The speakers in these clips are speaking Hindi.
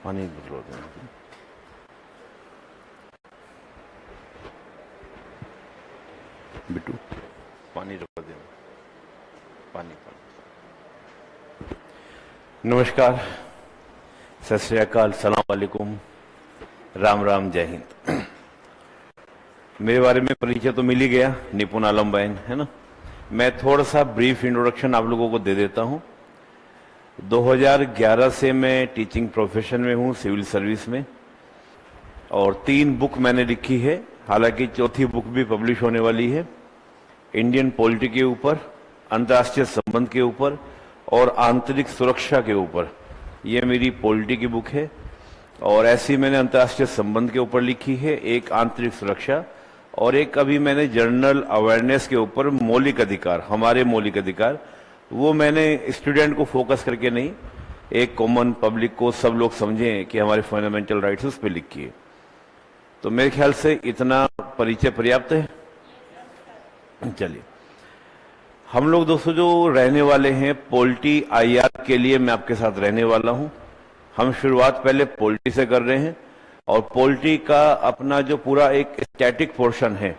पानी बदलो देना बिट्टू, पानी रखवा देना, पानी। नमस्कार, सत श्री अकाल, सलाम वालेकुम, राम राम, जय हिंद। मेरे बारे में परिचय तो मिल ही गया, निपुण आलम बैन, है ना। मैं थोड़ा सा ब्रीफ इंट्रोडक्शन आप लोगों को दे देता हूं। 2011 से मैं टीचिंग प्रोफेशन में हूं, सिविल सर्विस में, और 3 बुक मैंने लिखी है। हालांकि चौथी बुक भी पब्लिश होने वाली है। इंडियन पॉलिटी के ऊपर, अंतर्राष्ट्रीय संबंध के ऊपर और आंतरिक सुरक्षा के ऊपर, ये मेरी पॉलिटी की बुक है। और ऐसी मैंने अंतर्राष्ट्रीय संबंध के ऊपर लिखी है, एक आंतरिक सुरक्षा, और एक अभी मैंने जनरल अवेयरनेस के ऊपर, मौलिक अधिकार, हमारे मौलिक अधिकार, वो मैंने स्टूडेंट को फोकस करके नहीं, एक कॉमन पब्लिक को, सब लोग समझें कि हमारे फंडामेंटल राइट्स, उस पर लिखी है। तो मेरे ख्याल से इतना परिचय पर्याप्त है। चलिए, हम लोग दोस्तों जो रहने वाले हैं पॉलिटी आईआर के लिए, मैं आपके साथ रहने वाला हूं। हम शुरुआत पहले पॉलिटी से कर रहे हैं, और पॉलिटी का अपना जो पूरा एक स्टैटिक पोर्शन है,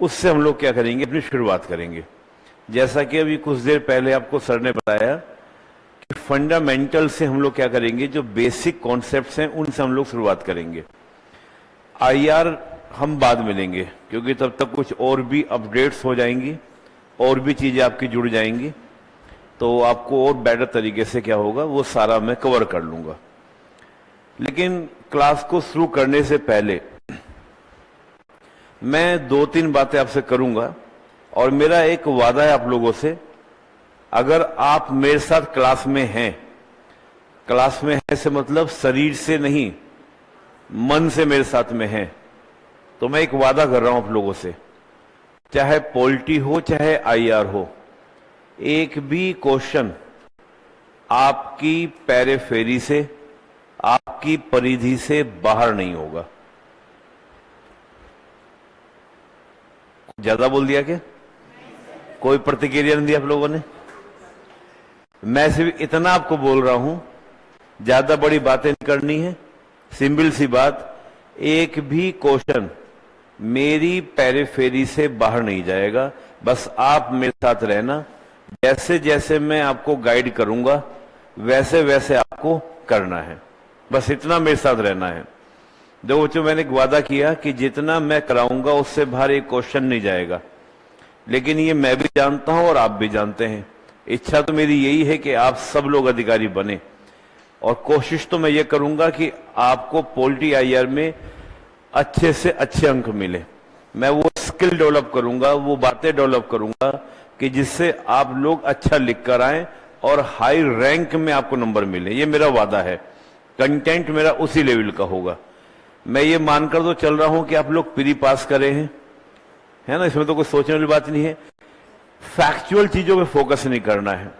उससे हम लोग क्या करेंगे, अपनी शुरुआत करेंगे। जैसा कि अभी कुछ देर पहले आपको सर ने बताया कि फंडामेंटल से हम लोग क्या करेंगे, जो बेसिक कॉन्सेप्ट्स हैं उनसे हम लोग शुरुआत करेंगे। आईआर हम बाद में लेंगे, क्योंकि तब तक कुछ और भी अपडेट्स हो जाएंगी, और भी चीजें आपकी जुड़ जाएंगी, तो आपको और बेटर तरीके से क्या होगा, वो सारा मैं कवर कर लूंगा। लेकिन क्लास को शुरू करने से पहले मैं 2-3 बातें आपसे करूंगा, और मेरा एक वादा है आप लोगों से, अगर आप मेरे साथ क्लास में हैं, क्लास में है से मतलब शरीर से नहीं, मन से मेरे साथ में हैं, तो मैं एक वादा कर रहा हूं आप लोगों से, चाहे पॉलिटी हो चाहे आईआर हो, एक भी क्वेश्चन आपकी पेरिफेरी से, आपकी परिधि से बाहर नहीं होगा। ज्यादा बोल दिया क्या? कोई प्रतिक्रिया नहीं दी आप लोगों ने? मैं सिर्फ इतना आपको बोल रहा हूं, ज्यादा बड़ी बातें नहीं करनी है, सिंपल सी बात, एक भी क्वेश्चन मेरी पेरिफेरी से बाहर नहीं जाएगा। बस आप मेरे साथ रहना, जैसे जैसे मैं आपको गाइड करूंगा वैसे वैसे आपको करना है, बस इतना मेरे साथ रहना है। जो बच्चों, मैंने एक वादा किया कि जितना मैं कराऊंगा उससे बाहर एक क्वेश्चन नहीं जाएगा। लेकिन ये मैं भी जानता हूं और आप भी जानते हैं, इच्छा तो मेरी यही है कि आप सब लोग अधिकारी बने, और कोशिश तो मैं ये करूंगा कि आपको पॉलिटी आईआर में अच्छे से अच्छे अंक मिले। मैं वो स्किल डेवलप करूंगा, वो बातें डेवलप करूंगा कि जिससे आप लोग अच्छा लिख कर आए और हाई रैंक में आपको नंबर मिले। ये मेरा वादा है, कंटेंट मेरा उसी लेवल का होगा। मैं ये मानकर तो चल रहा हूं कि आप लोग प्री पास करे हैं, है ना, इसमें तो कोई सोचने वाली बात नहीं है। फैक्चुअल चीजों पे फोकस नहीं करना है,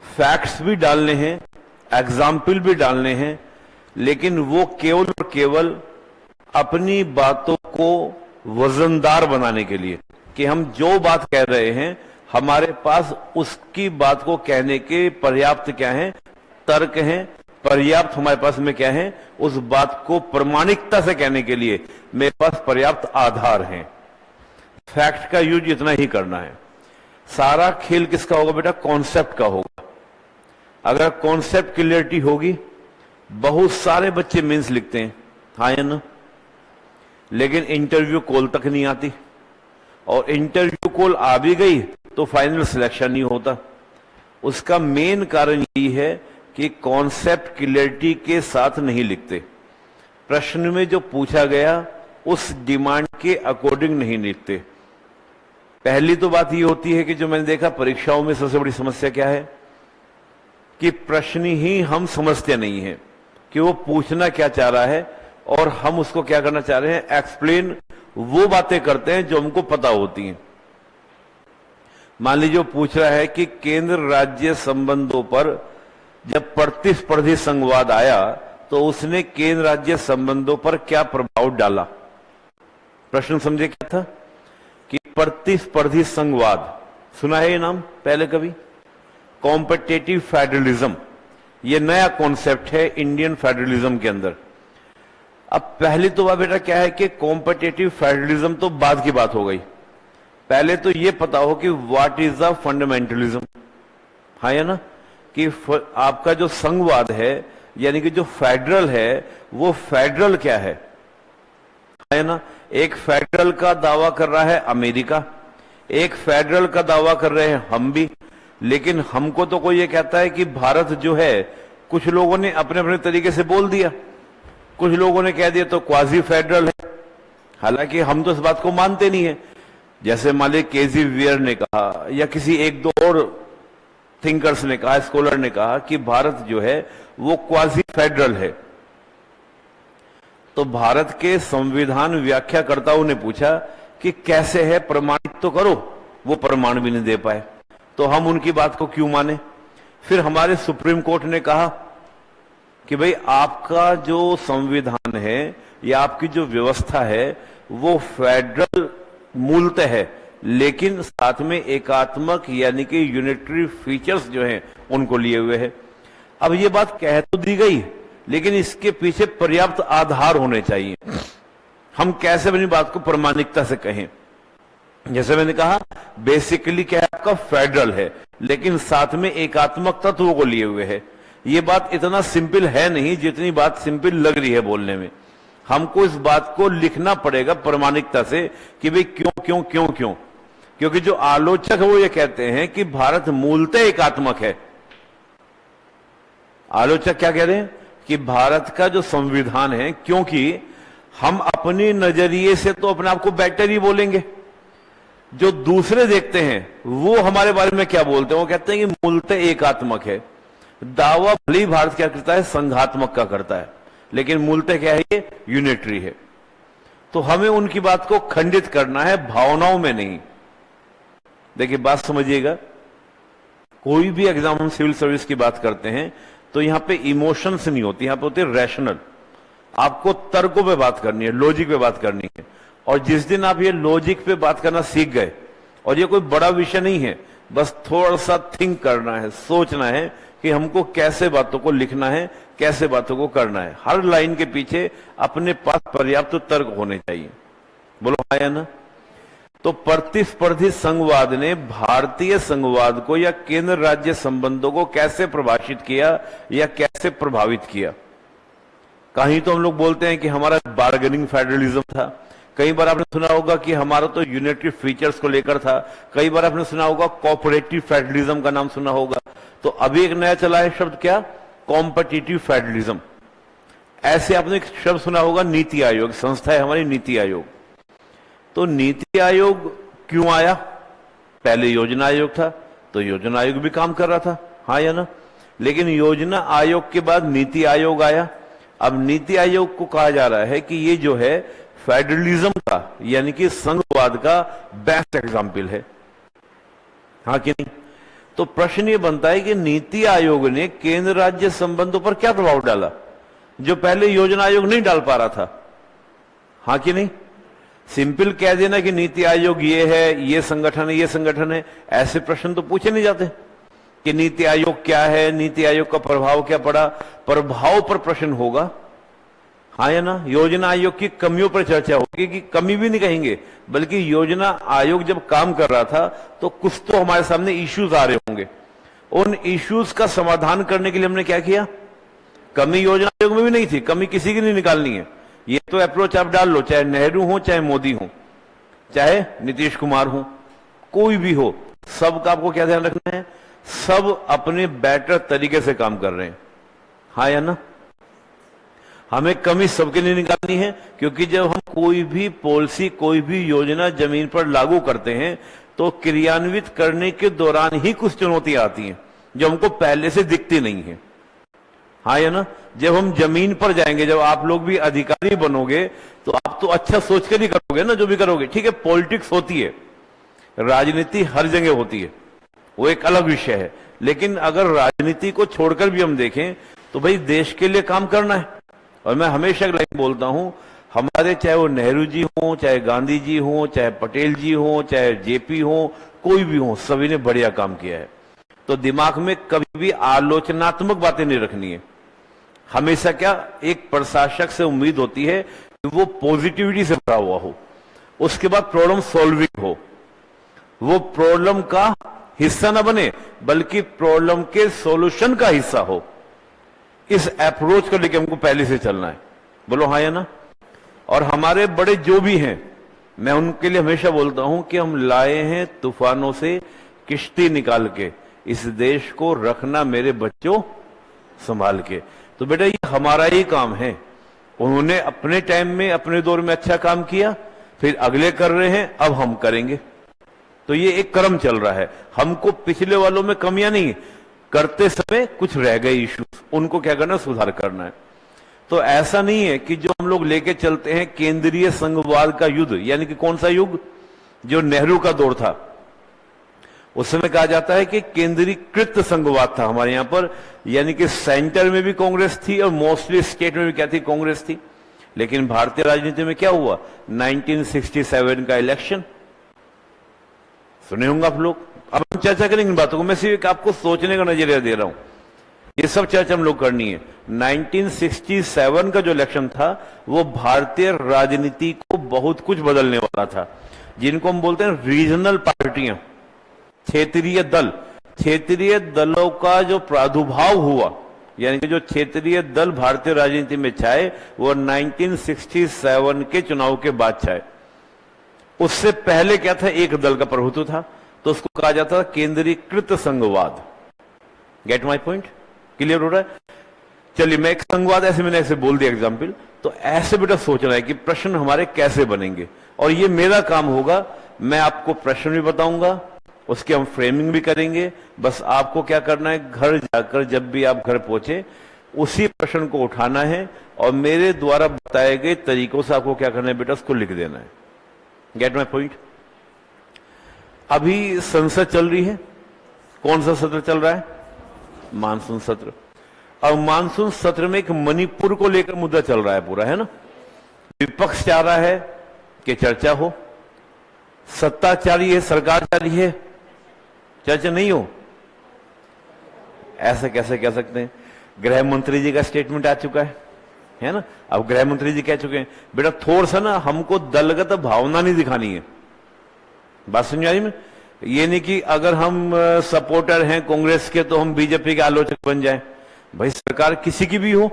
फैक्ट्स भी डालने हैं, एग्जाम्पल भी डालने हैं, लेकिन वो केवल और केवल अपनी बातों को वजनदार बनाने के लिए, कि हम जो बात कह रहे हैं हमारे पास उसकी बात को कहने के पर्याप्त क्या है, तर्क हैं, पर्याप्त हमारे पास में क्या है, उस बात को प्रमाणिकता से कहने के लिए मेरे पास पर्याप्त आधार हैं। फैक्ट का यूज इतना ही करना है। सारा खेल किसका होगा बेटा? कॉन्सेप्ट का होगा। अगर कॉन्सेप्ट क्लियरिटी होगी, बहुत सारे बच्चे मेंस लिखते हैं, हाँ या ना, लेकिन इंटरव्यू कॉल तक नहीं आती, और इंटरव्यू कॉल आ भी गई तो फाइनल सिलेक्शन नहीं होता। उसका मेन कारण यही है कि कॉन्सेप्ट क्लियरिटी के साथ नहीं लिखते, प्रश्न में जो पूछा गया उस डिमांड के अकॉर्डिंग नहीं लिखते। पहली तो बात ये होती है कि जो मैंने देखा परीक्षाओं में सबसे बड़ी समस्या क्या है, कि प्रश्न ही हम समझते नहीं हैं कि वो पूछना क्या चाह रहा है, और हम उसको क्या करना चाह रहे हैं, एक्सप्लेन वो बातें करते हैं जो हमको पता होती हैं। मान लीजिए वो पूछ रहा है कि केंद्र राज्य संबंधों पर जब प्रतिस्पर्धी संघवाद आया तो उसने केंद्र राज्य संबंधों पर क्या प्रभाव डाला। प्रश्न समझे क्या था कि प्रतिस्पर्धी संघवाद, सुना है ये नाम पहले कभी? कॉम्पिटिटिव फेडरलिज्म, ये नया कॉन्सेप्ट है इंडियन फेडरलिज्म के अंदर। अब पहली तो बात बेटा क्या है कि कॉम्पिटिटिव फेडरलिज्म तो बाद की बात हो गई। पहले तो ये पता हो कि व्हाट इज द फंडामेंटलिज्म। हाँ या ना, कि आपका जो संघवाद है यानी कि जो फेडरल है वो फेडरल क्या है ना। एक फेडरल का दावा कर रहा है अमेरिका, एक फेडरल का दावा कर रहे हैं हम भी, लेकिन हमको तो कोई ये कहता है कि भारत जो है, कुछ लोगों ने अपने अपने तरीके से बोल दिया, कुछ लोगों ने कह दिया तो क्वाजी फेडरल है। हालांकि हम तो इस बात को मानते नहीं है। जैसे मालिक केजी वियर ने कहा या किसी एक दो और थिंकर्स ने कहा, स्कॉलर ने कहा कि भारत जो है वो क्वाजी फेडरल है। तो भारत के संविधान व्याख्याकर्ताओं ने पूछा कि कैसे है, प्रमाणित तो करो। वो प्रमाण भी नहीं दे पाए, तो हम उनकी बात को क्यों माने। फिर हमारे सुप्रीम कोर्ट ने कहा कि भाई आपका जो संविधान है या आपकी जो व्यवस्था है वो फेडरल मूलतः है, लेकिन साथ में एकात्मक यानी कि यूनिटरी फीचर्स जो हैं उनको लिए हुए है। अब ये बात कह तो दी गई, लेकिन इसके पीछे पर्याप्त आधार होने चाहिए। हम कैसे अपनी बात को प्रामाणिकता से कहें। जैसे मैंने कहा बेसिकली क्या है, आपका फेडरल है लेकिन साथ में एकात्मक तत्वों को लिए हुए है। ये बात इतना सिंपल है नहीं जितनी बात सिंपल लग रही है बोलने में। हमको इस बात को लिखना पड़ेगा प्रामाणिकता से कि भाई क्यों क्यों क्यों क्यों। क्योंकि जो आलोचक है वो ये कहते हैं कि भारत मूलतः एकात्मक है। आलोचक क्या कह रहे हैं कि भारत का जो संविधान है, क्योंकि हम अपनी नजरिए से तो अपने आप को बेटर ही बोलेंगे, जो दूसरे देखते हैं वो हमारे बारे में क्या बोलते हैं, वो कहते हैं कि मूलतः एकात्मक है। दावा भले ही भारत क्या करता है, संघात्मक का करता है, लेकिन मूलतः क्या है, ये यूनिटरी है। तो हमें उनकी बात को खंडित करना है, भावनाओं में नहीं। देखिए बात समझिएगा, कोई भी एग्जाम हम सिविल सर्विस की बात करते हैं तो यहां पे इमोशंस नहीं होती, यहां पे होते रैशनल। आपको तर्कों पे बात करनी है, लॉजिक पे बात करनी है। और जिस दिन आप ये लॉजिक पे बात करना सीख गए, और ये कोई बड़ा विषय नहीं है, बस थोड़ा सा थिंक करना है, सोचना है कि हमको कैसे बातों को लिखना है, कैसे बातों को करना है। हर लाइन के पीछे अपने पास पर्याप्त तर्क होने चाहिए। बोलो हाँ या ना। तो प्रतिस्पर्धी संघवाद ने भारतीय संघवाद को या केंद्र राज्य संबंधों को कैसे प्रभाषित किया या कैसे प्रभावित किया। कहीं तो हम लोग बोलते हैं कि हमारा बार्गेनिंग फेडरलिज्म था, कई बार आपने सुना होगा कि हमारा तो यूनिटरी फीचर्स को लेकर था, कई बार आपने सुना होगा कोऑपरेटिव फेडरलिज्म का नाम सुना होगा। तो अभी एक नया चला है शब्द क्या, कॉम्पिटिटिव फेडरलिज्म। ऐसे आपने एक शब्द सुना होगा नीति आयोग, संस्था है हमारी नीति आयोग। तो नीति आयोग क्यों आया, पहले योजना आयोग था तो योजना आयोग भी काम कर रहा था, हाँ या ना। लेकिन योजना आयोग के बाद नीति आयोग आया। अब नीति आयोग को कहा जा रहा है कि ये जो है फेडरलिज्म का यानी कि संघवाद का बेस्ट एग्जाम्पल है, हाँ कि नहीं। तो प्रश्न ये बनता है कि नीति आयोग ने केंद्र राज्य संबंधों पर क्या प्रभाव डाला जो पहले योजना आयोग नहीं डाल पा रहा था, हाँ कि नहीं। सिंपल कह देना कि नीति आयोग ये है, ये संगठन है, ये संगठन है, ऐसे प्रश्न तो पूछे नहीं जाते कि नीति आयोग क्या है, नीति आयोग का प्रभाव क्या पड़ा। प्रभाव पर प्रश्न होगा, हाँ या ना। योजना आयोग की कमियों पर चर्चा होगी, कि कमी भी नहीं कहेंगे बल्कि योजना आयोग जब काम कर रहा था तो कुछ तो हमारे सामने इश्यूज आ रहे होंगे। उन इश्यूज का समाधान करने के लिए हमने क्या किया, कमी योजना आयोग में भी नहीं थी, कमी किसी की नहीं निकालनी है। ये तो अप्रोच आप डाल लो, चाहे नेहरू हो, चाहे मोदी हो, चाहे नीतीश कुमार हो, कोई भी हो, सबका आपको क्या ध्यान रखना है, सब अपने बेटर तरीके से काम कर रहे हैं, हाँ या ना। हमें कमी सबके लिए निकालनी है, क्योंकि जब हम कोई भी पॉलिसी, कोई भी योजना जमीन पर लागू करते हैं तो क्रियान्वित करने के दौरान ही कुछ चुनौतियां आती हैं जो हमको पहले से दिखती नहीं है, हाँ या ना। जब हम जमीन पर जाएंगे, जब आप लोग भी अधिकारी बनोगे तो आप तो अच्छा सोच कर ही करोगे ना जो भी करोगे। ठीक है, पॉलिटिक्स होती है, राजनीति हर जगह होती है, वो एक अलग विषय है। लेकिन अगर राजनीति को छोड़कर भी हम देखें तो भाई देश के लिए काम करना है। और मैं हमेशा एक लाइन बोलता हूं, हमारे चाहे वो नेहरू जी हो, चाहे गांधी जी हो, चाहे पटेल जी हो, चाहे जेपी हो, कोई भी हो, सभी ने बढ़िया काम किया है। तो दिमाग में कभी भी आलोचनात्मक बातें नहीं रखनी है। हमेशा क्या एक प्रशासक से उम्मीद होती है कि वो पॉजिटिविटी से भरा हुआ हो, उसके बाद प्रॉब्लम सॉल्विंग हो, वो प्रॉब्लम का हिस्सा ना बने बल्कि प्रॉब्लम के सॉल्यूशन का हिस्सा हो। इस अप्रोच को लेकर हमको पहले से चलना है। बोलो हाँ या ना। और हमारे बड़े जो भी हैं, मैं उनके लिए हमेशा बोलता हूं कि हम लाए हैं तूफानों से किश्ती निकाल के, इस देश को रखना मेरे बच्चों संभाल के। तो बेटा ये हमारा ही काम है। उन्होंने अपने टाइम में अपने दौर में अच्छा काम किया, फिर अगले कर रहे हैं, अब हम करेंगे। तो ये एक क्रम चल रहा है। हमको पिछले वालों में कमियां नहीं, करते समय कुछ रह गए इश्यूज, उनको क्या करना है, सुधार करना है। तो ऐसा नहीं है कि जो हम लोग लेके चलते हैं केंद्रीय संघवाद का युद्ध, यानी कि कौन सा युग, जो नेहरू का दौर था, उस समय कहा जाता है कि केंद्रीकृत संघवाद था हमारे यहां पर, यानी कि सेंटर में भी कांग्रेस थी और मोस्टली स्टेट में भी क्या थी, कांग्रेस थी। लेकिन भारतीय राजनीति में क्या हुआ, 1967 का इलेक्शन सुने होंगे आप लोग। अब हम चर्चा करेंगे इन बातों को, मैं सिर्फ आपको सोचने का नजरिया दे रहा हूं। ये सब चर्चा हम लोग करनी है। 1967 का जो इलेक्शन था वो भारतीय राजनीति को बहुत कुछ बदलने वाला था, जिनको हम बोलते हैं रीजनल पार्टियां, क्षेत्रीय दल। क्षेत्रीय दलों का जो प्रादुर्भाव हुआ, यानी कि जो क्षेत्रीय दल भारतीय राजनीति में छाए, वो 1967 के चुनाव के बाद छाए। उससे पहले क्या था, एक दल का प्रभुत्व था, तो उसको कहा जाता था केंद्रीकृत संघवाद। गेट माय पॉइंट, क्लियर हो रहा है। चलिए, मैं एक संघवाद ऐसे मैंने ऐसे बोल दिया एग्जाम्पल। तो ऐसे बेटा सोचना है कि प्रश्न हमारे कैसे बनेंगे, और ये मेरा काम होगा। मैं आपको प्रश्न भी बताऊंगा, उसकी हम फ्रेमिंग भी करेंगे। बस आपको क्या करना है, घर जाकर जब भी आप घर पहुंचे उसी प्रश्न को उठाना है और मेरे द्वारा बताए गए तरीकों से आपको क्या करना है बेटा, उसको लिख देना है। Gate my point. अभी संसद चल रही है। कौन सा सत्र चल रहा है, मानसून सत्र। अब मानसून सत्र में एक मणिपुर को लेकर मुद्दा चल रहा है पूरा, है ना। विपक्ष चाह रहा है कि चर्चा हो, सत्ता चाह रही है, सरकार चाह रही है चर्चा नहीं हो। ऐसा कैसे कह सकते हैं। गृह मंत्री जी का स्टेटमेंट आ चुका है ना। अब गृह मंत्री जी कह चुके हैं बेटा थोड़ा सा ना हमको दलगत भावना नहीं दिखानी है। बात समझ आई में। ये नहीं कि अगर हम सपोर्टर हैं कांग्रेस के तो हम बीजेपी के आलोचक बन जाएं। भाई सरकार किसी की भी हो,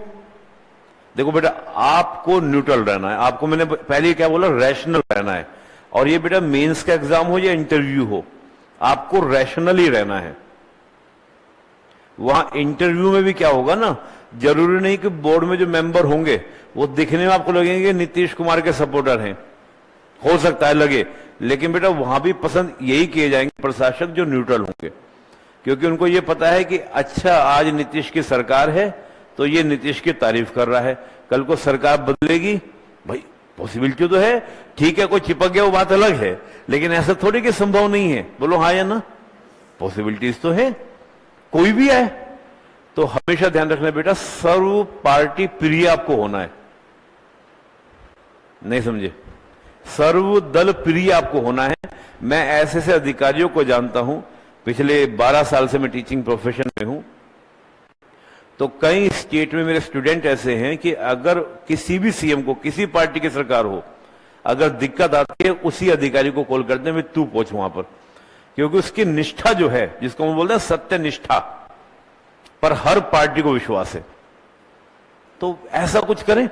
देखो बेटा आपको न्यूट्रल रहना है। आपको मैंने पहले क्या बोला, रैशनल रहना है। और ये बेटा मेंस का एग्जाम हो या इंटरव्यू हो, आपको रैशनल ही रहना है। वहां इंटरव्यू में भी क्या होगा ना, जरूरी नहीं कि बोर्ड में जो मेंबर होंगे वो दिखने में आपको लगेंगे नीतीश कुमार के सपोर्टर हैं, हो सकता है लगे, लेकिन बेटा वहां भी पसंद यही किए जाएंगे प्रशासक जो न्यूट्रल होंगे, क्योंकि उनको ये पता है कि अच्छा आज नीतीश की सरकार है तो ये नीतीश की तारीफ कर रहा है, कल को सरकार बदलेगी, भाई पॉसिबिलिटी तो है, ठीक है कोई चिपक गया वो बात अलग है, लेकिन ऐसा थोड़ी कि संभव नहीं है। बोलो हाँ या ना, पॉसिबिलिटीज तो है, कोई भी है। तो हमेशा ध्यान रखना बेटा सर्व पार्टी प्रिय आपको होना है, नहीं समझे, सर्व दल प्रिय आपको होना है। मैं ऐसे अधिकारियों को जानता हूं, पिछले 12 साल से मैं टीचिंग प्रोफेशन में हूं, तो कई स्टेट में मेरे स्टूडेंट ऐसे हैं कि अगर किसी भी सीएम को, किसी पार्टी की सरकार हो, अगर दिक्कत आती है उसी अधिकारी को कॉल करते हैं, मैं तू पहुंच वहां पर, क्योंकि उसकी निष्ठा जो है, जिसको हम बोलते हैं सत्य निष्ठा, पर हर पार्टी को विश्वास है। तो ऐसा कुछ करें,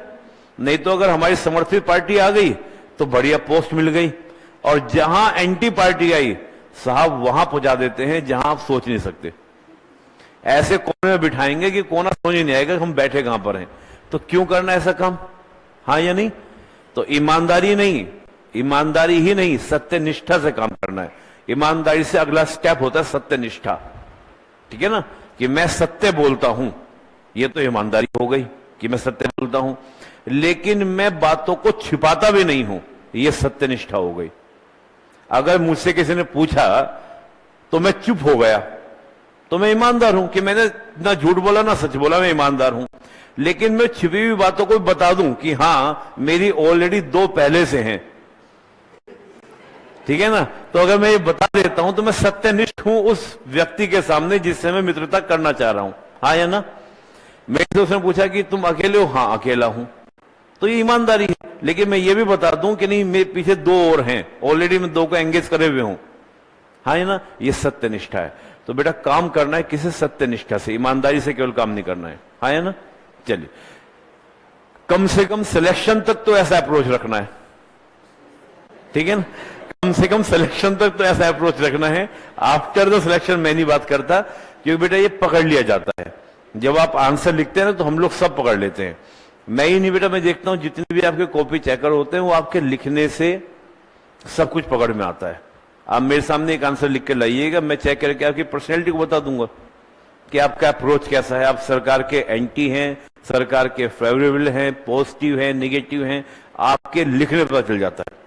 नहीं तो अगर हमारी समर्थित पार्टी आ गई तो बढ़िया पोस्ट मिल गई, और जहां एंटी पार्टी आई साहब वहां पहुंचा देते हैं जहां आप सोच नहीं सकते। ऐसे कोने में बिठाएंगे कि कोना समझ नहीं आएगा हम बैठे कहां पर हैं। तो क्यों करना ऐसा काम, हाँ या नहीं। तो ईमानदारी नहीं, ईमानदारी ही नहीं, सत्य निष्ठा से काम करना है। ईमानदारी से अगला स्टेप होता है सत्य निष्ठा, ठीक है ना, कि मैं सत्य बोलता हूं, ये तो ईमानदारी हो गई कि मैं सत्य बोलता हूं, लेकिन मैं बातों को छिपाता भी नहीं हूं, ये सत्य निष्ठा हो गई। अगर मुझसे किसी ने पूछा तो मैं चुप हो गया तो मैं ईमानदार हूं कि मैंने ना झूठ बोला ना सच बोला, मैं ईमानदार हूं। लेकिन मैं छिपी हुई बातों को बता दूं कि हां मेरी ऑलरेडी 2 पहले से हैं, ठीक है ना। तो अगर मैं ये बता देता हूं तो मैं सत्यनिष्ठ हूं उस व्यक्ति के सामने जिससे मैं मित्रता करना चाह रहा हूं, हाँ या ना। मेरे से उसने पूछा कि तुम अकेले हो, हाँ अकेला हूं, तो ये ईमानदारी है। लेकिन मैं ये भी बता दूं कि नहीं, मेरे पीछे दो और हैं, ऑलरेडी मैं दो को एंगेज करे हुए हूं, हाँ या ना। ये सत्यनिष्ठा है। तो बेटा काम करना है किसी सत्यनिष्ठा से, ईमानदारी से केवल काम नहीं करना है, हाँ या ना। चलिए, कम से कम सिलेक्शन तक तो ऐसा अप्रोच रखना है, ठीक है ना। कम से कम सिलेक्शन तक तो ऐसा अप्रोच रखना है। आफ्टर द सिलेक्शन मैं नहीं बात करता, क्योंकि बेटा ये पकड़ लिया जाता है। जब आप आंसर लिखते हैं ना तो हम लोग सब पकड़ लेते हैं। मैं ही नहीं बेटा, मैं देखता हूं जितने भी आपके कॉपी चेकर होते हैं वो आपके लिखने से सब कुछ पकड़ में आता है। आप मेरे सामने एक आंसर लिख के लाइएगा, मैं चेक करके आपकी पर्सनैलिटी को बता दूंगा कि आपका अप्रोच कैसा है। आप सरकार के एंटी हैं, सरकार के फेवरेबल हैं, पॉजिटिव हैं, निगेटिव हैं, आपके लिखने पता चल जाता है।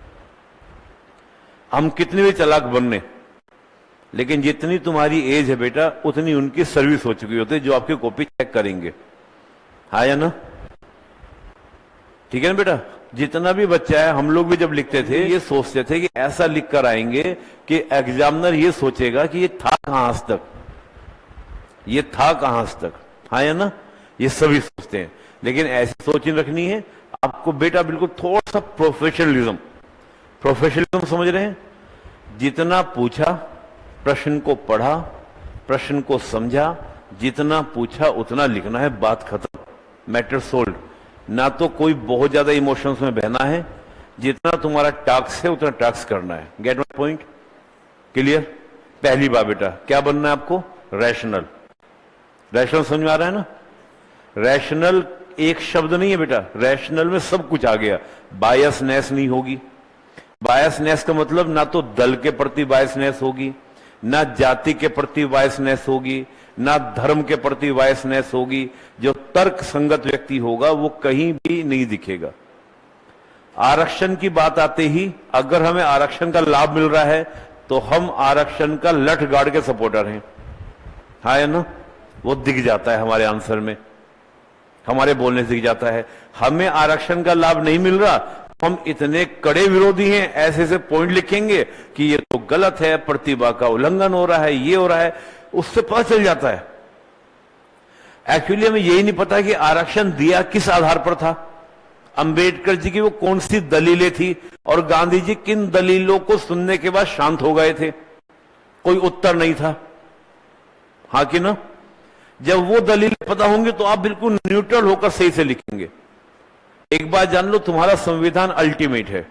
हम कितने भी चालाक बनने, लेकिन जितनी तुम्हारी एज है बेटा उतनी उनकी सर्विस हो चुकी होती है जो आपकी कॉपी चेक करेंगे, हाँ या ना। ठीक है ना बेटा। जितना भी बच्चा है, हम लोग भी जब लिखते थे ये सोचते थे कि ऐसा लिख कर आएंगे कि एग्जामिनर ये सोचेगा कि ये था कहां आज तक, ये था कहां आज तक, हाँ या ना। ये सभी सोचते हैं, लेकिन ऐसी सोच नहीं रखनी है आपको बेटा। बिल्कुल थोड़ा सा प्रोफेशनलिज्म, प्रोफेशनलिज्म समझ रहे हैं। जितना पूछा, प्रश्न को पढ़ा, प्रश्न को समझा, जितना पूछा उतना लिखना है, बात खत्म, मैटर सोल्ड। ना तो कोई बहुत ज्यादा इमोशंस में बहना है, जितना तुम्हारा टास्क है उतना टास्क करना है। Gate my point? क्लियर? पहली बात बेटा क्या बनना है आपको? रैशनल। रैशनल समझ में आ रहा है ना। रैशनल एक शब्द नहीं है बेटा, रैशनल में सब कुछ आ गया। बायसनेस नहीं होगी। बायसनेस का मतलब ना तो दल के प्रति बायसनेस होगी, ना जाति के प्रति बायसनेस होगी, ना धर्म के प्रति बायसनेस होगी। जो तर्क संगत व्यक्ति होगा वो कहीं भी नहीं दिखेगा। आरक्षण की बात आते ही अगर हमें आरक्षण का लाभ मिल रहा है तो हम आरक्षण का लठ गाड़ के सपोर्टर हैं, हाँ या ना। वो दिख जाता है हमारे आंसर में, हमारे बोलने से दिख जाता है। हमें आरक्षण का लाभ नहीं मिल रहा, हम इतने कड़े विरोधी हैं, ऐसे ऐसे पॉइंट लिखेंगे कि ये तो गलत है, प्रतिभा का उल्लंघन हो रहा है, ये हो रहा है, उससे पता चल जाता है। एक्चुअली हमें यही नहीं पता कि आरक्षण दिया किस आधार पर था, अंबेडकर जी की वो कौन सी दलीलें थी और गांधी जी किन दलीलों को सुनने के बाद शांत हो गए थे। कोई उत्तर नहीं था, हाँ कि ना। जब वो दलील पता होंगे तो आप बिल्कुल न्यूट्रल होकर सही से लिखेंगे। एक बात जान लो, तुम्हारा संविधान अल्टीमेट है।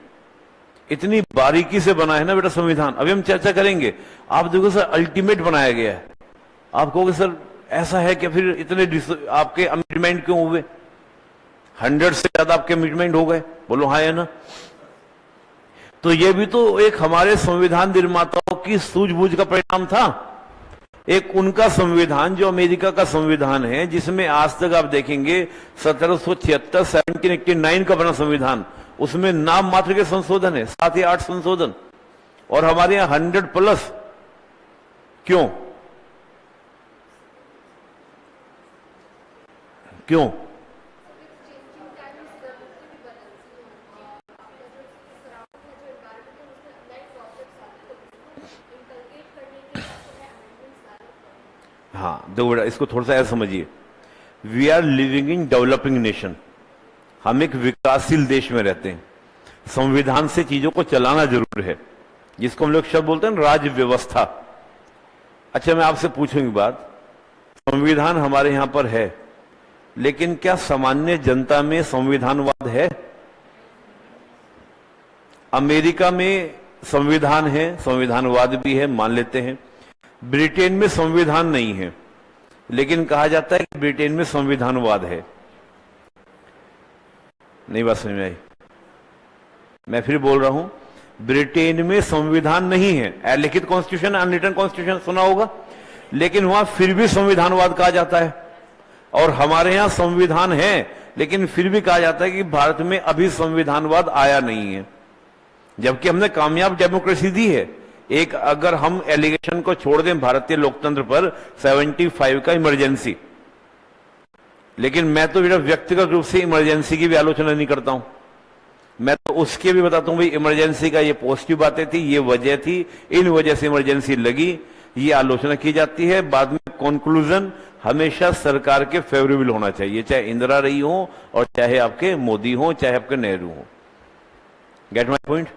इतनी बारीकी से बना है ना बेटा संविधान, अभी हम चर्चा करेंगे। आप देखो सर, अल्टीमेट बनाया गया है। आप कहोगे सर ऐसा है कि फिर इतने आपके अमेंडमेंट क्यों हुए? 100 से ज्यादा आपके अमेंडमेंट हो गए, बोलो हाँ या ना। तो ये भी तो एक हमारे संविधान निर्माताओं की सूझबूझ का परिणाम था। एक उनका संविधान जो अमेरिका का संविधान है, जिसमें आज तक आप देखेंगे 1776 1789 का बना संविधान, उसमें नाम मात्र के संशोधन है, 7 या 8 संशोधन, और हमारे यहां 100+। क्यों? क्यों? हाँ देखो बेटा, इसको थोड़ा सा ऐसा समझिए। We are living in developing nation, हम एक विकासशील देश में रहते हैं। संविधान से चीजों को चलाना जरूर है, जिसको हम लोग शब्द बोलते हैं राज्य व्यवस्था। अच्छा मैं आपसे पूछूंगी बात, संविधान हमारे यहां पर है, लेकिन क्या सामान्य जनता में संविधानवाद है? अमेरिका में संविधान है, संविधानवाद भी है, मान लेते हैं। ब्रिटेन में संविधान नहीं है, लेकिन कहा जाता है कि ब्रिटेन में संविधानवाद है। नहीं बात समझ में आई? मैं फिर बोल रहा हूं, ब्रिटेन में संविधान नहीं है, लिखित कॉन्स्टिट्यूशन, अनरिटन कॉन्स्टिट्यूशन सुना होगा, लेकिन वहां फिर भी संविधानवाद कहा जाता है। और हमारे यहां संविधान है, लेकिन फिर भी कहा जाता है कि भारत में अभी संविधानवाद आया नहीं है, जबकि हमने कामयाब डेमोक्रेसी दी है। एक अगर हम एलिगेशन को छोड़ दें भारतीय लोकतंत्र पर 75 का इमरजेंसी, लेकिन मैं तो व्यक्तिगत रूप से इमरजेंसी की भी आलोचना नहीं करता हूं। मैं तो उसके भी बताता हूं भाई, इमरजेंसी का ये पॉजिटिव बातें थी, ये वजह थी, इन वजह से इमरजेंसी लगी, ये आलोचना की जाती है। बाद में कंक्लूजन हमेशा सरकार के फेवरेबल होना चाहिए, चाहे इंदिरा रही हो और चाहे आपके मोदी हो, चाहे आपके नेहरू हो। Gate my point?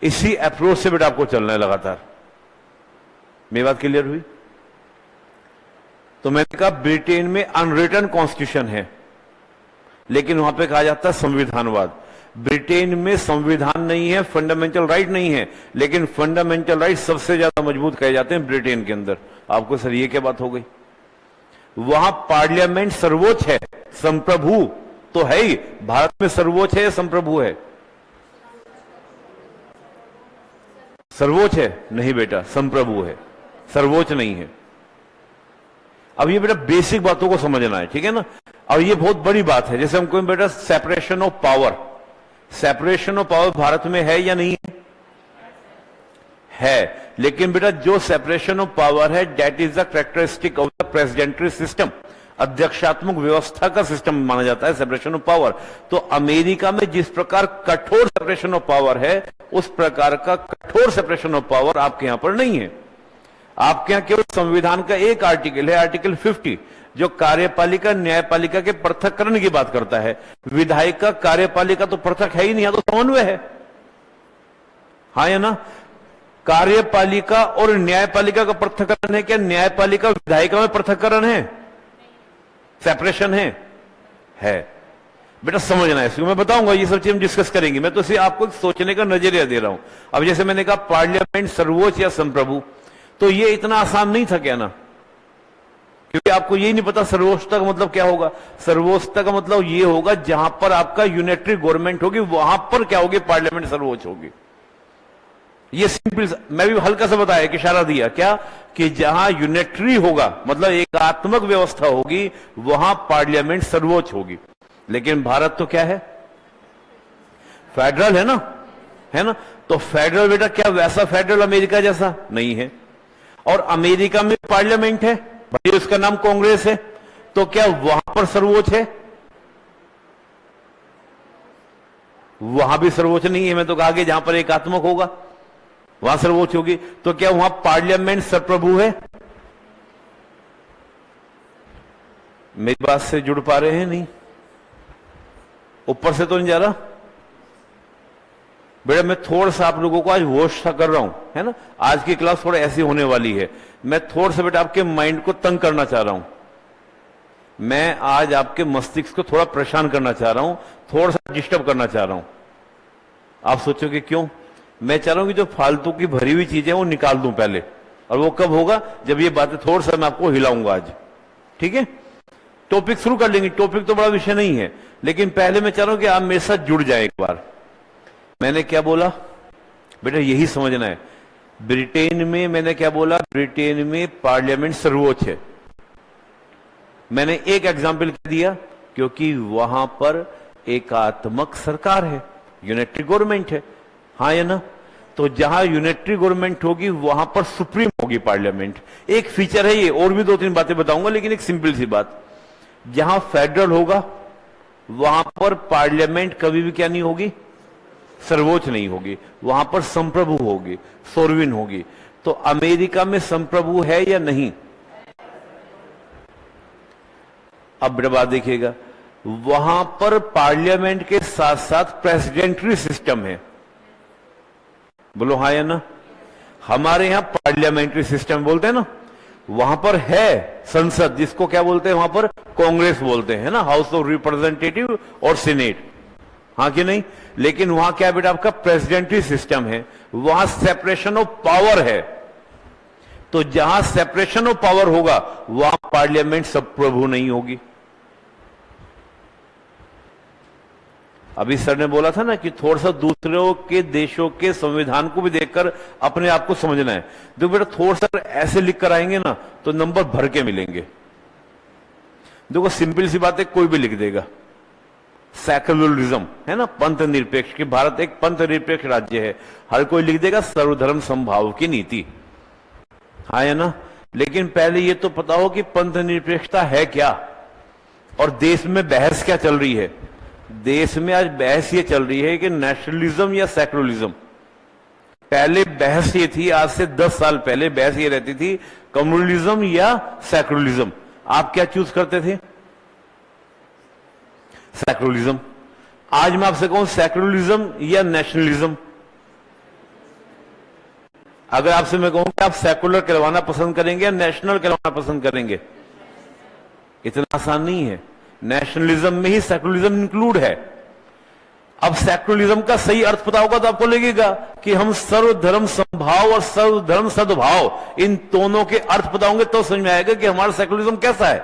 इसी अप्रोच से बेटा आपको चलना है लगातार। मेरी बात क्लियर हुई? तो मैंने कहा ब्रिटेन में अनरिटन कॉन्स्टिट्यूशन है, लेकिन वहां पे कहा जाता है संविधानवाद। ब्रिटेन में संविधान नहीं है, फंडामेंटल राइट नहीं है, लेकिन फंडामेंटल राइट सबसे ज्यादा मजबूत कहे जाते हैं ब्रिटेन के अंदर। आपको सर ये क्या बात हो गई? वहां पार्लियामेंट सर्वोच्च है, संप्रभु तो है ही। भारत में सर्वोच्च है या संप्रभु है? सर्वोच्च है? नहीं बेटा, संप्रभु है, सर्वोच्च नहीं है। अब ये बेटा बेसिक बातों को समझना है, ठीक है ना? और ये बहुत बड़ी बात है। जैसे हमको बेटा separation of power, separation of power Bharat में है या नहीं है? लेकिन बेटा जो सेपरेशन ऑफ पावर है, that is the characteristic of the presidential system. अध्यक्षात्मक व्यवस्था का सिस्टम माना जाता है सेपरेशन ऑफ पावर। तो अमेरिका में जिस प्रकार कठोर सेपरेशन ऑफ पावर है, उस प्रकार का कठोर सेपरेशन ऑफ पावर आपके यहां पर नहीं है। आपके यहां केवल संविधान का एक आर्टिकल है, आर्टिकल 50, जो कार्यपालिका न्यायपालिका के पृथक्करण की बात करता है। विधायिका कार्यपालिका तो पृथक है ही नहीं, तो समन्वय है। हाँ या ना? कार्यपालिका और न्यायपालिका का पृथक्करण है क्या? न्यायपालिका विधायिका में पृथक्करण है, सेपरेशन है बेटा समझना है। इसको मैं बताऊंगा, ये सब चीज हम डिस्कस करेंगे। मैं तो सिर्फ आपको सोचने का नजरिया दे रहा हूं। अब जैसे मैंने कहा पार्लियामेंट सर्वोच्च या संप्रभु, तो ये इतना आसान नहीं था क्या ना? क्योंकि आपको यही नहीं पता सर्वोच्चता का मतलब क्या होगा। सर्वोच्चता का मतलब ये होगा जहां पर आपका यूनिटरी गवर्नमेंट होगी, वहां पर क्या होगी? पार्लियामेंट सर्वोच्च होगी। ये सिंपल, मैं भी हल्का सा बताया कि इशारा दिया क्या, कि जहां यूनिटरी होगा मतलब एकात्मक व्यवस्था होगी, वहां पार्लियामेंट सर्वोच्च होगी। लेकिन भारत तो क्या है? फेडरल है ना, है ना? तो फेडरल बेटा क्या वैसा फेडरल अमेरिका जैसा नहीं है। और अमेरिका में पार्लियामेंट है भाई, उसका नाम कांग्रेस है, तो क्या वहां पर सर्वोच्च है? वहां भी सर्वोच्च नहीं है। मैं तो कहा कि जहां पर एकात्मक होगा वहां सर्वोच्च होगी। तो क्या वहां पार्लियामेंट सर्वप्रभु है? मेरी बात से जुड़ पा रहे हैं? नहीं, ऊपर से तो नहीं जा रहा बेटा। मैं थोड़ा सा आप लोगों को आज होश सा कर रहा हूं, है ना? आज की क्लास थोड़ा ऐसी होने वाली है। मैं थोड़ा सा बेटा आपके माइंड को तंग करना चाह रहा हूं। मैं आज आपके मस्तिष्क को थोड़ा परेशान करना चाह रहा हूं, थोड़ा सा डिस्टर्ब करना चाह रहा हूं। आप सोचोगे क्यों? मैं चाह रहा हूं कि जो फालतू की भरी हुई चीजें वो निकाल दूं पहले। और वो कब होगा? जब ये बातें थोड़ा सा मैं आपको हिलाऊंगा आज, ठीक है? टॉपिक शुरू कर लेंगे। टॉपिक तो बड़ा विषय नहीं है, लेकिन पहले मैं चाह रहा हूं कि आप मेरे साथ जुड़ जाए एक बार। मैंने क्या बोला बेटा? यही समझना है। ब्रिटेन में मैंने क्या बोला? ब्रिटेन में पार्लियामेंट सर्वोच्च है। मैंने एक एग्जाम्पल दिया क्योंकि वहां पर एकात्मक सरकार है, यूनिटरी गवर्नमेंट है। हाँ या ना? तो जहां यूनिटरी गवर्नमेंट होगी वहां पर सुप्रीम होगी पार्लियामेंट। एक फीचर है ये, और भी दो तीन बातें बताऊंगा, लेकिन एक सिंपल सी बात, जहां फेडरल होगा वहां पर पार्लियामेंट कभी भी क्या नहीं होगी? सर्वोच्च नहीं होगी। वहां पर संप्रभु होगी, सोरविन होगी। तो अमेरिका में संप्रभु है या नहीं? अब बात देखिएगा, वहां पर पार्लियामेंट के साथ साथ प्रेसिडेंटरी सिस्टम है। बोलो हाँ या ना? हमारे यहां पार्लियामेंट्री सिस्टम बोलते हैं ना, वहां पर है संसद, जिसको क्या बोलते हैं? वहां पर कांग्रेस बोलते हैं ना, हाउस ऑफ रिप्रेजेंटेटिव और सीनेट। हाँ कि नहीं? लेकिन वहां क्या बेटा आपका प्रेसिडेंटरी सिस्टम है, वहां सेपरेशन ऑफ पावर है। तो जहां सेपरेशन ऑफ पावर होगा वहां पार्लियामेंट संप्रभु नहीं होगी। अभी सर ने बोला था ना कि थोड़ा सा दूसरों के देशों के संविधान को भी देखकर अपने आप को समझना है। देखो बेटा थोड़ा सा ऐसे लिख कर आएंगे ना तो नंबर भर के मिलेंगे। देखो सिंपल सी बात है, कोई भी लिख देगा सेक्युलरिज्म, है ना, पंथ निरपेक्ष, कि भारत एक पंथ निरपेक्ष राज्य है। हर कोई लिख देगा सर्वधर्म समभाव की नीति। हाँ है ना? लेकिन पहले ये तो पता हो कि पंथ निरपेक्षता है क्या और देश में बहस क्या चल रही है। देश में आज बहस ये चल रही है कि नेशनलिज्म या सेक्युलरिज्म। पहले बहस ये थी, आज से 10 साल पहले बहस ये रहती थी कम्युनलिज्म या सेक्युलरिज्म। आप क्या चूज करते थे? सेक्युलरिज्म। आज मैं आपसे कहूं सेक्युलरिज्म या नेशनलिज्म, अगर आपसे मैं कहूं कि आप सेकुलर कहलवाना पसंद करेंगे या नेशनल कहलवाना पसंद करेंगे, इतना आसान नहीं है। नेशनलिज्म में ही सेकुलरिज्म इंक्लूड है। अब सेकुलरिज्म का सही अर्थ पता होगा तो आपको लगेगा कि हम सर्वधर्म समभाव और सर्वधर्म सद्भाव, इन दोनों के अर्थ पता होंगे तो समझ में आएगा कि हमारा सेकुलरिज्म कैसा है।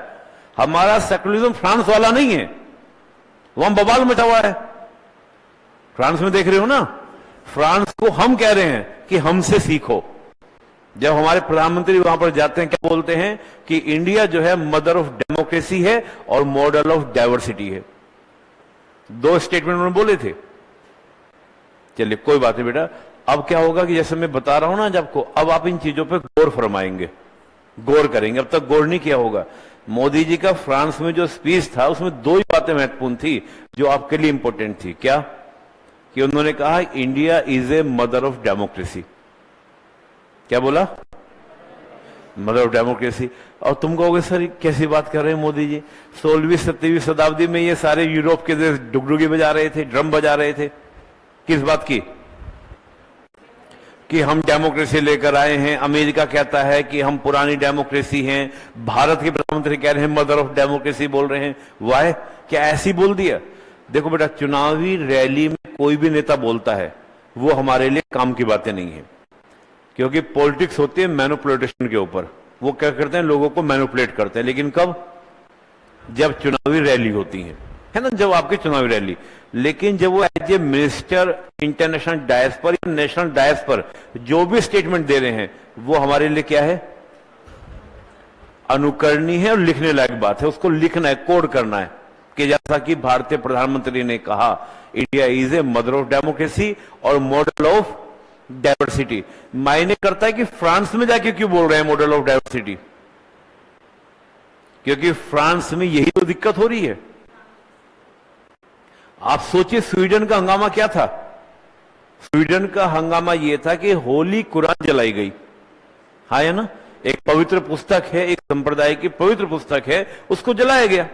हमारा सेकुलरिज्म फ्रांस वाला नहीं है, वहां बवाल मचा हुआ है। फ्रांस में देख रहे हो ना, फ्रांस को हम कह रहे हैं कि हमसे सीखो। जब हमारे प्रधानमंत्री वहां पर जाते हैं क्या बोलते हैं कि इंडिया जो है मदर ऑफ डेमोक्रेसी है और मॉडल ऑफ डाइवर्सिटी है। 2 स्टेटमेंट उन्होंने बोले थे। चलिए कोई बात नहीं बेटा, अब क्या होगा कि जैसे मैं बता रहा हूं ना आज आपको, अब आप इन चीजों पर गौर फरमाएंगे, गौर करेंगे। अब तक गौर नहीं किया होगा। मोदी जी का फ्रांस में जो स्पीच था उसमें 2 ही बातें महत्वपूर्ण थी जो आपके लिए इंपॉर्टेंट थी। क्या? कि उन्होंने कहा India is a mother of democracy. क्या बोला? Mother of democracy. और तुम कहोगे सर कैसी बात कर रहे हैं मोदी जी, 16वीं 17वीं शताब्दी में ये सारे यूरोप के देश डुगडुगी बजा रहे थे, ड्रम बजा रहे थे। किस बात की? कि हम डेमोक्रेसी लेकर आए हैं। अमेरिका कहता है कि हम पुरानी डेमोक्रेसी हैं, भारत के प्रधानमंत्री कह रहे हैं मदर ऑफ डेमोक्रेसी बोल रहे हैं। वाह, क्या ऐसी बोल दिया? देखो बेटा, चुनावी रैली में कोई भी नेता बोलता है वो हमारे लिए काम की बातें नहीं है, क्योंकि पॉलिटिक्स होती है मैनिपुलेशन के ऊपर। वो क्या करते हैं, लोगों को मैनिपुलेट करते हैं। लेकिन कब? जब चुनावी रैली होती है ना, जब आपकी चुनावी रैली। लेकिन जब वो as a minister international dais पर या नेशनल डायस पर जो भी स्टेटमेंट दे रहे हैं वो हमारे लिए क्या है, अनुकरणीय है और लिखने लायक बात है। उसको लिखना है, कोड करना है कि जैसा कि भारतीय प्रधानमंत्री ने कहा India is a mother of democracy और मॉडल ऑफ डाइवर्सिटी। मायने करता है कि फ्रांस में जाके क्यों बोल रहे हैं मॉडल ऑफ डाइवर्सिटी, क्योंकि फ्रांस में यही तो दिक्कत हो रही है। आप सोचिए स्वीडन का हंगामा क्या था। स्वीडन का हंगामा यह था कि होली कुरान जलाई गई। हाँ है ना, एक पवित्र पुस्तक है, एक संप्रदाय की पवित्र पुस्तक है, उसको जलाया गया।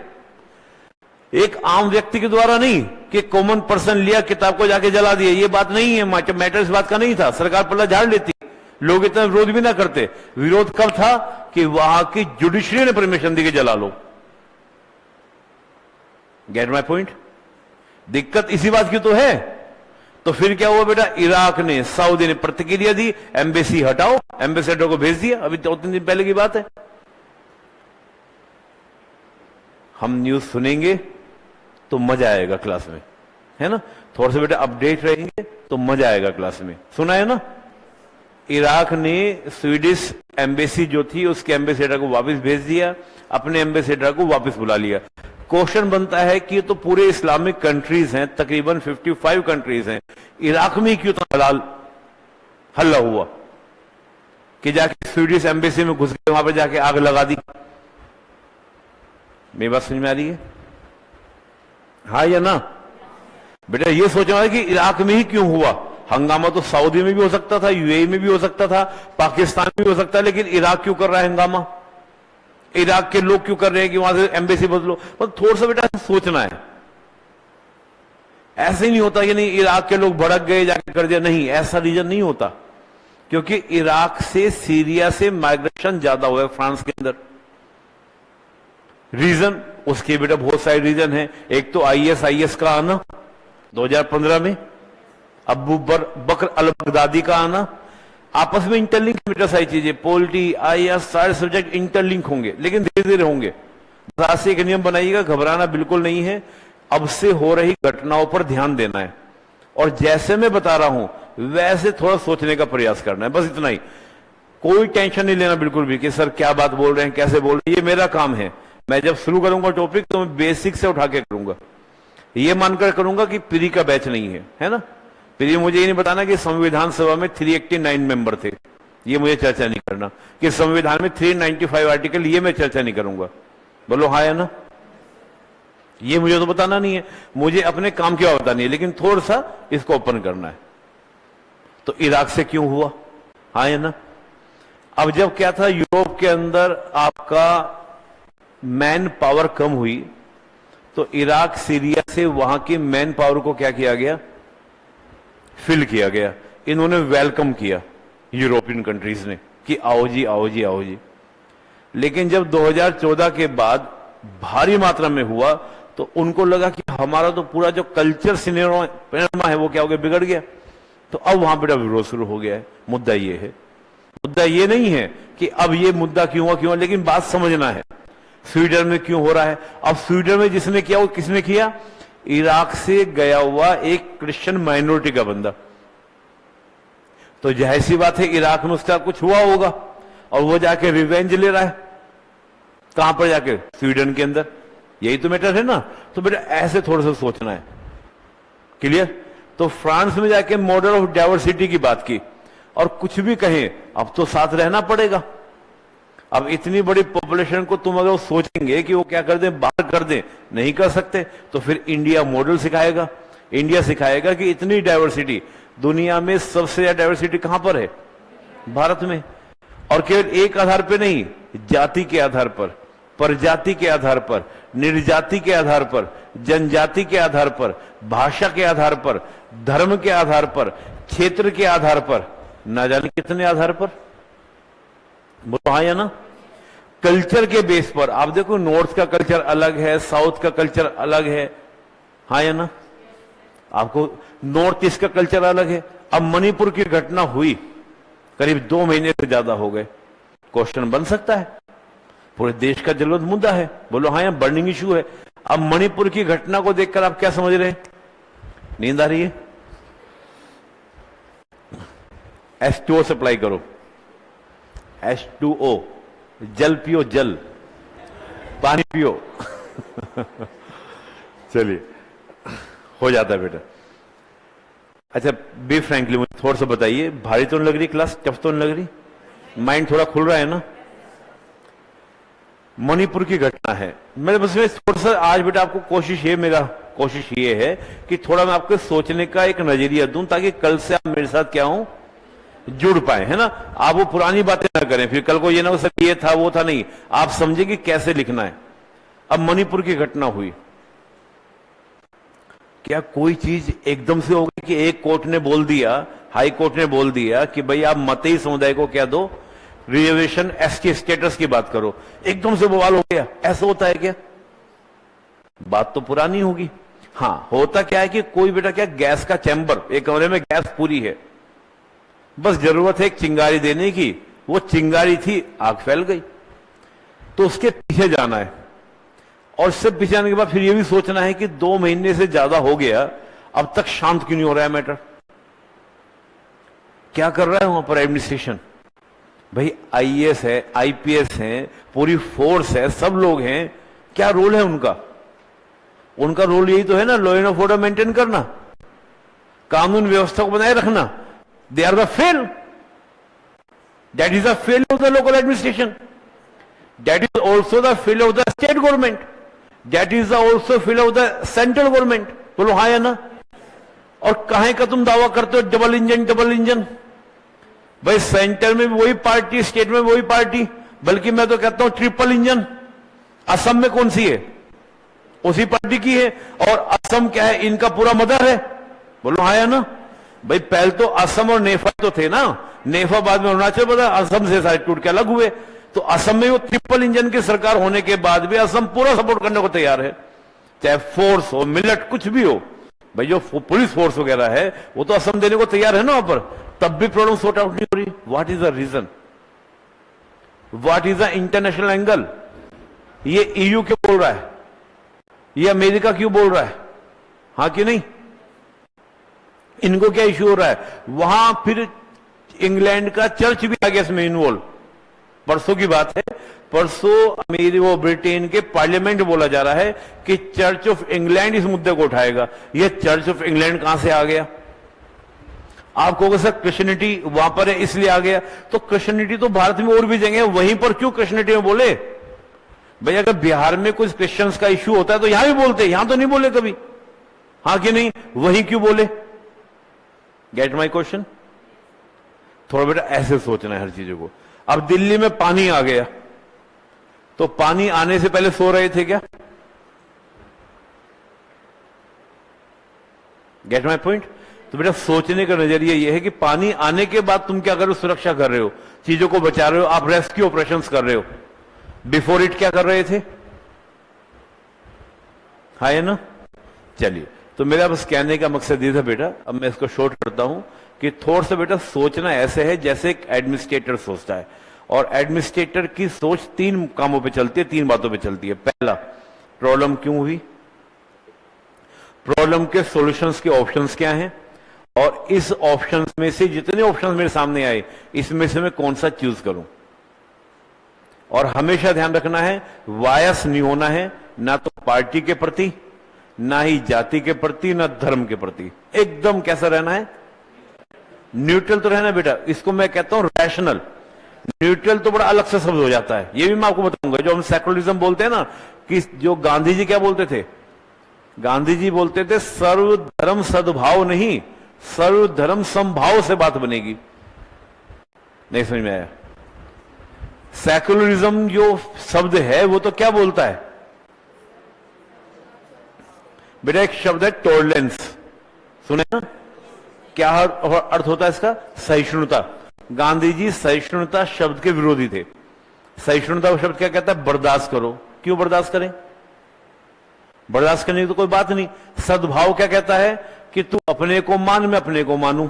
एक आम व्यक्ति के द्वारा नहीं कि कॉमन पर्सन लिया किताब को जाके जला दिया, ये बात नहीं है। मैटर इस बात का नहीं था। सरकार पल्ला झाड़ लेती, लोग इतना विरोध भी ना करते। विरोध कब था कि वहां की जुडिशरी ने परमिशन दी कि जला लो। Gate my point? दिक्कत इसी बात की तो है। तो फिर क्या हुआ बेटा, इराक ने, सऊदी ने प्रतिक्रिया दी, एम्बेसी हटाओ, एम्बेसडर को भेज दिया। अभी 2-3 दिन पहले की बात है। हम न्यूज सुनेंगे तो मजा आएगा क्लास में, है ना। थोड़ा सा बेटा अपडेट रहेंगे तो मजा आएगा क्लास में। सुना है ना, इराक ने स्वीडिश एम्बेसी जो थी उसके एम्बेसडर को वापस भेज दिया, अपने एम्बेसडर को वापस बुला लिया। क्वेश्चन बनता है कि ये तो पूरे इस्लामिक कंट्रीज हैं, तकरीबन 55 कंट्रीज हैं, इराक में क्यों तो हल्ला हुआ कि जाके स्वीडिश एम्बेसी में घुस गए, वहां पर जाके आग लगा दी। मेरी बात समझ में आ रही है? हाँ या ना? बेटा ये सोचना है कि इराक में ही क्यों हुआ हंगामा। तो सऊदी में भी हो सकता था, यूएई में भी हो सकता था, पाकिस्तान में भी हो सकता है, लेकिन इराक क्यों कर रहा है हंगामा? इराक के लोग क्यों कर रहे हैं कि वहां से एम्बेसी बदलो? मतलब थोड़ा सा बेटा सोचना है। ऐसे ही नहीं होता कि नहीं इराक के लोग भड़क गए जाके कर दिया, नहीं, ऐसा रीजन नहीं होता। क्योंकि इराक से सीरिया से माइग्रेशन ज्यादा हुआ है फ्रांस के अंदर। रीजन उसके बेटा बहुत सारे रीजन है। एक तो आईएस का आना 2015 में, अबू बकर अल बगदादी का आना, आपस में इंटरलिंक बेटा सारी चीजें, पॉलिटी आईएस सारे सब्जेक्ट इंटरलिंक होंगे, लेकिन धीरे धीरे होंगे। आज से एक नियम बनाइएगा, घबराना बिल्कुल नहीं है। अब से हो रही घटनाओं पर ध्यान देना है और जैसे मैं बता रहा हूं वैसे थोड़ा सोचने का प्रयास करना है, बस इतना ही। कोई टेंशन नहीं लेना बिल्कुल भी कि सर क्या बात बोल रहे हैं, कैसे बोल रहे हैं। ये मेरा काम है। मैं जब शुरू करूंगा टॉपिक तो मैं बेसिक से उठा के करूंगा। ये मानकर करूंगा कि प्री का बैच नहीं है ना। प्री मुझे ये नहीं बताना कि संविधान सभा में 389 मेंबर थे, ये मुझे चर्चा नहीं करना। कि संविधान में 395 आर्टिकल, ये मैं चर्चा नहीं करूंगा। बोलो हाँ या ना? ये मुझे तो बताना नहीं है, मुझे अपने काम की बात बतानी है, लेकिन थोड़ा सा इसको ओपन करना है। तो इराक से क्यों हुआ? हाँ या ना? अब जब क्या था, यूरोप के अंदर आपका मैन पावर कम हुई, तो इराक सीरिया से वहां की मैन पावर को क्या किया गया? फिल किया गया। इन्होंने वेलकम किया यूरोपियन कंट्रीज ने कि आओ जी आओ जी आओ जी। लेकिन जब 2014 के बाद भारी मात्रा में हुआ तो उनको लगा कि हमारा तो पूरा जो कल्चर सिनेमा है वो क्या हो गया? बिगड़ गया। तो अब वहां पर विरोध शुरू हो गया है। मुद्दा ये है, मुद्दा ये नहीं है कि अब ये मुद्दा क्यों हुआ, लेकिन बात समझना है स्वीडन में क्यों हो रहा है। अब स्वीडन में जिसने किया वो किसने किया? इराक से गया हुआ एक क्रिश्चियन माइनॉरिटी का बंदा। तो जाहिर सी बात है इराक में उसका कुछ हुआ होगा और वो जाके रिवेंज ले रहा है। कहां पर जाके? स्वीडन के अंदर। यही तो मैटर है ना। तो बेटा ऐसे थोड़ा सा सोचना है। क्लियर? तो फ्रांस में जाके मॉडल ऑफ डाइवर्सिटी की बात की, और कुछ भी कहें अब तो साथ रहना पड़ेगा। अब इतनी बड़ी पॉपुलेशन को तुम अगर सोचेंगे कि वो क्या कर दें, बाहर कर दें, नहीं कर सकते, तो फिर इंडिया मॉडल सिखाएगा। इंडिया सिखाएगा कि इतनी डाइवर्सिटी, दुनिया में सबसे ज्यादा डाइवर्सिटी कहां पर है? भारत में। और केवल एक आधार पर नहीं, जाति के आधार पर, प्रजाति के आधार पर, निर्जाति के आधार पर, जनजाति के आधार पर, भाषा के आधार पर, धर्म के आधार पर, क्षेत्र के आधार पर, ना जाने कितने आधार पर। बोलो हाँ या ना? कल्चर के बेस पर आप देखो, नॉर्थ का कल्चर अलग है, साउथ का कल्चर अलग है। हाँ या ना? आपको नॉर्थ ईस्ट का कल्चर अलग है। अब मणिपुर की घटना हुई, करीब 2 महीने से ज्यादा हो गए। क्वेश्चन बन सकता है, पूरे देश का जलवंत मुद्दा है। बोलो हाँ, यहां बर्निंग इशू है। अब मणिपुर की घटना को देखकर आप क्या समझ रहे हैं? नींद आ रही है? H2O सप्लाई करो, H2O, जल पियो, जल, पानी पियो। चलिए, हो जाता है बेटा। अच्छा, बी फ्रैंकली मुझे थोड़ा सा बताइए, भारी तो नहीं लग रही क्लास? टफ तो नहीं लग रही? माइंड थोड़ा खुल रहा है ना? मणिपुर की घटना है। मेरे बस में थोड़ा सा आज बेटा आपको कोशिश है, मेरा कोशिश ये है कि थोड़ा मैं आपको सोचने का एक नजरिया दूं, ताकि कल से आप मेरे साथ क्या हूं, जुड़ पाए, है ना? आप वो पुरानी बातें ना करें, फिर कल को ये ना हो सके ये था वो था, नहीं। आप समझे कि कैसे लिखना है। अब मणिपुर की घटना हुई, क्या कोई चीज एकदम से हो गई कि एक कोर्ट ने बोल दिया, हाई कोर्ट ने बोल दिया कि भाई आप मतई समुदाय को क्या दो, रिजर्वेशन, एसटी स्टेटस की बात करो, एकदम से बवाल हो गया? ऐसा होता है क्या? बात तो पुरानी होगी। हाँ, होता क्या है कि कोई बेटा क्या, गैस का चैम्बर, एक कमरे में गैस पूरी है, बस जरूरत है एक चिंगारी देने की, वो चिंगारी थी, आग फैल गई। तो उसके पीछे जाना है, और इससे पीछे जाने के बाद फिर ये भी सोचना है कि 2 महीने से ज्यादा हो गया, अब तक शांत क्यों नहीं हो रहा है मैटर? क्या कर रहा है वहां पर एडमिनिस्ट्रेशन? भाई आईएएस है, आईपीएस है, पूरी फोर्स है, सब लोग हैं, क्या रोल है उनका? उनका रोल यही तो है ना, लॉ एंड ऑर्डर मेंटेन करना, कानून व्यवस्था को बनाए रखना। They are the fail. That is the failure of the local administration. That is also the failure of the state government. That is the also failure of the central government. बोलो हाँ या ना? और काहे का तुम दावा करते हो डबल इंजन, डबल इंजन? भाई सेंटर में भी वही पार्टी, स्टेट में भी वही पार्टी, बल्कि मैं तो कहता हूं ट्रिपल इंजन। असम में कौन सी है? उसी पार्टी की है। और असम क्या है? इनका पूरा मदर है। बोलो हाँ या ना? भाई पहले तो असम और नेफा तो थे ना, नेफा बाद में अरुणाचल बना, असम से सारे टूट के अलग हुए। तो असम में वो ट्रिपल इंजन की सरकार होने के बाद भी असम पूरा सपोर्ट करने को तैयार है, चाहे फोर्स हो, मिलिट, कुछ भी हो। भाई जो पुलिस फोर्स वगैरह है वो तो असम देने को तैयार है ना वहां पर, तब भी प्रॉब्लम सॉर्ट आउट नहीं हो रही। What is the reason? What is the international angle? ये ईयू क्यों बोल रहा है? ये अमेरिका क्यों बोल रहा है? हाँ कि नहीं? इनको क्या इश्यू हो रहा है वहां? फिर इंग्लैंड का चर्च भी आ गया इसमें इन्वॉल्व। परसों की बात है, परसों वो ब्रिटेन के पार्लियामेंट बोला जा रहा है कि चर्च ऑफ इंग्लैंड इस मुद्दे को उठाएगा। ये चर्च ऑफ इंग्लैंड कहां से आ गया? आप कहोगे सर क्रिश्चियनिटी वहां पर है इसलिए आ गया, तो क्रिश्चियनिटी तो भारत में और भी जगह है, वहीं पर क्यों क्रिश्चियनिटी में बोले? भाई अगर बिहार में कुछ क्रिश्चियंस का इश्यू होता है तो यहां भी बोलते हैं, यहां तो नहीं बोले कभी, हाँ कि नहीं, वही क्यों बोले? Get my question? थोड़ा बेटा ऐसे सोचना है हर चीजों को। अब दिल्ली में पानी आ गया, तो पानी आने से पहले सो रहे थे क्या? Get my point? तो बेटा सोचने का नजरिया यह है कि पानी आने के बाद तुम क्या कर रहे हो? सुरक्षा कर रहे हो, चीजों को बचा रहे हो, आप रेस्क्यू ऑपरेशंस कर रहे हो। बिफोर इट क्या कर रहे थे? हाँ है ना? चलिए, तो मेरा बस कहने का मकसद ये था बेटा, अब मैं इसको शॉर्ट करता हूं कि थोड़ा सा बेटा सोचना ऐसे है जैसे एक एडमिनिस्ट्रेटर सोचता है, और एडमिनिस्ट्रेटर की सोच 3 कामों पे चलती है, 3 बातों पे चलती है। पहला, प्रॉब्लम क्यों हुई, प्रॉब्लम के सॉल्यूशंस के ऑप्शंस क्या हैं, और इस ऑप्शंस में से जितने ऑप्शंस मेरे सामने आए इसमें से मैं कौन सा चूज करूं। और हमेशा ध्यान रखना है, वायस नहीं होना है, ना तो पार्टी के प्रति, ना ही जाति के प्रति, ना धर्म के प्रति। एकदम कैसा रहना है? न्यूट्रल तो रहना बेटा। इसको मैं कहता हूं रैशनल। न्यूट्रल तो बड़ा अलग से शब्द हो जाता है, ये भी मैं आपको बताऊंगा। जो हम सेकुलरिज्म बोलते हैं ना, कि जो गांधी जी क्या बोलते थे? गांधी जी बोलते थे सर्वधर्म सद्भाव नहीं, सर्वधर्म समभाव से बात बनेगी। नहीं समझ में आया? सेकुलरिज्म जो शब्द है वो तो क्या बोलता है बेटा? एक शब्द है टॉलरेंस, सुने ना? क्या अर्थ होता है इसका? सहिष्णुता। गांधी जी सहिष्णुता शब्द के विरोधी थे। सहिष्णुता शब्द क्या कहता है? बर्दाश्त करो। क्यों बर्दाश्त करें? बर्दाश्त करने की तो कोई बात नहीं। सद्भाव क्या कहता है? कि तू अपने को मान, मैं अपने को मानूं।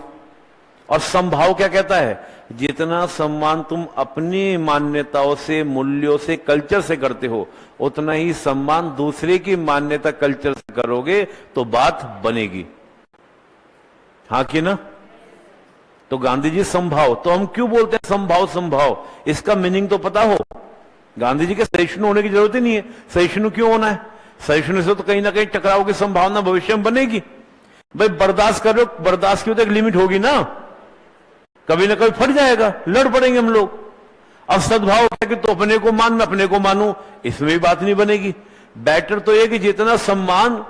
और समभाव क्या कहता है? जितना सम्मान तुम अपनी मान्यताओं से, मूल्यों से, कल्चर से करते हो, उतना ही सम्मान दूसरे की मान्यता, कल्चर से करोगे तो बात बनेगी। हाँ कि ना? तो गांधी जी समभाव, तो हम क्यों बोलते हैं समभाव? समभाव इसका मीनिंग तो पता हो। गांधी जी के सहिष्णु होने की जरूरत ही नहीं है। सहिष्णु क्यों होना है? सहिष्णु से तो कहीं ना कहीं टकराव की संभावना भविष्य में बनेगी। भाई बर्दाश्त करो, बर्दाश्त की तो एक लिमिट होगी ना, कभी ना कभी फट जाएगा, लड़ पड़ेंगे हम लोग। अब सद्भाव है कि तो अपने को मान, मैं अपने को मानूं, इसमें भी बात नहीं बनेगी। बेटर तो ये कि जितना सम्मान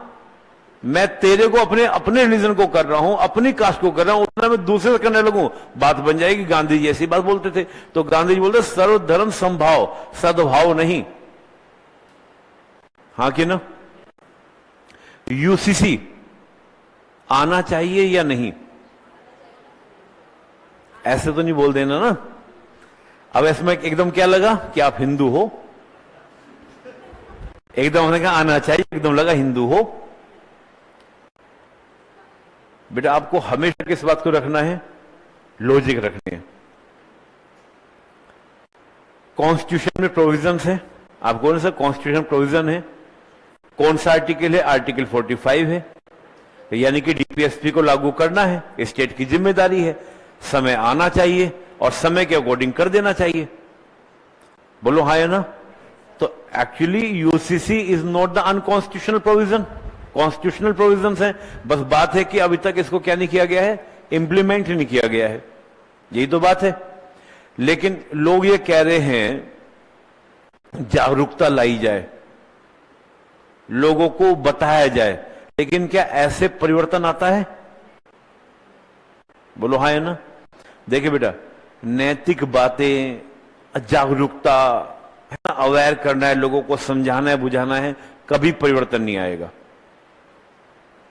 मैं तेरे को अपने रिलीजन को कर रहा हूं, अपनी कास्ट को कर रहा हूं, उतना मैं दूसरे से करने लगूं, बात बन जाएगी। गांधी जी ऐसी बात बोलते थे। तो गांधी जी बोलते सर्वधर्म समभाव, सद्भाव नहीं। हाँ कि ना? यूसीसी आना चाहिए या नहीं? ऐसे तो नहीं बोल देना ना। अब इसमें एकदम क्या लगा कि आप हिंदू हो, एकदम हमने कहा आना चाहिए, एकदम लगा हिंदू हो। बेटा आपको हमेशा किस बात को रखना है? लॉजिक रखनी है। कॉन्स्टिट्यूशन में प्रोविजंस है, आप कौन सा कॉन्स्टिट्यूशन प्रोविजन है? कौन सा आर्टिकल है? आर्टिकल 45 है, यानी कि डीपीएसपी को लागू करना है, स्टेट की जिम्मेदारी है। समय आना चाहिए और समय के अकॉर्डिंग कर देना चाहिए। बोलो हाँ या ना? तो actually UCC is not the unconstitutional provision, constitutional provisions हैं। बस बात है कि अभी तक इसको क्या नहीं किया गया है? इंप्लीमेंट नहीं किया गया है, यही तो बात है। लेकिन लोग ये कह रहे हैं जागरूकता लाई जाए, लोगों को बताया जाए, लेकिन क्या ऐसे परिवर्तन आता है? बोलो हाँ है ना? देखिए बेटा, नैतिक बातें, जागरूकता है ना, अवेयर करना है, लोगों को समझाना है, बुझाना है, कभी परिवर्तन नहीं आएगा।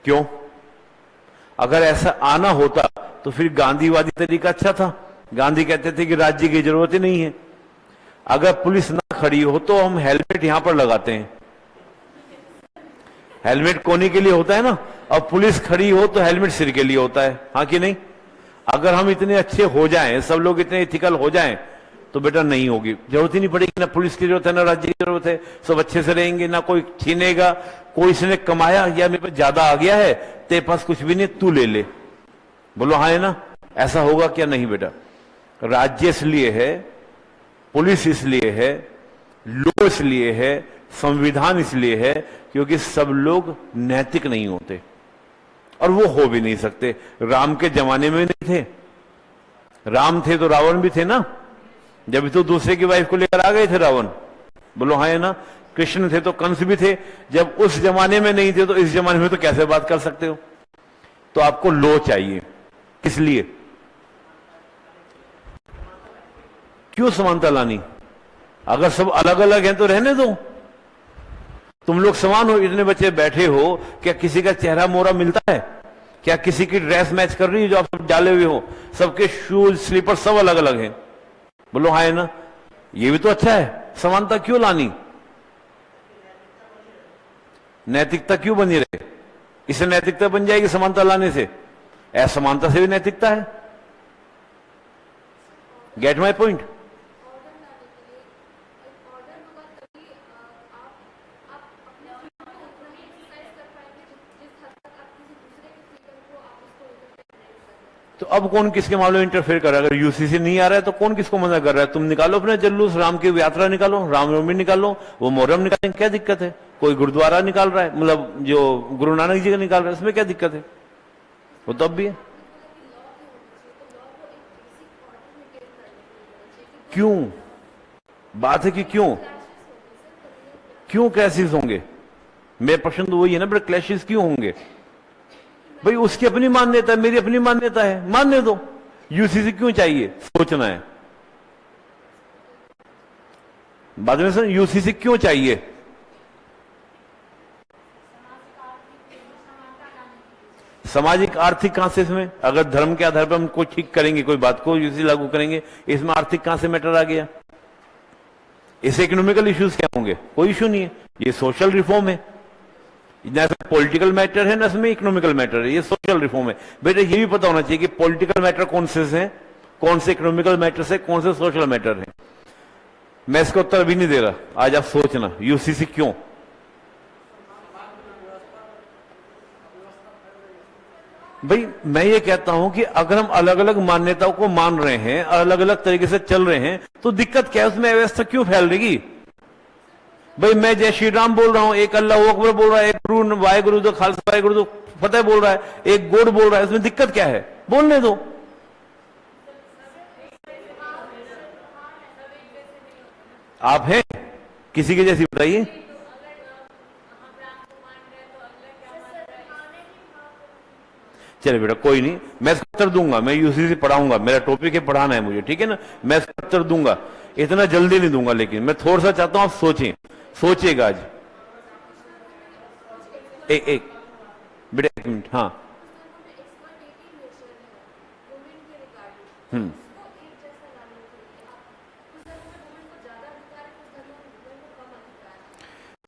क्यों? अगर ऐसा आना होता तो फिर गांधीवादी तरीका अच्छा था। गांधी कहते थे कि राज्य की जरूरत ही नहीं है। अगर पुलिस ना खड़ी हो तो हम हेलमेट यहां पर लगाते हैं। हेलमेट कोने के लिए होता है ना, अब पुलिस खड़ी हो तो हेलमेट सिर के लिए होता है। हाँ कि नहीं? अगर हम इतने अच्छे हो जाएं, सब लोग इतने इथिकल हो जाएं, तो बेटा नहीं होगी, जरूरत ही नहीं पड़ेगी। ना पुलिस की जरूरत है, ना राज्य की जरूरत है, सब अच्छे से रहेंगे, ना कोई छीनेगा। कोई इसने कमाया या मेरे पास ज्यादा आ गया है, तेरे पास कुछ भी नहीं, तू ले ले। बोलो हाँ है ना? ऐसा होगा क्या? नहीं बेटा। राज्य इसलिए है, पुलिस इसलिए है, लॉ इसलिए है, संविधान इसलिए है क्योंकि सब लोग नैतिक नहीं होते, और वो हो भी नहीं सकते। राम के जमाने में नहीं थे, राम थे तो रावण भी थे ना, जब तो दूसरे की वाइफ को लेकर आ गए थे रावण। बोलो हाँ है ना? कृष्ण थे तो कंस भी थे, जब उस जमाने में नहीं थे तो इस जमाने में तो कैसे बात कर सकते हो? तो आपको लो चाहिए। किस लिए? क्यों समानता लानी? अगर सब अलग अलग हैं तो रहने दो। तुम लोग समान हो, इतने बच्चे बैठे हो, क्या किसी का चेहरा मोहरा मिलता है? क्या किसी की ड्रेस मैच कर रही है जो आप सब डाले हुए हो? सबके शूज स्लीपर सब अलग अलग हैं। बोलो हाँ है ना? ये भी तो अच्छा है। समानता क्यों लानी? नैतिकता क्यों बनी रहे? इससे नैतिकता बन जाएगी समानता लाने से। असमानता से भी नैतिकता है। Get my point? तो अब कौन किसके मामले में इंटरफेयर कर रहा है? अगर यूसीसी नहीं आ रहा है तो कौन किसको मना कर रहा है? तुम निकालो अपने जुलूस, राम की यात्रा निकालो, रामनवमी निकालो, वो मोहर्रम निकालेंगे, क्या दिक्कत है? कोई गुरुद्वारा निकाल रहा है, मतलब जो गुरु नानक जी का निकाल रहा है, इसमें क्या दिक्कत है? वो तो अब भी है। क्यों? बात है कि क्यों क्यों क्लैशेस होंगे? मेरे प्रश्न तो वही है ना, बड़े क्लैशेस क्यों होंगे? भाई उसकी अपनी मान्यता है, मेरी अपनी मान्यता है, मानने दो। यूसीसी क्यों चाहिए? सोचना है। बाद में सुन, यूसीसी क्यों चाहिए? सामाजिक आर्थिक कहां से इसमें? अगर धर्म के आधार पर हम कोई ठीक करेंगे, कोई बात को यूसीसी लागू करेंगे, इसमें आर्थिक कहां से मैटर आ गया? इससे इकोनॉमिकल इश्यूज क्या होंगे? कोई इश्यू नहीं है। ये सोशल रिफॉर्म है, ना पॉलिटिकल मैटर है ना इसमें इकोनॉमिकल मैटर है, ये सोशल रिफॉर्म है। बेटा ये भी पता होना चाहिए कि पॉलिटिकल मैटर कौन से हैं, कौन से इकोनॉमिकल मैटर से, कौन से सोशल मैटर है। मैं इसका उत्तर अभी नहीं दे रहा, आज आप सोचना यूसीसी क्यों। भाई मैं ये कहता हूं कि अगर हम अलग अलग मान्यताओं को मान रहे हैं, अलग अलग तरीके से चल रहे हैं, तो दिक्कत क्या है? उसमें अव्यवस्था क्यों फैल रही? भाई मैं जय श्री राम बोल रहा हूं, एक अल्लाह अकबर बोल रहा है, एक गुरु वाहेगुरु दो खालसा वाहेगुरु दो फतेह बोल रहा है, एक गोड बोल रहा है, इसमें दिक्कत क्या है? बोलने दो। आप हैं किसी के जैसी? बताइए। चलिए बेटा कोई नहीं, मैं इसका उत्तर दूंगा, मैं यूसीसी पढ़ाऊंगा, मेरा टॉपिक है पढ़ाना है मुझे, ठीक है ना? मैं इसका उत्तर दूंगा, इतना जल्दी नहीं दूंगा, लेकिन मैं थोड़ा सा चाहता हूं आप सोचें, सोचिएगा आज। एक बेटा, एक मिनट। हाँ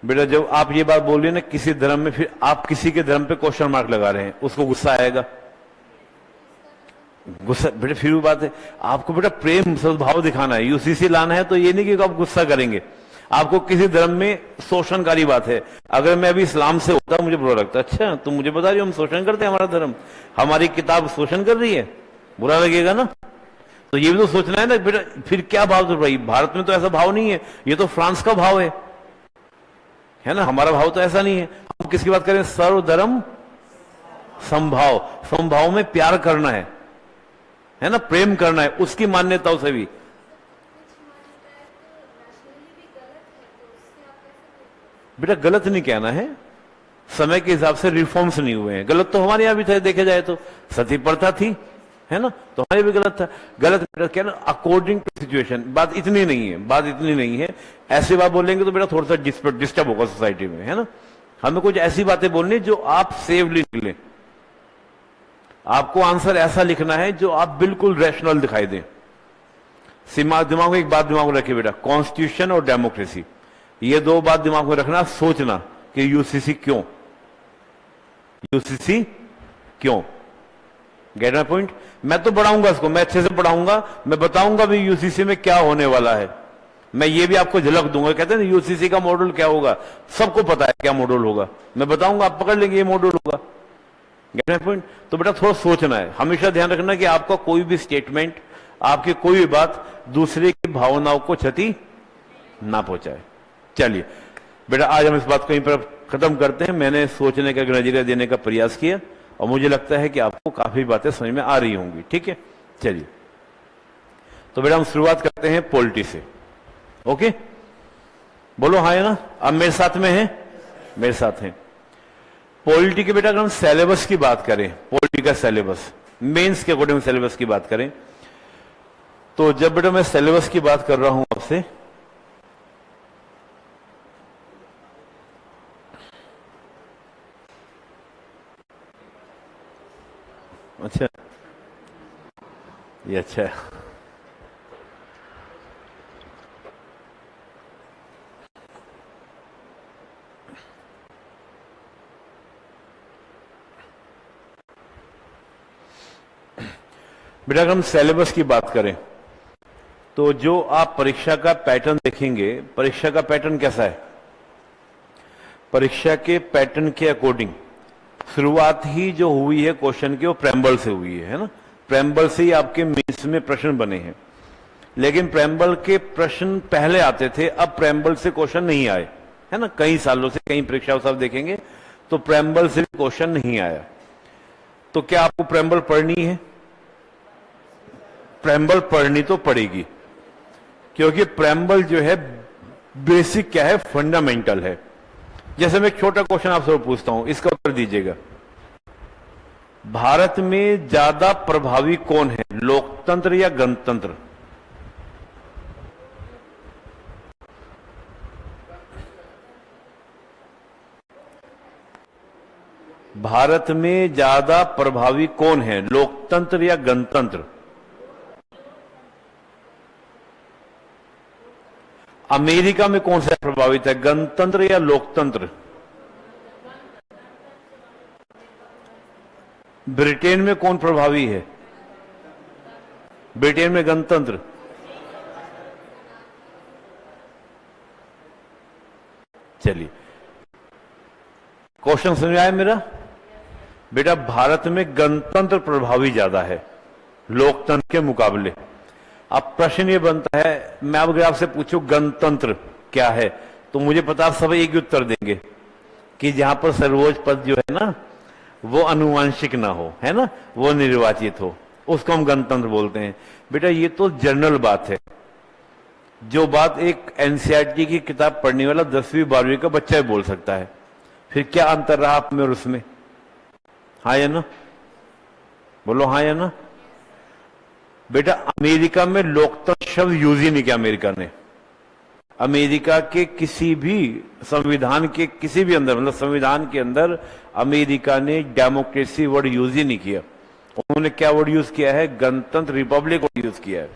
बेटा जब आप ये बात बोल रहे हैं ना किसी धर्म में, फिर आप किसी के धर्म पे क्वेश्चन मार्क लगा रहे हैं, उसको गुस्सा आएगा। गुस्सा बेटा फिर भी बात है, आपको बेटा प्रेम सद्भाव दिखाना है, यूसीसी लाना है, तो ये नहीं कि आप गुस्सा करेंगे। आपको किसी धर्म में शोषणकारी बात है, अगर मैं अभी इस्लाम से होता मुझे बुरा लगता, अच्छा तुम मुझे बता रही हो हम शोषण करते हैं, हमारा धर्म, हमारी किताब शोषण कर रही है, बुरा लगेगा ना? तो ये भी तो सोचना है ना बेटा, फिर क्या भाव? तो भाई भारत में तो ऐसा भाव नहीं है, ये तो फ्रांस का भाव है ना? हमारा भाव तो ऐसा नहीं है। हम किसकी बात करें? सर्वधर्म समभाव। समभाव में प्यार करना है ना, प्रेम करना है उसकी मान्यताओं से भी। बेटा गलत नहीं कहना है, समय के हिसाब से रिफॉर्म्स नहीं हुए हैं। गलत तो हमारे यहां भी थे, देखे जाए तो सती प्रथा थी, है ना, तो हमारे भी गलत था। गलत क्या ना, अकॉर्डिंग टू सिचुएशन। बात इतनी नहीं है, बात इतनी नहीं है। ऐसी बात बोलेंगे तो बेटा थोड़ा सा डिस्टर्ब होगा सोसाइटी में, है ना? हमें कुछ ऐसी बातें बोलनी जो आप सेफली निकले। आपको आंसर ऐसा लिखना है जो आप बिल्कुल रैशनल दिखाई दें। दिमाग में एक बात दिमाग में रखिए बेटा, कॉन्स्टिट्यूशन और डेमोक्रेसी, ये दो बात दिमाग में रखना। सोचना कि यूसीसी क्यों, यूसीसी क्यों। Gate my point? मैं तो पढ़ाऊंगा इसको, मैं अच्छे से पढ़ाऊंगा, मैं बताऊंगा भी यूसीसी में क्या होने वाला है। मैं ये भी आपको झलक दूंगा, कहते हैं ना यूसीसी का मॉडल क्या होगा, सबको पता है क्या मॉडल होगा, मैं बताऊंगा, आप पकड़ लेंगे ये मॉडल होगा। Gate my point? तो बेटा थोड़ा सोचना है, हमेशा ध्यान रखना कि आपका कोई भी स्टेटमेंट, आपकी कोई भी बात दूसरे की भावनाओं को क्षति ना पहुंचाए। चलिए बेटा आज हम इस बात को यहीं पर खत्म करते हैं। मैंने सोचने का नजरिया देने का प्रयास किया और मुझे लगता है कि आपको काफी बातें समझ में आ रही होंगी, ठीक है? चलिए तो बेटा हम शुरुआत करते हैं पॉलिटी से। ओके, बोलो हाँ है ना? अब मेरे साथ में है, मेरे साथ है। पॉलिटी के बेटा अगर हम सिलेबस की बात करें, पॉलिटी का सिलेबस, मेंस के अकॉर्डिंग सिलेबस की बात करें, तो जब बेटा मैं सिलेबस की बात कर रहा हूं आपसे, अच्छा ये अच्छा है। बेटा अगर हम सिलेबस की बात करें तो जो आप परीक्षा का पैटर्न देखेंगे, परीक्षा का पैटर्न कैसा है? परीक्षा के पैटर्न के अकॉर्डिंग शुरुआत ही जो हुई है क्वेश्चन की वो प्रेम्बल से हुई है ना? प्रेम्बल से ही आपके मेंस में प्रश्न बने हैं, लेकिन प्रेम्बल के प्रश्न पहले आते थे, अब प्रेम्बल से क्वेश्चन नहीं आए, है ना? कई सालों से, कई परीक्षाओं से आप देखेंगे तो प्रेम्बल से क्वेश्चन नहीं आया। तो क्या आपको प्रेम्बल पढ़नी है? प्रेम्बल पढ़नी तो पड़ेगी, क्योंकि प्रेम्बल जो है बेसिक क्या है, फंडामेंटल है। जैसे मैं एक छोटा क्वेश्चन आपसे पूछता हूं, इसका उत्तर दीजिएगा। भारत में ज्यादा प्रभावी कौन है, लोकतंत्र या गणतंत्र? भारत में ज्यादा प्रभावी कौन है, लोकतंत्र या गणतंत्र? अमेरिका में कौन सा प्रभावित है, गणतंत्र या लोकतंत्र? ब्रिटेन में कौन प्रभावी है? ब्रिटेन में गणतंत्र। चलिए क्वेश्चन समझ आया मेरा? बेटा भारत में गणतंत्र प्रभावी ज्यादा है लोकतंत्र के मुकाबले। अब प्रश्न ये बनता है, मैं अगर आपसे पूछूं गणतंत्र क्या है, तो मुझे पता आप सब एक ही उत्तर देंगे कि जहां पर सर्वोच्च पद जो है ना वो अनुवांशिक ना हो, है ना, वो निर्वाचित हो, उसको हम गणतंत्र बोलते हैं। बेटा ये तो जनरल बात है, जो बात एक एनसीईआरटी की किताब पढ़ने वाला 10वीं 12वीं का बच्चा भी बोल सकता है। फिर क्या अंतर रहा आप में और उसमें? हाँ या ना? बोलो हाँ या ना? बेटा अमेरिका में लोकतंत्र शब्द यूज ही नहीं किया अमेरिका ने। अमेरिका के किसी भी संविधान के किसी भी अंदर, मतलब संविधान के अंदर अमेरिका ने डेमोक्रेसी वर्ड यूज ही नहीं किया। उन्होंने क्या वर्ड यूज किया है? गणतंत्र, रिपब्लिक वर्ड यूज किया है।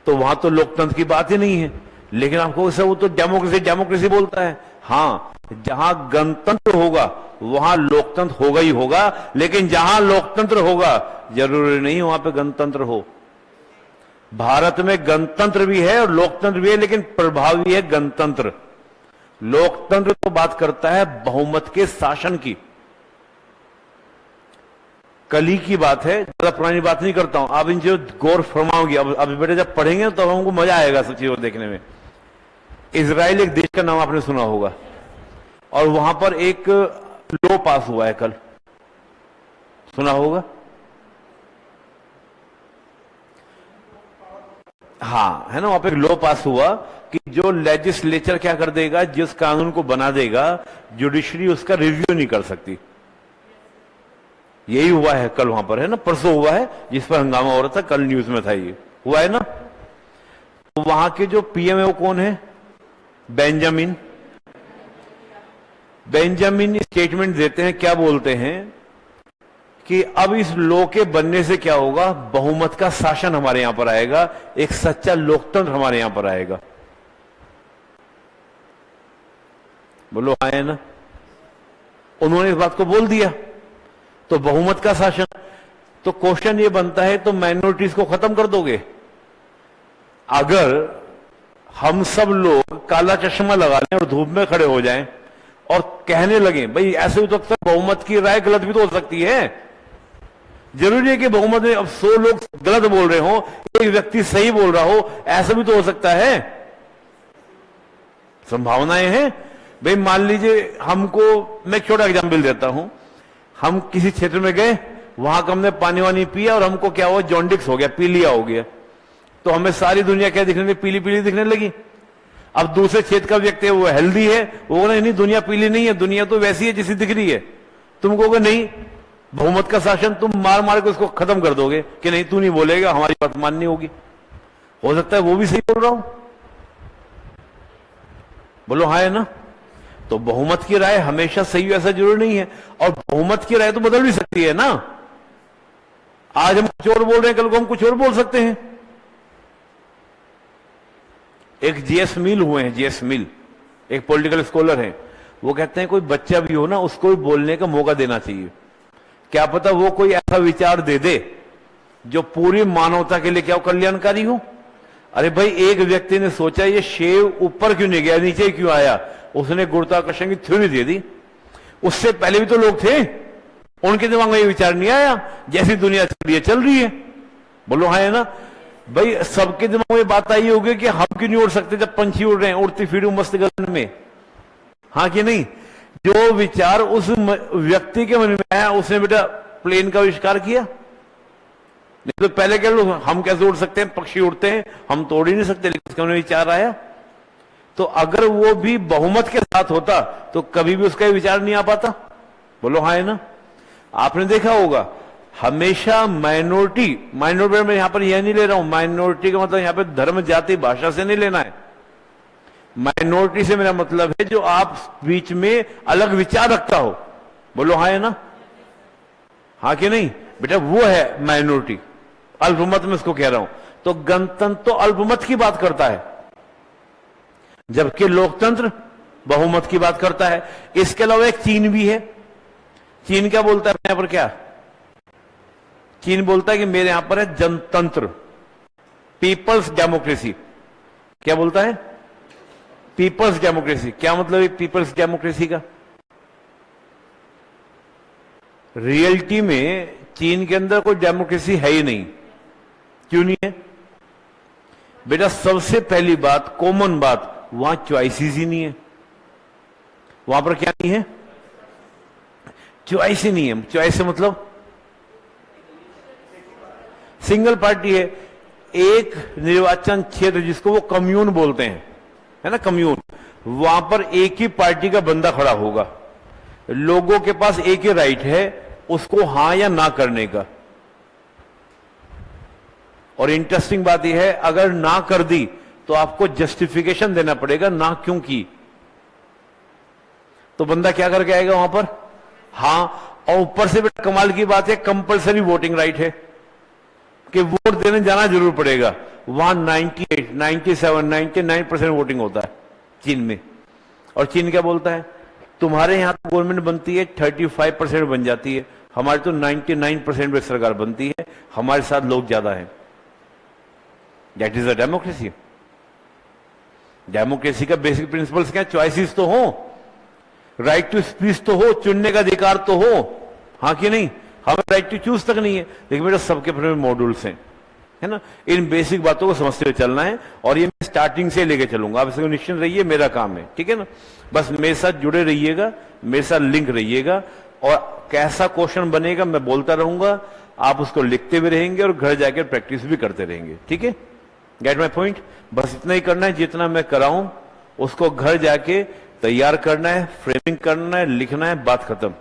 तो वहां तो लोकतंत्र की बात ही नहीं है, लेकिन आपको वो तो डेमोक्रेसी डेमोक्रेसी बोलता है। हाँ, जहां गणतंत्र होगा वहां लोकतंत्र होगा ही होगा, लेकिन जहां लोकतंत्र होगा जरूरी नहीं वहां पे गणतंत्र हो। भारत में गणतंत्र भी है और लोकतंत्र भी है, लेकिन प्रभावी है गणतंत्र। लोकतंत्र तो बात करता है बहुमत के शासन की, कली की बात है, ज्यादा पुरानी बात नहीं करता हूं। आप इन जो गौर फरमाओगे, अब बेटे जब पढ़ेंगे तो हमको मजा आएगा सब चीजों को देखने में। इजराइल एक देश का नाम आपने सुना होगा, और वहां पर एक लॉ पास हुआ है कल, सुना होगा? हाँ, है ना, वहां पे एक लॉ पास हुआ कि जो लेजिस्लेचर क्या कर देगा, जिस कानून को बना देगा, जुडिशरी उसका रिव्यू नहीं कर सकती। यही हुआ है कल वहां पर, है ना, परसों हुआ है, जिस पर हंगामा हो रहा था, कल न्यूज में था ये हुआ है ना। तो वहां के जो पीएम है वो कौन है? बेंजामिन। बेंजामिन स्टेटमेंट देते हैं, क्या बोलते हैं कि अब इस लॉ के बनने से क्या होगा, बहुमत का शासन हमारे यहां पर आएगा, एक सच्चा लोकतंत्र हमारे यहां पर आएगा। बोलो हाँ है ना? उन्होंने इस बात को बोल दिया, तो बहुमत का शासन। तो क्वेश्चन ये बनता है, तो माइनॉरिटीज को खत्म कर दोगे? अगर हम सब लोग काला चश्मा लगा लें और धूप में खड़े हो जाएं और कहने लगे, भाई ऐसे भी तो अक्सर बहुमत की राय गलत भी तो हो सकती है, जरूरी है कि बहुमत में अब 100 लोग गलत बोल रहे हो, एक व्यक्ति सही बोल रहा हो, ऐसा भी तो हो सकता है, संभावनाएं हैं। भाई मान लीजिए हमको, मैं एक छोटा एग्जाम्पल देता हूं, हम किसी क्षेत्र में गए, वहां का हमने पानी वानी पिया और हमको क्या हुआ, जॉन्डिस हो गया, पीलिया हो गया, तो हमें सारी दुनिया क्या दिखने लगी, पीली पीली दिखने लगी। अब दूसरे क्षेत्र का व्यक्ति है, वो हेल्दी है, वो नहीं दुनिया पीली नहीं है, दुनिया तो वैसी है जैसी दिख रही है। तुम कहोगे नहीं बहुमत का शासन, तुम मार मार के उसको खत्म कर दोगे कि नहीं तू नहीं बोलेगा, हमारी बात माननी होगी। हो सकता है वो भी सही बोल रहा हूं, बोलो हाँ है ना। तो बहुमत की राय हमेशा सही हो ऐसा जरूरी नहीं है, और बहुमत की राय तो बदल भी सकती है ना। आज हम कुछ और बोल रहे हैं, कल को हम कुछ और बोल सकते हैं। एक जीएस मिल हुए हैं, जीएस मिल एक पॉलिटिकल स्कॉलर हैं, वो कहते हैं कोई बच्चा भी हो ना उसको भी बोलने का मौका देना चाहिए, क्या पता वो कोई ऐसा विचार दे दे जो पूरी मानवता के लिए क्या कल्याणकारी हो। अरे भाई एक व्यक्ति ने सोचा ये शेव ऊपर क्यों नहीं गया, नीचे क्यों आया, उसने गुरुत्वाकर्षण की थ्योरी दे दी। उससे पहले भी तो लोग थे, उनके दिमाग में ये विचार नहीं आया, जैसी दुनिया चल रही है। बोलो हाँ है ना भाई, सबके दिमाग में बात आई होगी कि हम क्यों नहीं उड़ सकते जब पंछी उड़ रहे हैं, उड़ती फिर मस्त गगन में, हाँ कि नहीं। जो विचार उस व्यक्ति के मन में आया उसने बेटा प्लेन का आविष्कार किया। नहीं तो पहले क्या लोग हम कैसे उड़ सकते हैं, पक्षी उड़ते हैं, हम तो उड़ ही नहीं सकते, लेकिन उसका विचार आया। तो अगर वो भी बहुमत के साथ होता तो कभी भी उसका विचार नहीं आ पाता। बोलो हाँ है ना। आपने देखा होगा हमेशा माइनॉरिटी में यहां पर यह नहीं ले रहा हूं, माइनॉरिटी का मतलब यहां पर धर्म जाति भाषा से नहीं लेना है। माइनॉरिटी से मेरा मतलब है जो आप बीच में अलग विचार रखता हो। बोलो हाँ है ना, हाँ कि नहीं बेटा, वो है माइनॉरिटी। अल्पमत में इसको कह रहा हूं। तो गणतंत्र तो अल्पमत की बात करता है, जबकि लोकतंत्र बहुमत की बात करता है। इसके अलावा एक चीन भी है। चीन क्या बोलता है यहां पर, क्या चीन बोलता है कि मेरे यहां पर है जनतंत्र, पीपल्स डेमोक्रेसी। क्या बोलता है, पीपल्स डेमोक्रेसी। क्या मतलब है पीपल्स डेमोक्रेसी का? रियलिटी में चीन के अंदर कोई डेमोक्रेसी है ही नहीं। क्यों नहीं है बेटा? सबसे पहली बात, कॉमन बात, वहां चॉइसेस ही नहीं है। वहां पर क्या नहीं है? चॉइस ही नहीं है। चॉइस से मतलब सिंगल पार्टी है, एक निर्वाचन क्षेत्र जिसको वो कम्यून बोलते हैं, है ना, कम्यून। वहां पर एक ही पार्टी का बंदा खड़ा होगा, लोगों के पास एक ही राइट है उसको हां या ना करने का। और इंटरेस्टिंग बात यह है, अगर ना कर दी तो आपको जस्टिफिकेशन देना पड़ेगा ना क्यों की। तो बंदा क्या करके आएगा वहां पर? हां। और ऊपर से बेटा कमाल की बात है, कंपलसरी वोटिंग राइट है कि वोट देने जाना जरूर पड़ेगा। वहां 98, 97, 99% वोटिंग होता है चीन में। और चीन क्या बोलता है, तुम्हारे यहां तो गवर्नमेंट बनती है 35% बन जाती है, हमारी तो 99% में सरकार बनती है, हमारे साथ लोग ज्यादा हैं। That is a democracy. Democracy का बेसिक प्रिंसिपल्स क्या? चॉइसेस तो हो, राइट टू स्पीच तो हो, चुनने का अधिकार तो हो, हाँ कि नहीं। हमें राइट टू चूज तक नहीं है, लेकिन मेरा सबके अपने मॉड्यूल्स हैं, है ना। इन बेसिक बातों को समझते हुए चलना है, और ये मैं स्टार्टिंग से लेके चलूंगा। आप इसको निश्चिंत रहिए, मेरा काम है, ठीक है ना। बस मेरे साथ जुड़े रहिएगा, मेरे साथ लिंक रहिएगा, और कैसा क्वेश्चन बनेगा मैं बोलता रहूंगा, आप उसको लिखते भी रहेंगे और घर जाकर प्रैक्टिस भी करते रहेंगे, ठीक है। Get my point? बस इतना ही करना है, जितना मैं कराऊं उसको घर जाके तैयार करना है, फ्रेमिंग करना है, लिखना है, बात खत्म।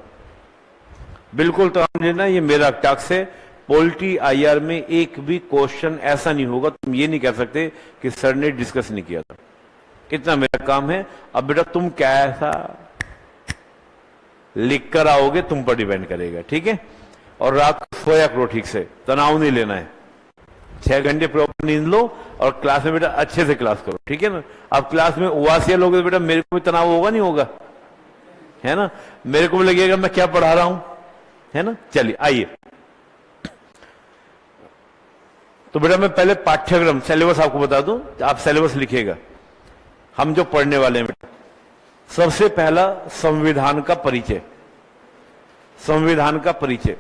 बिल्कुल तमाम लेना, ये मेरा टास्क है। पॉलिटी आईआर में एक भी क्वेश्चन ऐसा नहीं होगा तुम ये नहीं कह सकते कि सर ने डिस्कस नहीं किया था। इतना मेरा काम है। अब बेटा तुम कैसा लिख कर आओगे तुम पर डिपेंड करेगा, ठीक है। और रात को सोया करो ठीक से, तनाव नहीं लेना है। 6 घंटे प्रॉपर नींद लो, और क्लास में बेटा अच्छे से क्लास करो, ठीक है ना। अब क्लास में उवासिया लोगे तो बेटा मेरे को भी तनाव होगा, नहीं होगा, है ना। मेरे को भी लगेगा मैं क्या पढ़ा रहा हूं, है ना। चलिए आइए। तो बेटा मैं पहले पाठ्यक्रम सिलेबस आपको बता दूं, आप सिलेबस लिखिएगा। हम जो पढ़ने वाले हैं बेटा, सबसे पहला संविधान का परिचय। संविधान का परिचय,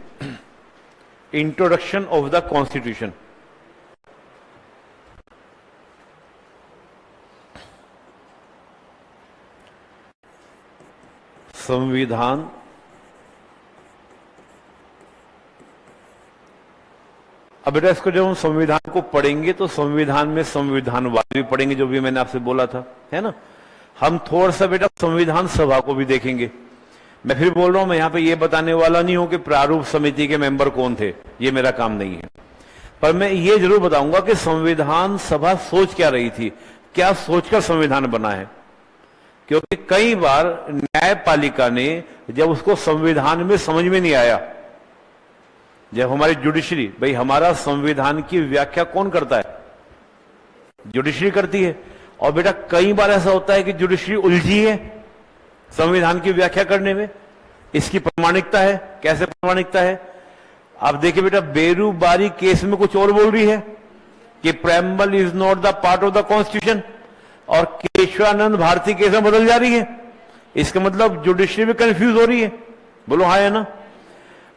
इंट्रोडक्शन ऑफ द कॉन्स्टिट्यूशन। संविधान अब बेटा इसको जब हम संविधान को पढ़ेंगे तो संविधान में संविधानवाद भी पढ़ेंगे जो भी मैंने आपसे बोला था, है ना। हम थोड़ा सा बेटा संविधान सभा को भी देखेंगे। मैं फिर बोल रहा हूं, मैं यहां पे ये बताने वाला नहीं हूं कि प्रारूप समिति के मेंबर कौन थे, ये मेरा काम नहीं है। पर मैं ये जरूर बताऊंगा कि संविधान सभा सोच क्या रही थी, क्या सोचकर संविधान बना है। क्योंकि कई बार न्यायपालिका ने जब उसको संविधान में समझ में नहीं आया, जब हमारी जुडिशरी, भाई हमारा संविधान की व्याख्या कौन करता है, जुडिशरी करती है। और बेटा कई बार ऐसा होता है कि जुडिशरी उलझी है संविधान की व्याख्या करने में। इसकी प्रामाणिकता है, कैसे प्रामाणिकता है आप देखिए बेटा, बेरूबारी केस में कुछ और बोल रही है कि preamble is not the part of the constitution, और केशवानंद भारती केस में बदल जा रही है। इसका मतलब जुडिशरी भी कंफ्यूज हो रही है। बोलो हाँ है ना।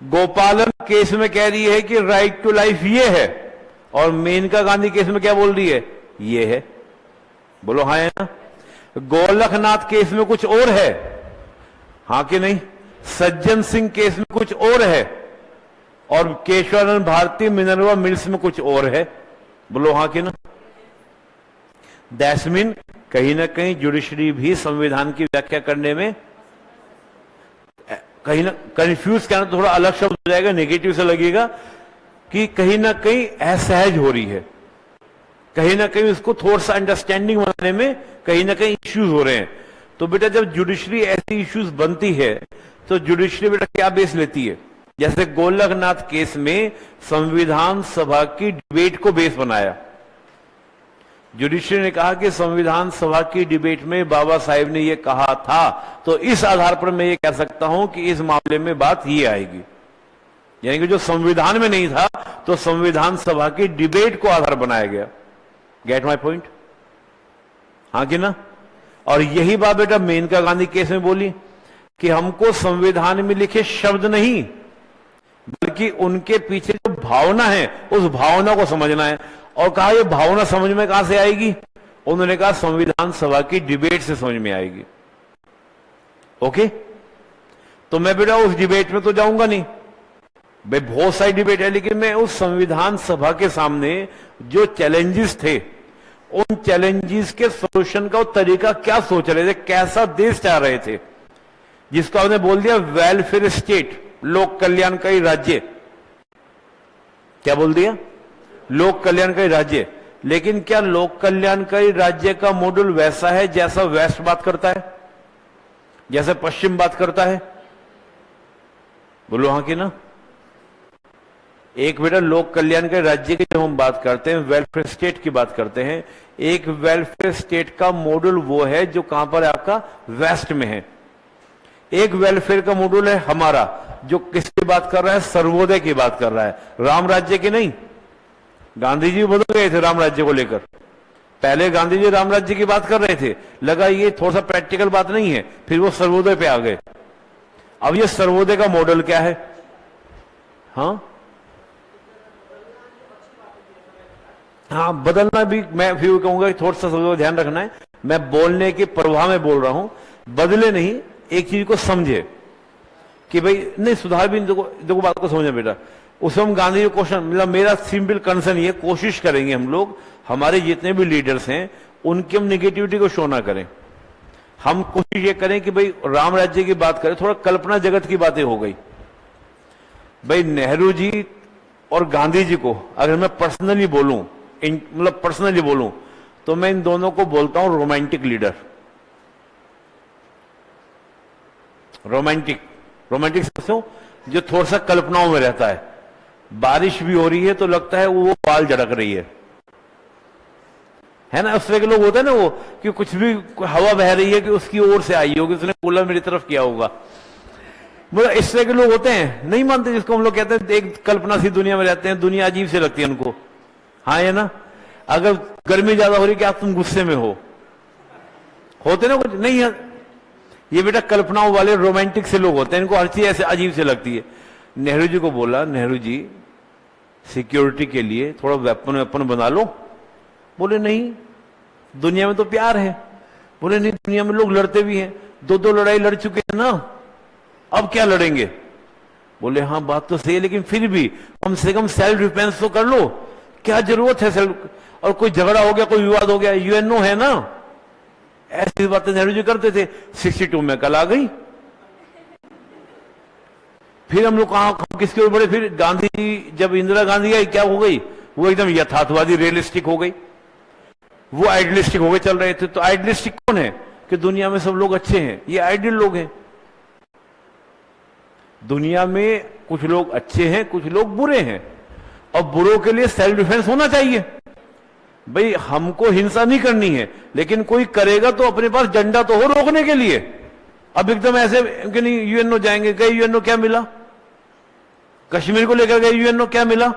गोपालन केस में कह रही है कि राइट टू लाइफ ये है, और मेनका गांधी केस में क्या बोल रही है, ये है। बोलो हाँ है ना। गोलखनाथ केस में कुछ और है, हाँ कि नहीं। सज्जन सिंह केस में कुछ और है, और केशवानंद भारती मिनरवा मिल्स में कुछ और है। बोलो हाँ कि ना। दैट्स मीन कहीं ना कहीं जुडिशरी भी संविधान की व्याख्या करने में कहीं ना कंफ्यूज, कहना थोड़ा अलग शब्द हो जाएगा, नेगेटिव से लगेगा कि कहीं ना कहीं असहज हो रही है, कहीं ना कहीं उसको थोड़ा सा अंडरस्टैंडिंग बनाने में कहीं ना कहीं इश्यूज हो रहे हैं। तो बेटा जब जुडिशरी ऐसी इश्यूज बनती है तो जुडिशरी बेटा क्या बेस लेती है। जैसे गोलखनाथ केस में संविधान सभा की डिबेट को बेस बनाया। जुडिशरी ने कहा कि संविधान सभा की डिबेट में बाबा साहेब ने यह कहा था, तो इस आधार पर मैं ये कह सकता हूं कि इस मामले में बात ये आएगी। यानी कि जो संविधान में नहीं था तो संविधान सभा की डिबेट को आधार बनाया गया। गेट माय पॉइंट, हाँ कि ना। और यही बात बेटा मेनका गांधी केस में बोली कि हमको संविधान में लिखे शब्द नहीं, बल्कि उनके पीछे जो भावना है उस भावना को समझना है। और कहा ये भावना समझ में कहां से आएगी, उन्होंने कहा संविधान सभा की डिबेट से समझ में आएगी। ओके, तो मैं बेटा उस डिबेट में तो जाऊंगा नहीं, भाई बहुत सारी डिबेट है, लेकिन मैं उस संविधान सभा के सामने जो चैलेंजेस थे, उन चैलेंजेस के सॉल्यूशन का तरीका क्या सोच रहे थे, कैसा देश चाह रहे थे, जिसको आपने बोल दिया वेलफेयर स्टेट, लोक कल्याणकारी राज्य। क्या बोल दिया, लोक कल्याणकारी राज्य। लेकिन क्या लोक कल्याणकारी राज्य का मॉडल वैसा है जैसा वेस्ट बात करता है, जैसे पश्चिम बात करता है। बोलो हाँ कि ना। एक बेटा लोक कल्याणकारी राज्य की जब हम बात करते हैं, वेलफेयर स्टेट की बात करते हैं, एक वेलफेयर स्टेट का मॉडल वो है जो कहां पर है, आपका वेस्ट में है। एक वेलफेयर का मॉडल है हमारा जो किसकी बात कर रहा है, सर्वोदय की बात कर रहा है, राम राज्य की नहीं। गांधी जी बदल गए थे राम राज्य को लेकर। पहले गांधी जी राम राज्य की बात कर रहे थे, लगा ये थोड़ा सा प्रैक्टिकल बात नहीं है, फिर वो सर्वोदय पे आ गए। अब ये सर्वोदय का मॉडल क्या है, हाँ हाँ बदलना भी, मैं फिर कहूंगा कि थोड़ा सा ध्यान रखना है, मैं बोलने के प्रवाह में बोल रहा हूं, बदले नहीं, एक चीज को समझे कि भाई नहीं सुधार भी। देखो बात को समझे बेटा, उस हम गांधी जी क्वेश्चन, मतलब मेरा सिंपल कंसर्न ये, कोशिश करेंगे हम लोग, हमारे जितने भी लीडर्स हैं उनकी हम निगेटिविटी को शो ना करें। हम कोशिश ये करें कि भाई राम राज्य की बात करें, थोड़ा कल्पना जगत की बातें हो गई। भाई नेहरू जी और गांधी जी को अगर मैं पर्सनली बोलूं, मतलब पर्सनली बोलूं, तो मैं इन दोनों को बोलता हूं रोमांटिक लीडर। रोमांटिक समझो, जो थोड़ा सा कल्पनाओं में रहता है। बारिश भी हो रही है तो लगता है वो बाल झड़क रही है ना। उस तरह के लोग होते हैं ना, वो कि कुछ भी हवा बह रही है कि उसकी ओर से आई होगी, उसने कूलर मेरी तरफ किया होगा। मतलब इस तरह के लोग होते हैं, नहीं मानते, जिसको हम लोग कहते हैं एक कल्पना सी दुनिया में रहते हैं, दुनिया अजीब से लगती है उनको, हाँ है ना। अगर गर्मी ज्यादा हो रही, क्या तुम गुस्से में होते ना कुछ नहीं है। ये बेटा कल्पनाओं वाले रोमांटिक से लोग होते हैं, इनको हर चीज ऐसे अजीब से लगती है। नेहरू जी को बोला, नेहरू जी सिक्योरिटी के लिए थोड़ा वेपन बना लो। बोले नहीं, दुनिया में तो प्यार है। बोले नहीं, दुनिया में लोग लड़ते भी हैं, दो लड़ाई लड़ चुके हैं ना, अब क्या लड़ेंगे। बोले हाँ बात तो सही है, लेकिन फिर भी कम से कम सेल्फ डिफेंस तो कर लो, क्या जरूरत है सेल्फ। और कोई झगड़ा हो गया, कोई विवाद हो गया, यूएनओ है ना। ऐसी बातें नेहरू जी करते थे। 62 में कल आ गई। फिर हम लोग कहां किसके ऊपर बढ़े? फिर गांधी जी, जब इंदिरा गांधी आई, क्या हो गई? वो एकदम यथार्थवादी, रियलिस्टिक हो गई। वो आइडियलिस्टिक हो गए चल रहे थे। तो आइडियलिस्टिक कौन है कि दुनिया में सब लोग अच्छे हैं? ये आइडियल लोग हैं। दुनिया में कुछ लोग अच्छे हैं, कुछ लोग बुरे हैं, और बुरों के लिए सेल्फ डिफेंस होना चाहिए। भाई हमको हिंसा नहीं करनी है, लेकिन कोई करेगा तो अपने पास डंडा तो हो रोकने के लिए। अब एकदम ऐसे कि नहीं यूएनओ जाएंगे, गए यूएनओ, क्या मिला? कश्मीर को लेकर गए यूएनओ, क्या मिला?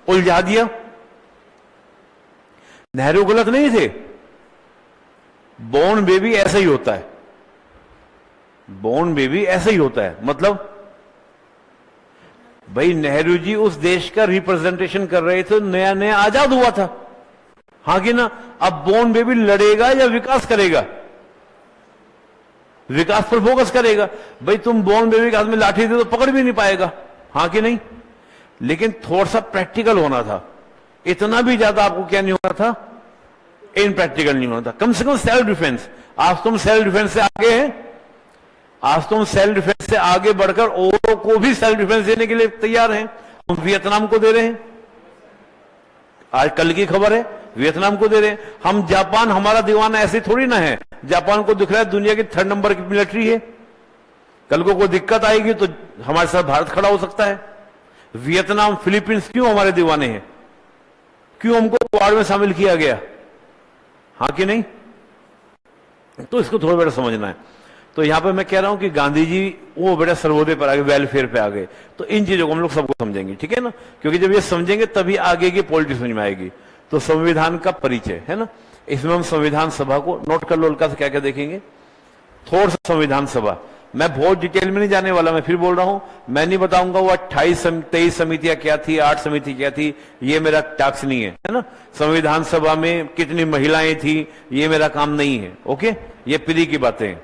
उलझा दिया। नेहरू गलत नहीं थे। बोर्न बेबी ऐसा ही होता है। बोर्न बेबी ऐसा ही होता है। मतलब भाई नेहरू जी उस देश का रिप्रेजेंटेशन कर रहे थे, नया नया आजाद हुआ था, हाँ कि ना? अब बोर्न बेबी लड़ेगा या विकास करेगा? विकास पर फोकस करेगा। भाई तुम बोर्न बेबी के हाथ में लाठी दे तो पकड़ भी नहीं पाएगा, हाँ कि नहीं? लेकिन थोड़ा सा प्रैक्टिकल होना था। इतना भी ज्यादा आपको क्या नहीं होना था? इनप्रैक्टिकल नहीं होना था। कम से कम सेल्फ डिफेंस। आज तुम सेल्फ डिफेंस से आगे हैं। आज तुम सेल्फ डिफेंस से आगे बढ़कर औरों को भी सेल्फ डिफेंस देने के लिए तैयार हैं। हम वियतनाम को दे रहे हैं। आज कल की खबर है, वियतनाम को दे रहे हैं हम। जापान हमारा दीवाना ऐसी थोड़ी ना है। जापान को दिख रहा है दुनिया की 3rd नंबर की मिलिट्री है। कल को कोई दिक्कत आएगी तो हमारे साथ भारत खड़ा हो सकता है। वियतनाम, फिलीपींस क्यों हमारे दीवाने हैं? क्यों हमको क्वाड में शामिल किया गया, हाँ कि नहीं? तो इसको थोड़ा बेटा समझना है। तो यहां पर मैं कह रहा हूं कि गांधी जी वो बेटा सर्वोदय पर आ गए, वेलफेयर पे आ गए। तो इन चीजों को हम लोग सबको समझेंगे, ठीक है ना? क्योंकि जब ये समझेंगे तभी आगे की पॉलिटिक्स समझ में आएगी। तो संविधान का परिचय है ना, इसमें हम संविधान सभा को नोट कर लो, हल्का से क्या क्या देखेंगे। थोड़ा सा संविधान सभा, मैं बहुत डिटेल में नहीं जाने वाला। मैं फिर बोल रहा हूं, मैं नहीं बताऊंगा वो 23 समितियां क्या थी, 8 समिति क्या थी, ये मेरा टास्क नहीं है, है ना? संविधान सभा में कितनी महिलाएं थी, ये मेरा काम नहीं है। ओके, ये पीढ़ी की बातें हैं।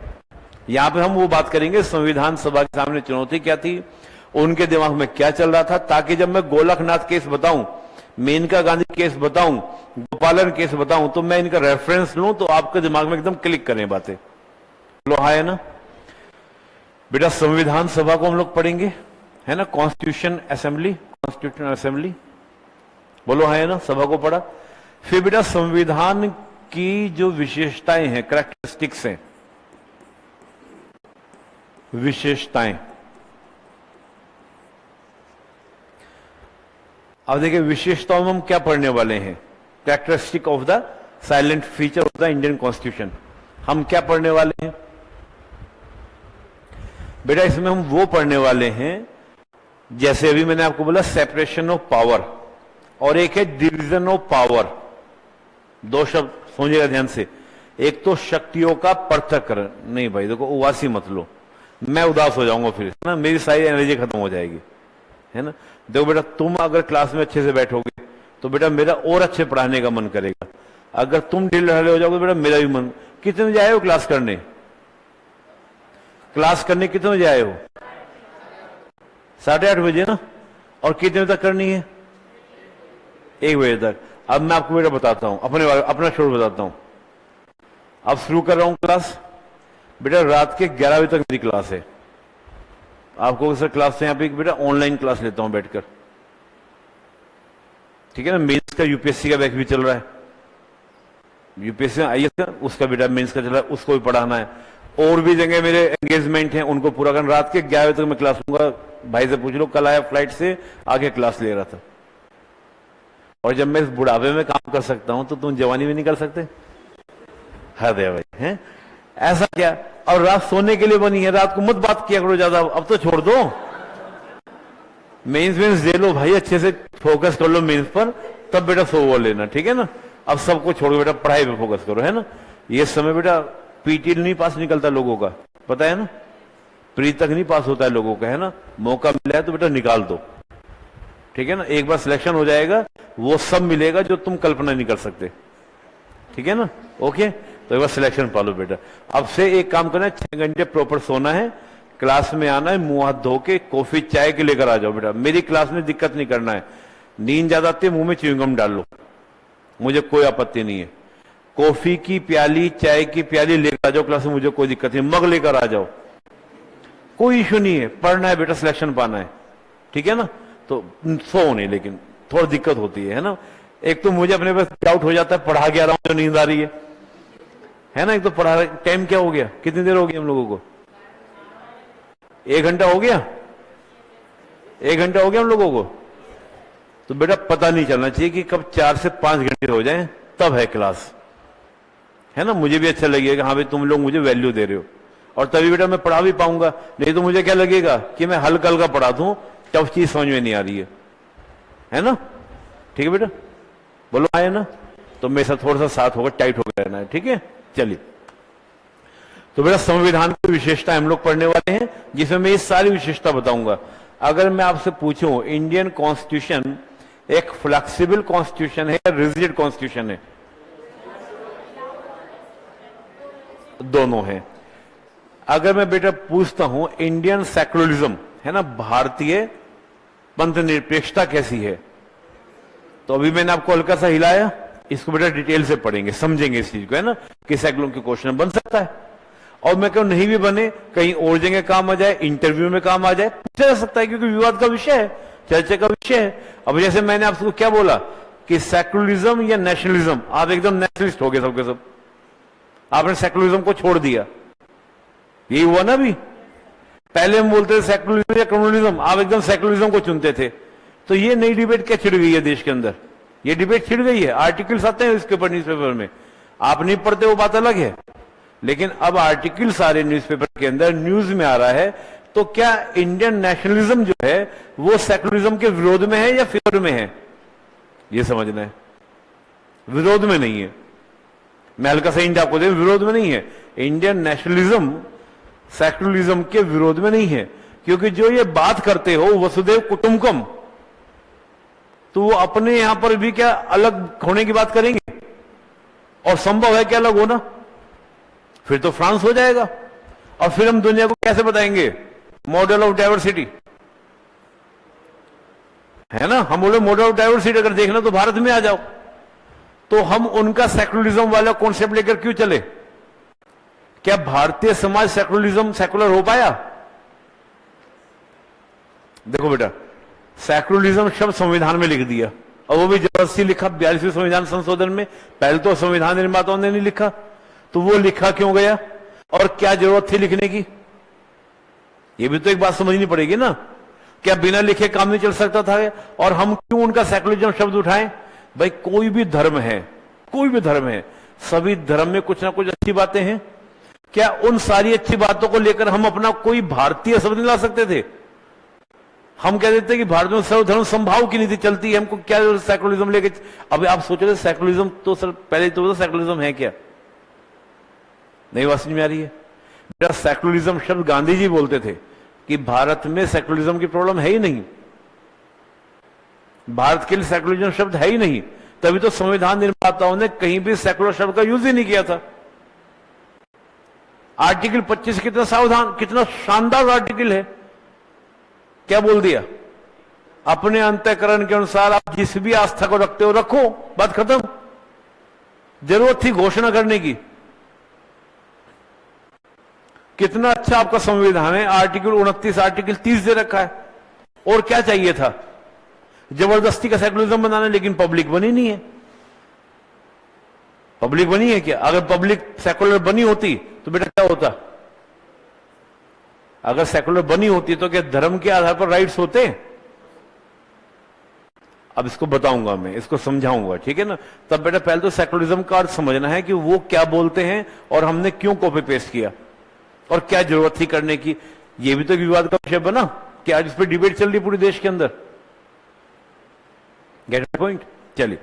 यहां पे हम वो बात करेंगे संविधान सभा के सामने चुनौती क्या थी, उनके दिमाग में क्या चल रहा था, ताकि जब मैं गोलकनाथ केस बताऊं, मेनका गांधी केस बताऊं, गोपालन केस बताऊं, तो मैं इनका रेफरेंस लूं तो आपके दिमाग में एकदम क्लिक करें बातें। लो हाँ है ना बेटा? संविधान सभा को हम लोग पढ़ेंगे, है ना? कॉन्स्टिट्यूशन असेंबली, कॉन्स्टिट्यूशन असेंबली, बोलो हाँ है ना? सभा को पढ़ा। फिर बेटा संविधान की जो विशेषताएं हैं, कैरेक्टरिस्टिक्स हैं, विशेषताएं। अब देखिए विशेषताओं में हम क्या पढ़ने वाले हैं। Characteristic of the silent feature of the Indian constitution, हम क्या पढ़ने वाले हैं बेटा? इसमें हम वो पढ़ने वाले हैं, जैसे अभी मैंने आपको बोला सेपरेशन ऑफ पावर, और एक है डिवीजन ऑफ पावर। दो शब्द समझिएगा ध्यान से। एक तो शक्तियों का पृथक्करण। नहीं भाई देखो, उदासी मत लो, मैं उदास हो जाऊंगा फिर, ना मेरी सारी एनर्जी खत्म हो जाएगी, है ना? देखो बेटा, तुम अगर क्लास में अच्छे से बैठोगे तो बेटा मेरा और अच्छे पढ़ाने का मन करेगा। अगर तुम ढील ढाले हो जाओगे बेटा मेरा भी मन। कितने बजे आए हो क्लास करने? क्लास करने कितने बजे आए हो? 8:30 बजे ना? और कितने बजे तक करनी है? 1 बजे तक। अब मैं आपको बेटा बताता हूं, अपना छोड़ बताता हूं। अब शुरू कर रहा हूं क्लास। बेटा रात के 11 बजे तक मेरी क्लास है। आपको सर क्लास से यहाँ पे बेटा ऑनलाइन क्लास लेता हूं बैठकर, ठीक है ना? मेंस का यूपीएससी का बैच भी चल रहा है। यूपीएससी आईएएस का, उसका बेटा मेंस का चल रहा है, उसको भी पढ़ाना है। और भी जगह मेरे एंगेजमेंट हैं, उनको पूरा करना। रात के 11 बजे तक मैं क्लास लूंगा। भाई से पूछ लो, कल आया फ्लाइट से, आगे क्लास ले रहा था। और जब मैं इस बुढ़ापे में काम कर सकता हूं तो तुम जवानी में नहीं कर सकते? हद है भाई, हैं? ऐसा क्या? और रात सोने के लिए बनी है, रात को मत बात किया करो ज्यादा, अब तो छोड़ दो। मेंस दे लो भाई, अच्छे से फोकस कर लो मेंस पर, तब बेटा सो वो लेना, ठीक है ना? अब सबको छोड़ो बेटा, पढ़ाई पे फोकस करो, है ना? ये समय बेटा पीटी नहीं पास निकलता लोगों का, पता है ना? प्री तक नहीं पास होता है लोगों का, है ना? मौका मिला है तो बेटा निकाल दो, ठीक है ना? एक बार सिलेक्शन हो जाएगा, वो सब मिलेगा जो तुम कल्पना नहीं कर सकते, ठीक है ना? ओके, तो एक बार सिलेक्शन पालो बेटा। अब से एक काम करना है, 6 घंटे प्रॉपर सोना है, क्लास में आना है, मुंह हाथ धो के कॉफी चाय के लेकर आ जाओ बेटा। मेरी क्लास में दिक्कत नहीं करना है। नींद ज्यादा आती है, मुंह में च्युइंगम डाल लो, मुझे कोई आपत्ति नहीं है। कॉफी की प्याली, चाय की प्याली लेकर आ जाओ क्लास में, मुझे कोई दिक्कत नहीं, मग लेकर आ जाओ, कोई इश्यू नहीं है। पढ़ना है बेटा, सिलेक्शन पाना है, ठीक है ना। तो सो नहीं, लेकिन थोड़ी दिक्कत होती है ना। एक तो मुझे अपने पास डाउट हो जाता है, पढ़ा के आ रहा हूं जो नींद आ रही है ना। एक तो पढ़ा, टाइम क्या हो गया, कितनी देर हो गई हम लोगों को? 1 घंटा हो गया, 1 घंटा हो गया हम लोगों को। तो बेटा पता नहीं चलना चाहिए कि कब 4 से 5 घंटे हो जाएं, तब है क्लास, है ना। मुझे भी अच्छा लगेगा, हाँ भाई तुम लोग मुझे वैल्यू दे रहे हो, और तभी बेटा मैं पढ़ा भी पाऊंगा। नहीं तो मुझे क्या लगेगा कि मैं हल्का हल्का पढ़ा दूं, टफ चीज समझ में नहीं आ रही है ना। ठीक है बेटा, बोलो आए ना। तो मेरे साथ थोड़ा सा साथ होगा, टाइट होकर रहना है, ठीक है। चलिए, तो बेटा संविधान की विशेषता हम लोग पढ़ने वाले हैं, जिसमें मैं ये सारी विशेषता बताऊंगा। अगर मैं आपसे पूछूं इंडियन कॉन्स्टिट्यूशन एक फ्लेक्सिबल कॉन्स्टिट्यूशन है या रिजिड कॉन्स्टिट्यूशन है? दोनों है। अगर मैं बेटा पूछता हूं इंडियन सेक्युलरिज्म है ना, भारतीय पंथ निरपेक्षता कैसी है, तो अभी मैंने आपको हल्का सा हिलाया, इसको बेटा डिटेल से पढ़ेंगे, समझेंगे इस चीज को, है ना, कि सेक्युलर के क्वेश्चन बन सकता है। और मैं कहूं नहीं भी बने, कहीं और जगह काम आ जाए, इंटरव्यू में काम आ जाए, पूछा जा सकता है, क्योंकि विवाद का विषय है, चर्चा का विषय है। अब जैसे मैंने आपको क्या बोला कि सेक्युलरिज्म या नेशनलिज्म, आप एकदम नेशनलिस्ट हो गए सबके सब, आपने सेक्युलरिज्म को छोड़ दिया, यही हुआ ना। भी पहले हम बोलते थे सेक्युलरिज्म या कम्युनलिज्म, आप एकदम सेक्युलरिज्म को चुनते थे। तो ये नई डिबेट क्या छिड़ गई है देश के अंदर, ये डिबेट छिड़ गई है। आर्टिकल्स आते हैं इसके ऊपर न्यूज़पेपर में, आप नहीं पढ़ते वो बात अलग है, लेकिन अब आर्टिकल सारे न्यूज़पेपर के अंदर न्यूज में आ रहा है। तो क्या इंडियन नेशनलिज्म जो है वो सेक्युलरिज्म के विरोध में है या फेवर में है, ये समझना है। विरोध में नहीं है, मैं हल्का सा हिंट आपको दे, विरोध में नहीं है। इंडियन नेशनलिज्म सेक्युलरिज्म के विरोध में नहीं है, क्योंकि जो ये बात करते हो वसुदेव कुटुंबकम, तो वो अपने यहां पर भी क्या अलग होने की बात करेंगे, और संभव है क्या अलग होना, फिर तो फ्रांस हो जाएगा। और फिर हम दुनिया को कैसे बताएंगे मॉडल ऑफ डाइवर्सिटी, है ना। हम बोले मॉडल ऑफ डाइवर्सिटी अगर देखना तो भारत में आ जाओ, तो हम उनका सेक्युलरिज्म वाला कॉन्सेप्ट लेकर क्यों चले? क्या भारतीय समाज सेक्युलर हो पाया? देखो बेटा, सेक्युलरिज्म शब्द संविधान में लिख दिया, और वो भी जबरदस्ती लिखा 42वें संविधान संशोधन में। पहले तो संविधान निर्माताओं ने नहीं लिखा, तो वो लिखा क्यों गया, और क्या जरूरत थी लिखने की? ये भी तो एक बात समझनी पड़ेगी ना। क्या बिना लिखे काम नहीं चल सकता था? और हम क्यों उनका सेक्युलरिज्म शब्द उठाएं? भाई कोई भी धर्म है, कोई भी धर्म है, सभी धर्म में कुछ ना कुछ अच्छी बातें हैं। क्या उन सारी अच्छी बातों को लेकर हम अपना कोई भारतीय शब्द नहीं ला सकते थे? हम कह देते कि भारत में सर्वधर्म संभाव की नीति चलती है, हमको क्या सेक्युलरिज्म लेके। अब आप सोच रहे सेक्युलरिज्म तो सर पहले तो सेक्युलरिज्म है क्या? नहीं बात समझ में आ रही है? मेरा सेक्युलरिज्म शब्द गांधी जी बोलते थे कि भारत में सेक्युलरिज्म की प्रॉब्लम है ही नहीं, भारत के लिए सेक्युलरिज्म शब्द है ही नहीं। तभी तो संविधान निर्माताओं ने कहीं भी सेक्युलर शब्द का यूज ही नहीं किया था। आर्टिकल 25 कितना सावधान, कितना शानदार आर्टिकल है। क्या बोल दिया? अपने अंतःकरण के अनुसार आप जिस भी आस्था को रखते हो रखो, बात खत्म। जरूरत थी घोषणा करने की? कितना अच्छा आपका संविधान है, आर्टिकल 29 आर्टिकल 30 दे रखा है। और क्या चाहिए था? जबरदस्ती का सेक्युलरिज्म बनाना, लेकिन पब्लिक बनी नहीं है। पब्लिक बनी है क्या? अगर पब्लिक सेक्युलर बनी होती तो बेटा क्या होता? अगर सेक्युलर बनी होती तो क्या धर्म के आधार पर राइट्स होते? अब इसको बताऊंगा मैं, इसको समझाऊंगा, ठीक है ना। तब बेटा पहले तो सेक्युलरिज्म का अर्थ समझना है कि वो क्या बोलते हैं और हमने क्यों कॉपी पेस्ट किया और क्या जरूरत थी करने की। ये भी तो विवाद का विषय बना कि आज इस पर डिबेट चल रही पूरे देश के अंदर। Get point? चलिए,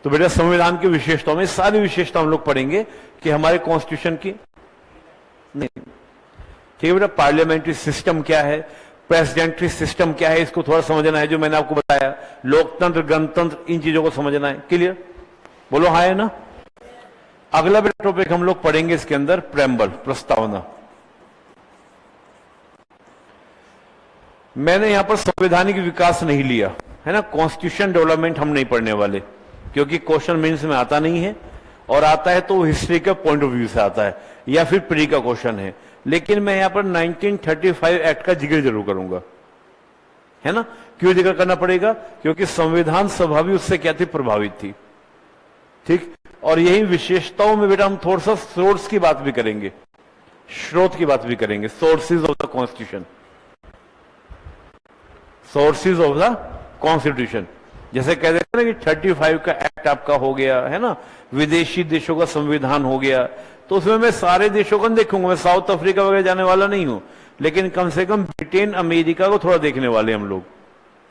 तो बेटा संविधान की विशेषताओं में सारी विशेषता हम लोग पढ़ेंगे कि हमारे कॉन्स्टिट्यूशन की नहीं, ठीक है बेटा। पार्लियामेंट्री सिस्टम क्या है, प्रेसिडेंट्री सिस्टम क्या है, इसको थोड़ा समझना है, जो मैंने आपको बताया, लोकतंत्र गणतंत्र, इन चीजों को समझना है। क्लियर? बोलो हाँ है ना। अगला बेटा टॉपिक हम लोग पढ़ेंगे इसके अंदर प्रेम्बल, प्रस्तावना। मैंने यहां पर संवैधानिक विकास नहीं लिया है ना, कॉन्स्टिट्यूशन डेवलपमेंट हम नहीं पढ़ने वाले, क्योंकि क्वेश्चन मेंस में आता नहीं है, और आता है तो हिस्ट्री का पॉइंट ऑफ व्यू से आता है या फिर प्री का क्वेश्चन है। लेकिन मैं यहां पर 1935 एक्ट का जिक्र जरूर करूंगा, है ना। क्यों जिक्र करना पड़ेगा? क्योंकि संविधान सभा भी उससे क्या थी, प्रभावित थी। ठीक, और यही विशेषताओं में बेटा हम थोड़ा सा सोर्स की बात भी करेंगे, स्रोत की बात भी करेंगे, sources of the constitution, sources of the constitution. जैसे कह देते हैं ना कि 35 का एक्ट आपका हो गया है ना, विदेशी देशों का संविधान हो गया, तो उसमें मैं सारे देशों को देखूंगा, मैं साउथ अफ्रीका वगैरह जाने वाला नहीं हूं, लेकिन कम से कम ब्रिटेन अमेरिका को थोड़ा देखने वाले हम लोग,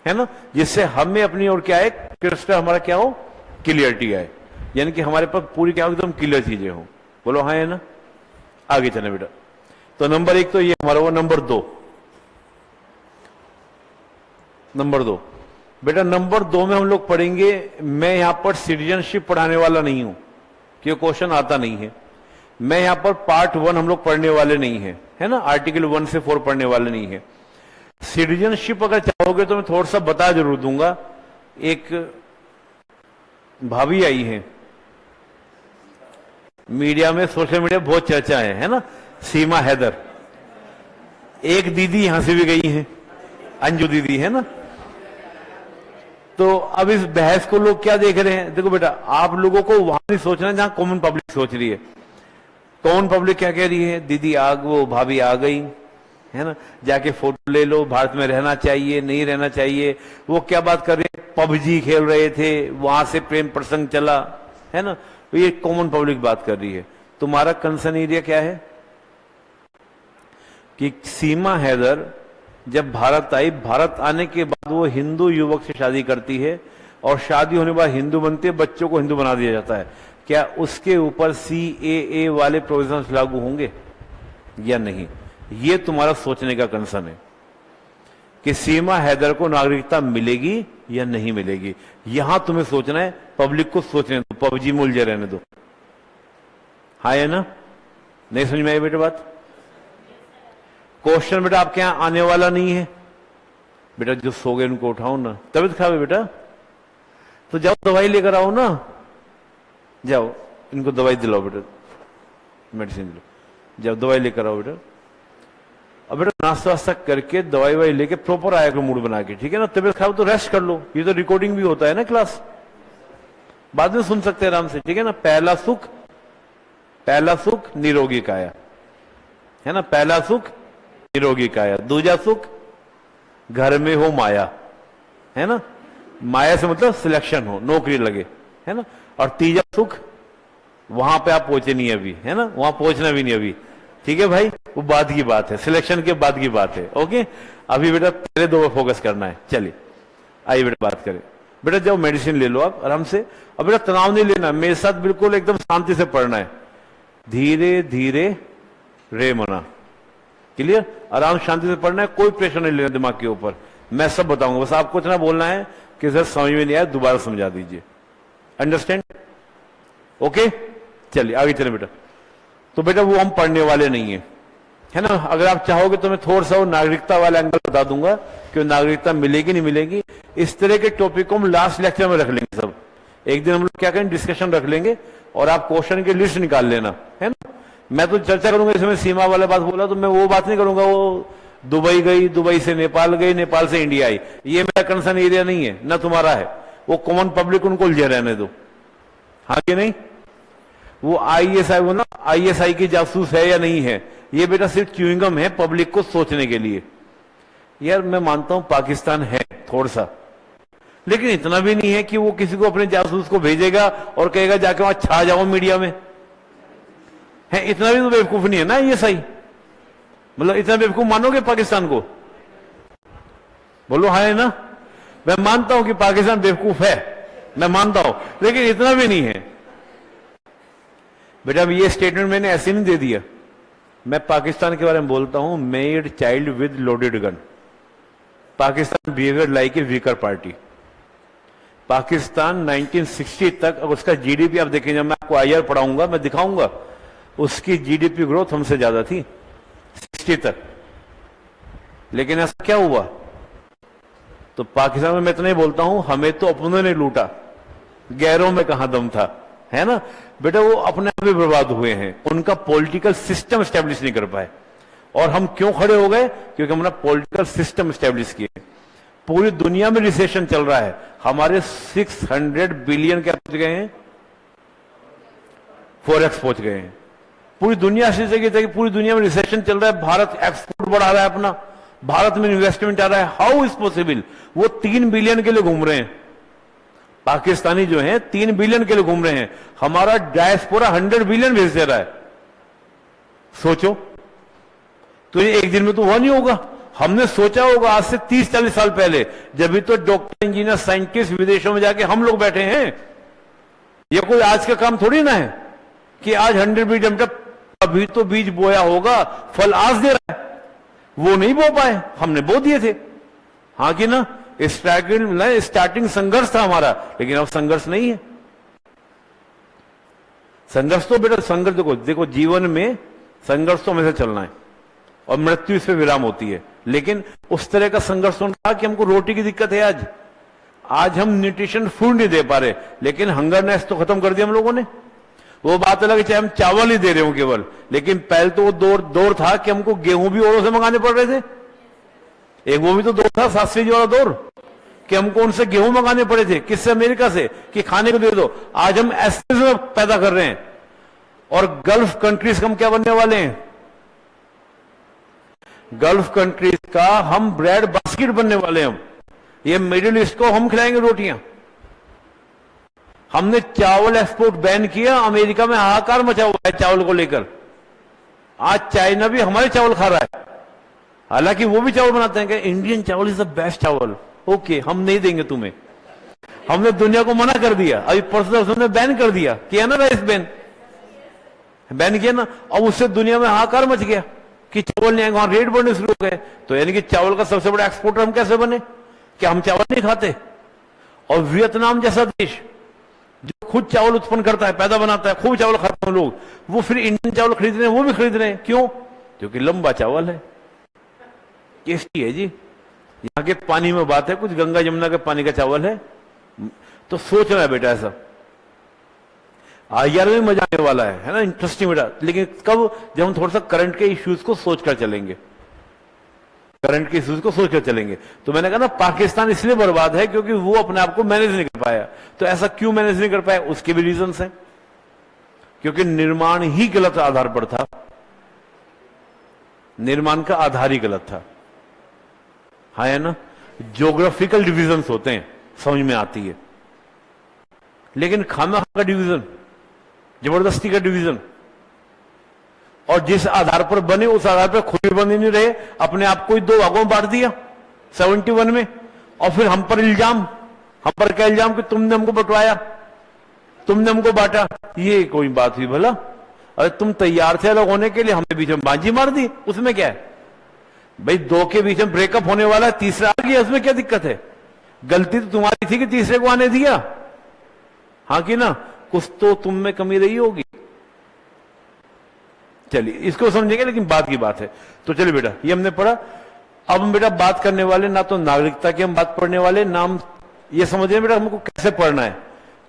है ना, जिससे हमें अपनी और क्या है, क्रिस्टल हमारा क्या हो, क्लियरिटी आए, यानी कि हमारे पास पूरी क्या हो, एकदम क्लियर चीजें हो। बोलो हाँ है ना। आगे चले बेटा, तो नंबर 1 तो ये हमारा वो। नंबर दो बेटा, नंबर 2 में हम लोग पढ़ेंगे, मैं यहां पर सिटीजनशिप पढ़ाने वाला नहीं हूं क्योंकि क्वेश्चन आता नहीं है। मैं यहां पर पार्ट 1 हम लोग पढ़ने वाले नहीं है, है ना, आर्टिकल 1 से 4 पढ़ने वाले नहीं है। सिटीजनशिप अगर चाहोगे तो मैं थोड़ा सा बता जरूर दूंगा। एक भाभी आई है, मीडिया में, सोशल मीडिया बहुत चर्चा है ना, सीमा हैदर। एक दीदी यहां से भी गई है, अंजू दीदी, है ना। तो अब इस बहस को लोग क्या देख रहे हैं? देखो बेटा, आप लोगों को वहां नहीं सोचना है जहां कॉमन पब्लिक सोच रही है। कॉमन पब्लिक क्या कह रही है? दीदी वो भाभी आ गई, है ना, जाके फोटो ले लो, भारत में रहना चाहिए नहीं रहना चाहिए। वो क्या बात कर रहे हैं? पबजी खेल रहे थे, वहां से प्रेम प्रसंग चला, है ना। तो ये कॉमन पब्लिक बात कर रही है। तुम्हारा कंसर्न एरिया क्या है कि सीमा हैदर जब भारत आई, भारत आने के बाद वो हिंदू युवक से शादी करती है, और शादी होने के बाद हिंदू बनते हैं, बच्चों को हिंदू बना दिया जाता है। क्या उसके ऊपर CAA वाले प्रोविजंस लागू होंगे या नहीं? ये तुम्हारा सोचने का कंसर्न है कि सीमा हैदर को नागरिकता मिलेगी या नहीं मिलेगी। यहां तुम्हें सोचना है, पब्लिक को सोचने दो, पबजी में उलझे रहने दो। हाँ है ना? नहीं समझ में आई बेटा बात? क्वेश्चन बेटा आपके यहां आने वाला नहीं है। बेटा जो सो गए उनको उठाओ ना, तबीयत खराब है बेटा, तो जाओ दवाई लेकर आओ ना, जाओ इनको दवाई दिलाओ बेटा, मेडिसिन दिलाओ, जाओ दवाई लेकर आओ बेटा। अब बेटा नाश्ता वास्ता करके दवाई वाई लेके प्रॉपर आया करो, मूड बना के, ठीक है ना। तबीयत खराब तो रेस्ट कर लो, ये तो रिकॉर्डिंग भी होता है ना क्लास, बाद में सुन सकते हैं आराम से, ठीक है ना। पहला सुख निरोगी काया, है ना, पहला सुख निरोगी काया। दूजा सुख घर में हो माया, है ना, माया से मतलब सिलेक्शन हो, नौकरी लगे, है ना। और तीजा सुख वहां पे आप पहुंचे नहीं अभी, है ना, वहां पहुंचना भी नहीं अभी, ठीक है भाई, वो बाद की बात है, सिलेक्शन के बाद की बात है। ओके, अभी बेटा पहले 2 पर फोकस करना है। चलिए आइए बेटा बात करें। बेटा जाओ मेडिसिन ले लो आप आराम से। अब बेटा तनाव नहीं लेना, मेरे साथ बिल्कुल एकदम शांति से पढ़ना है, धीरे धीरे रे मना, क्लियर, आराम शांति से पढ़ना है, कोई प्रेशर नहीं लेना दिमाग के ऊपर। मैं सब बताऊंगा, बस आपको इतना बोलना है कि सर समझ में नहीं आया, दोबारा समझा दीजिए। अंडरस्टैंड? ओके, चलिए आगे चले बेटा। तो बेटा वो हम पढ़ने वाले नहीं है ना। अगर आप चाहोगे तो मैं थोड़ा सा वो नागरिकता वाला एंगल बता दूंगा कि नागरिकता मिलेगी नहीं मिलेगी। इस तरह के टॉपिक को हम लास्ट लेक्चर में रख लेंगे सब। एक दिन हम लोग क्या करें, डिस्कशन रख लेंगे, और आप क्वेश्चन की लिस्ट निकाल लेना, है ना। मैं तो चर्चा करूंगा, इसमें सीमा वाला बात बोला तो मैं वो बात नहीं करूंगा, वो दुबई गई, दुबई से नेपाल गई, नेपाल से इंडिया आई, ये मेरा कंसर्न एरिया नहीं है, ना तुम्हारा है। वो कॉमन पब्लिक उनको उलझे रहने दो, हाँ कि नहीं। वो ISI वो ना ISI की जासूस है या नहीं है, ये बेटा सिर्फ च्युइंगम है पब्लिक को सोचने के लिए। यार मैं मानता हूं पाकिस्तान है थोड़ा सा, लेकिन इतना भी नहीं है कि वो किसी को अपने जासूस को भेजेगा और कहेगा जाके वहां छा जाओ मीडिया में, है, इतना भी तो बेवकूफ नहीं है ना ISI। मतलब इतना बेवकूफ मानोगे पाकिस्तान को? बोलो हाँ है ना। मैं मानता हूं कि पाकिस्तान बेवकूफ है, मैं मानता हूं, लेकिन इतना भी नहीं है बेटा। ये स्टेटमेंट मैंने ऐसे नहीं दे दिया, मैं पाकिस्तान के बारे में बोलता हूं, made child with loaded gun. Pakistan behaviour like a weaker party. Pakistan 1960 तक, अगर उसका GDP आप देखेंगे, जब मैं आपको IR पढ़ाऊंगा मैं दिखाऊंगा, उसकी GDP ग्रोथ हमसे ज्यादा थी 60 तक। लेकिन ऐसा क्या हुआ? तो पाकिस्तान में मैं इतना ही बोलता हूं, हमें तो अपनों ने लूटा, गैरों में कहां दम था, है ना बेटा। वो अपने आप ही बर्बाद हुए हैं, उनका पॉलिटिकल सिस्टम स्टैब्लिश नहीं कर पाए। और हम क्यों खड़े हो गए? क्योंकि हमने पॉलिटिकल सिस्टम स्टैब्लिश किए। पूरी दुनिया में रिसेशन चल रहा है, हमारे 600 बिलियन क्या पहुंच गए हैं, फॉरेक्स पहुंच गए हैं। पूरी दुनिया से जगह कि पूरी दुनिया में रिसेशन चल रहा है, भारत एक्सपोर्ट बढ़ा रहा है अपना, भारत में इन्वेस्टमेंट आ रहा है। How is possible? वो 3 बिलियन के लिए घूम रहे हैं, पाकिस्तानी जो हैं 3 बिलियन के लिए घूम रहे हैं, हमारा डायस्पोरा 100 बिलियन भेज दे रहा है। सोचो तो ये एक दिन में तो हुआ नहीं होगा। हमने सोचा होगा आज से 30-40 साल पहले, जब भी तो डॉक्टर, इंजीनियर, साइंटिस्ट विदेशों में जाके हम लोग बैठे हैं। ये कोई आज का काम थोड़ी ना है कि आज 100 बिलियन, अभी तो बीज बोया होगा, फल आज दे रहा है। वो नहीं बो पाए, हमने बो दिए थे, हाँ कि ना। स्टार्टिंग संघर्ष था हमारा, लेकिन अब संघर्ष नहीं है। संघर्ष तो बेटा, संघर्ष देखो जीवन में संघर्ष तो हमेशा चलना है और मृत्यु इस पे विराम होती है। लेकिन उस तरह का संघर्ष होना था कि हमको रोटी की दिक्कत है आज हम न्यूट्रिशन फूड नहीं दे पा रहे, लेकिन हंगरनेस तो खत्म कर दिया हम लोगों ने। वो बात अलग है, चाहे हम चावल ही दे रहे हो केवल, लेकिन पहले तो वो दौर था कि हमको गेहूं भी औरों से मंगाने पड़ रहे थे। एक वो भी तो दौर था, शास्त्री जी वाला दौर, कि हमको उनसे गेहूं मंगाने पड़े थे। किससे? अमेरिका से, कि खाने को दे दो। आज हम ऐसे पैदा कर रहे हैं, और गल्फ कंट्रीज का हम क्या बनने वाले हैं? गल्फ कंट्रीज का हम ब्रेड बास्केट बनने वाले हैं। हम ये मिडिल ईस्ट को हम खिलाएंगे रोटियां। हमने चावल एक्सपोर्ट बैन किया, अमेरिका में हाहाकार मचा हुआ है चावल को लेकर। आज चाइना भी हमारे चावल खा रहा है, हालांकि वो भी चावल बनाते हैं कि इंडियन चावल इज द बेस्ट चावल। ओके, हम नहीं देंगे तुम्हें। हमने दुनिया को मना कर दिया, अभी परसों हमने बैन कर दिया, किया ना राइस बैन किया ना। अब उससे दुनिया में हाहाकार मच गया कि चावल नहीं आएगा, वहां रेट बढ़ने शुरू हो गए। तो यानी कि चावल का सबसे बड़ा एक्सपोर्टर हम कैसे बने? कि हम चावल नहीं खाते। और वियतनाम जैसा देश जो खुद चावल उत्पन्न करता है, पैदा बनाता है, खूब चावल खाते हैं लोग, वो फिर इंडियन चावल खरीद रहे हैं, वो भी खरीद रहे हैं। क्यों? क्योंकि लंबा चावल है, टेस्टी है जी। यहाँ के पानी में बात है, कुछ गंगा यमुना के पानी का चावल है। तो सोच रहा है बेटा ऐसा, यार में मजा आने वाला है ना, इंटरेस्टिंग बेटा। लेकिन कब? जब हम थोड़ा सा करंट के इश्यूज को सोचकर चलेंगे, करंट के इश्यूज को सोचकर चलेंगे। तो मैंने कहा ना, पाकिस्तान इसलिए बर्बाद है क्योंकि वो अपने आप को मैनेज नहीं कर पाया। तो ऐसा क्यों मैनेज नहीं कर पाया? उसके भी रीजंस हैं। क्योंकि निर्माण ही गलत आधार पर था, निर्माण का आधार ही गलत था, हाँ है ना। ज्योग्राफिकल डिविजन्स होते हैं, समझ में आती है, लेकिन खामा का डिवीजन, जबरदस्ती का डिवीजन, और जिस आधार पर बने उस आधार पर खुद भी बने नहीं रहे, अपने आप को ही 2 भागों में बांट दिया 71 में। और फिर हम पर इल्जाम, हम पर क्या इल्जाम कि तुमने हमको बंटवाया, तुमने हमको बांटा। ये कोई बात हुई भला? अरे तुम तैयार थे अलग होने के लिए, हमने बीच में बाजी मार दी, उसमें क्या है भाई? 2 के बीच में ब्रेकअप होने वाला है, तीसरा आ गया, उसमें क्या दिक्कत है? गलती तो तुम्हारी थी कि तीसरे को आने दिया, हाँ कि ना। कुछ तो तुम में कमी रही होगी। चलिए इसको समझेंगे, लेकिन बात की बात है। तो चलिए बेटा, ये हमने पढ़ा। अब हम बेटा बात करने वाले ना तो नागरिकता की हम बात पढ़ने वाले, नाम ये समझ बेटा हमको कैसे पढ़ना है।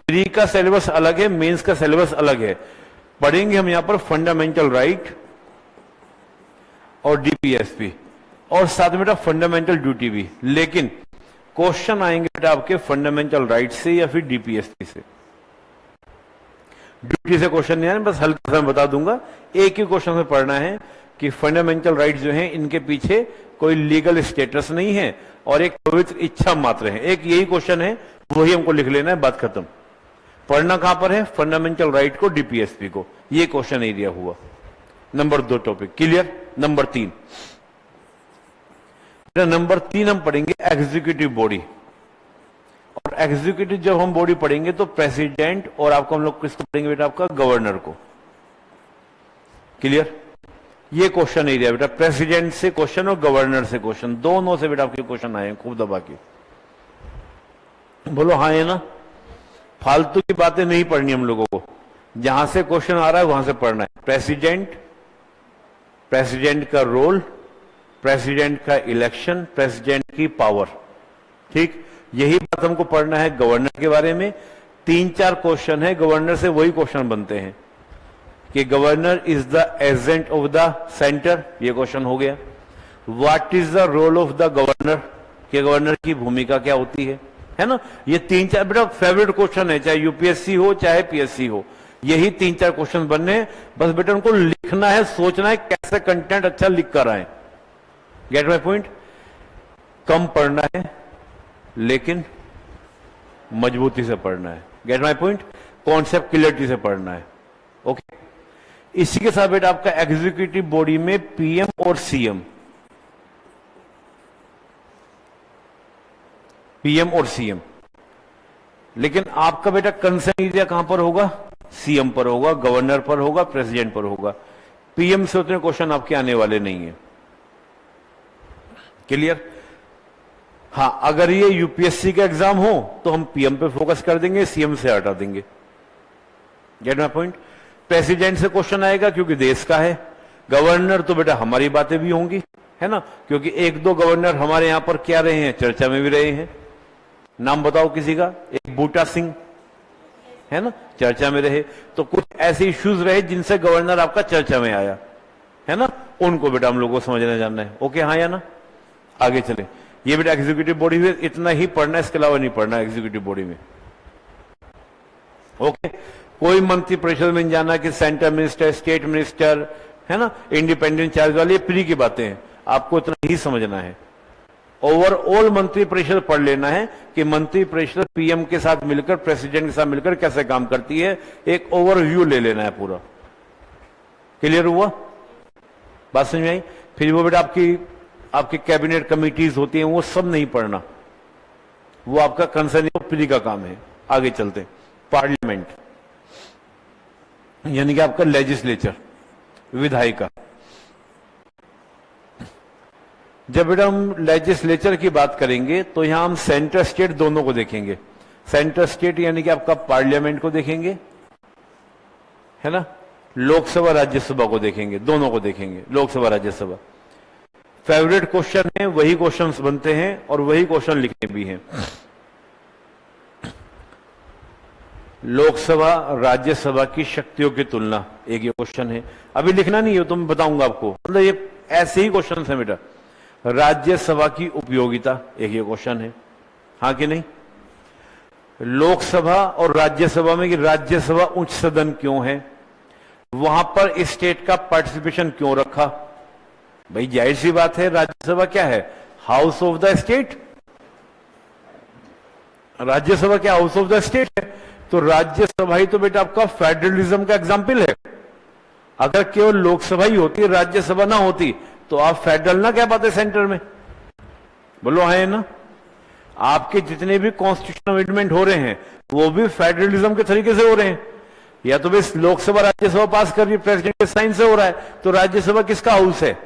प्री का सिलेबस अलग है, मेंस का सिलेबस अलग है। पढ़ेंगे हम यहां पर फंडामेंटल राइट और डीपीएसपी, और साथ में बेटा फंडामेंटल ड्यूटी भी। लेकिन क्वेश्चन आएंगे बेटा आपके फंडामेंटल राइट से या फिर डीपीएसपी से। ड्यूटी से क्वेश्चन नहीं आए, बस हल्का सा बता दूंगा। एक ही क्वेश्चन में पढ़ना है कि फंडामेंटल राइट्स जो हैं इनके पीछे कोई लीगल स्टेटस नहीं है और एक पवित्र इच्छा मात्र है। एक यही क्वेश्चन है, वही हमको लिख लेना है, बात खत्म। पढ़ना कहां पर है? फंडामेंटल राइट को, डीपीएसपी को। ये क्वेश्चन एरिया हुआ। Number 2 topic clear. नंबर 3 हम पढ़ेंगे एग्जीक्यूटिव बॉडी। और एग्जीक्यूटिव जब हम बॉडी पढ़ेंगे तो प्रेसिडेंट, और आपको हम लोग किसको पढ़ेंगे बेटा? आपका गवर्नर को। क्लियर? ये क्वेश्चन एरिया बेटा, प्रेसिडेंट से क्वेश्चन और गवर्नर से क्वेश्चन, दोनों से बेटा आपके क्वेश्चन आए हैं खूब दबा के। बोलो हाँ है ना। फालतू की बातें नहीं पढ़नी हम लोगों को, जहां से क्वेश्चन आ रहा है वहां से पढ़ना है। प्रेसिडेंट, प्रेसिडेंट का रोल, प्रेसिडेंट का इलेक्शन, प्रेसिडेंट की पावर, ठीक। यही बात हमको पढ़ना है गवर्नर के बारे में। 3-4 क्वेश्चन है गवर्नर से, वही क्वेश्चन बनते हैं कि governor is the agent of the centre, ये क्वेश्चन हो गया। What is the role of the governor, कि गवर्नर की भूमिका क्या होती है ना। ये 3-4 बेटा फेवरेट क्वेश्चन है, चाहे यूपीएससी हो चाहे पीएससी हो, यही 3-4 क्वेश्चन बनने हैं। बस बेटा उनको लिखना है, सोचना है कैसे कंटेंट अच्छा लिख कर आए। Gate my point. कम पढ़ना है लेकिन मजबूती से पढ़ना है। Gate my point. Concept clarity से पढ़ना है। ओके। इसी के साथ बेटा आपका एग्जीक्यूटिव बॉडी में पीएम और सीएम, पीएम और सीएम, लेकिन आपका बेटा कंसर्न एरिया कहां पर होगा? सीएम पर होगा, गवर्नर पर होगा, प्रेसिडेंट पर होगा। पीएम से उतने क्वेश्चन आपके आने वाले नहीं है। क्लियर? हां, अगर ये यूपीएससी का एग्जाम हो तो हम पीएम पे फोकस कर देंगे, सीएम से हटा देंगे। Gate my point. प्रेसिडेंट से क्वेश्चन आएगा क्योंकि देश का है। गवर्नर तो बेटा हमारी बातें भी होंगी, है ना, क्योंकि 1-2 गवर्नर हमारे यहां पर क्या रहे हैं, चर्चा में भी रहे हैं। नाम बताओ किसी का। एक बूटा सिंह है ना, चर्चा में रहे। तो कुछ ऐसे इश्यूज रहे जिनसे गवर्नर आपका चर्चा में आया, है ना, उनको बेटा हम लोगों को समझना जानना है। ओके, हाँ या ना। आगे चले। ये बेटा एग्जीक्यूटिव बॉडी में इतना ही पढ़ना है, इसके अलावा नहीं पढ़ना एग्जीक्यूटिव बॉडी में। ओके। कोई मंत्री परिषद में जाना कि सेंटर मिनिस्टर, स्टेट मिनिस्टर, है ना, इंडिपेंडेंट चार्ज वाले, प्री की बातें हैं, आपको इतना ही समझना है। ओवरऑल मंत्री परिषद पढ़ लेना है कि मंत्री परिषद पीएम के साथ मिलकर, प्रेसिडेंट के साथ मिलकर कैसे काम करती है, एक ओवरव्यू ले लेना है पूरा। क्लियर हुआ? बात समझ में आई? फिर वो बेटा आपकी कैबिनेट कमिटीज होती हैं, वो सब नहीं पढ़ना, वो आपका कंसर्न प्री का काम है। आगे चलते हैं। पार्लियामेंट यानी कि आपका लेजिस्लेचर, विधायिका। जब बेटा हम लेजिस्लेचर की बात करेंगे तो यहां हम सेंटर स्टेट दोनों को देखेंगे। सेंटर स्टेट यानी कि आपका पार्लियामेंट को देखेंगे, है ना, लोकसभा राज्यसभा को देखेंगे, दोनों को देखेंगे, लोकसभा राज्यसभा। फेवरेट क्वेश्चन है, वही क्वेश्चंस बनते हैं और वही क्वेश्चन लिखने भी हैं। लोकसभा राज्यसभा की शक्तियों की तुलना, एक ये क्वेश्चन है। अभी लिखना नहीं है तो मैं बताऊंगा आपको, मतलब ये ऐसे ही क्वेश्चन है बेटा। राज्यसभा की उपयोगिता, एक ये क्वेश्चन है, हाँ कि नहीं। लोकसभा और राज्यसभा में कि राज्यसभा उच्च सदन क्यों है, वहां पर स्टेट का पार्टिसिपेशन क्यों रखा। भाई जाहिर सी बात है, राज्यसभा क्या है, house of the state. Rajya Sabha क्या हाउस ऑफ द स्टेट है, तो राज्यसभा ही तो बेटा आपका फेडरलिज्म का एग्जाम्पल है। अगर केवल लोकसभा ही होती, राज्यसभा ना होती, तो आप फेडरल ना कह पाते सेंटर में। बोलो है ना। आपके जितने भी कॉन्स्टिट्यूशन अमेंडमेंट हो रहे हैं वो भी फेडरलिज्म के तरीके से हो रहे हैं। या तो बस लोकसभा राज्यसभा पास कर रही है, प्रेसिडेंट के साइन से हो रहा है, तो राज्यसभा किसका हाउस है,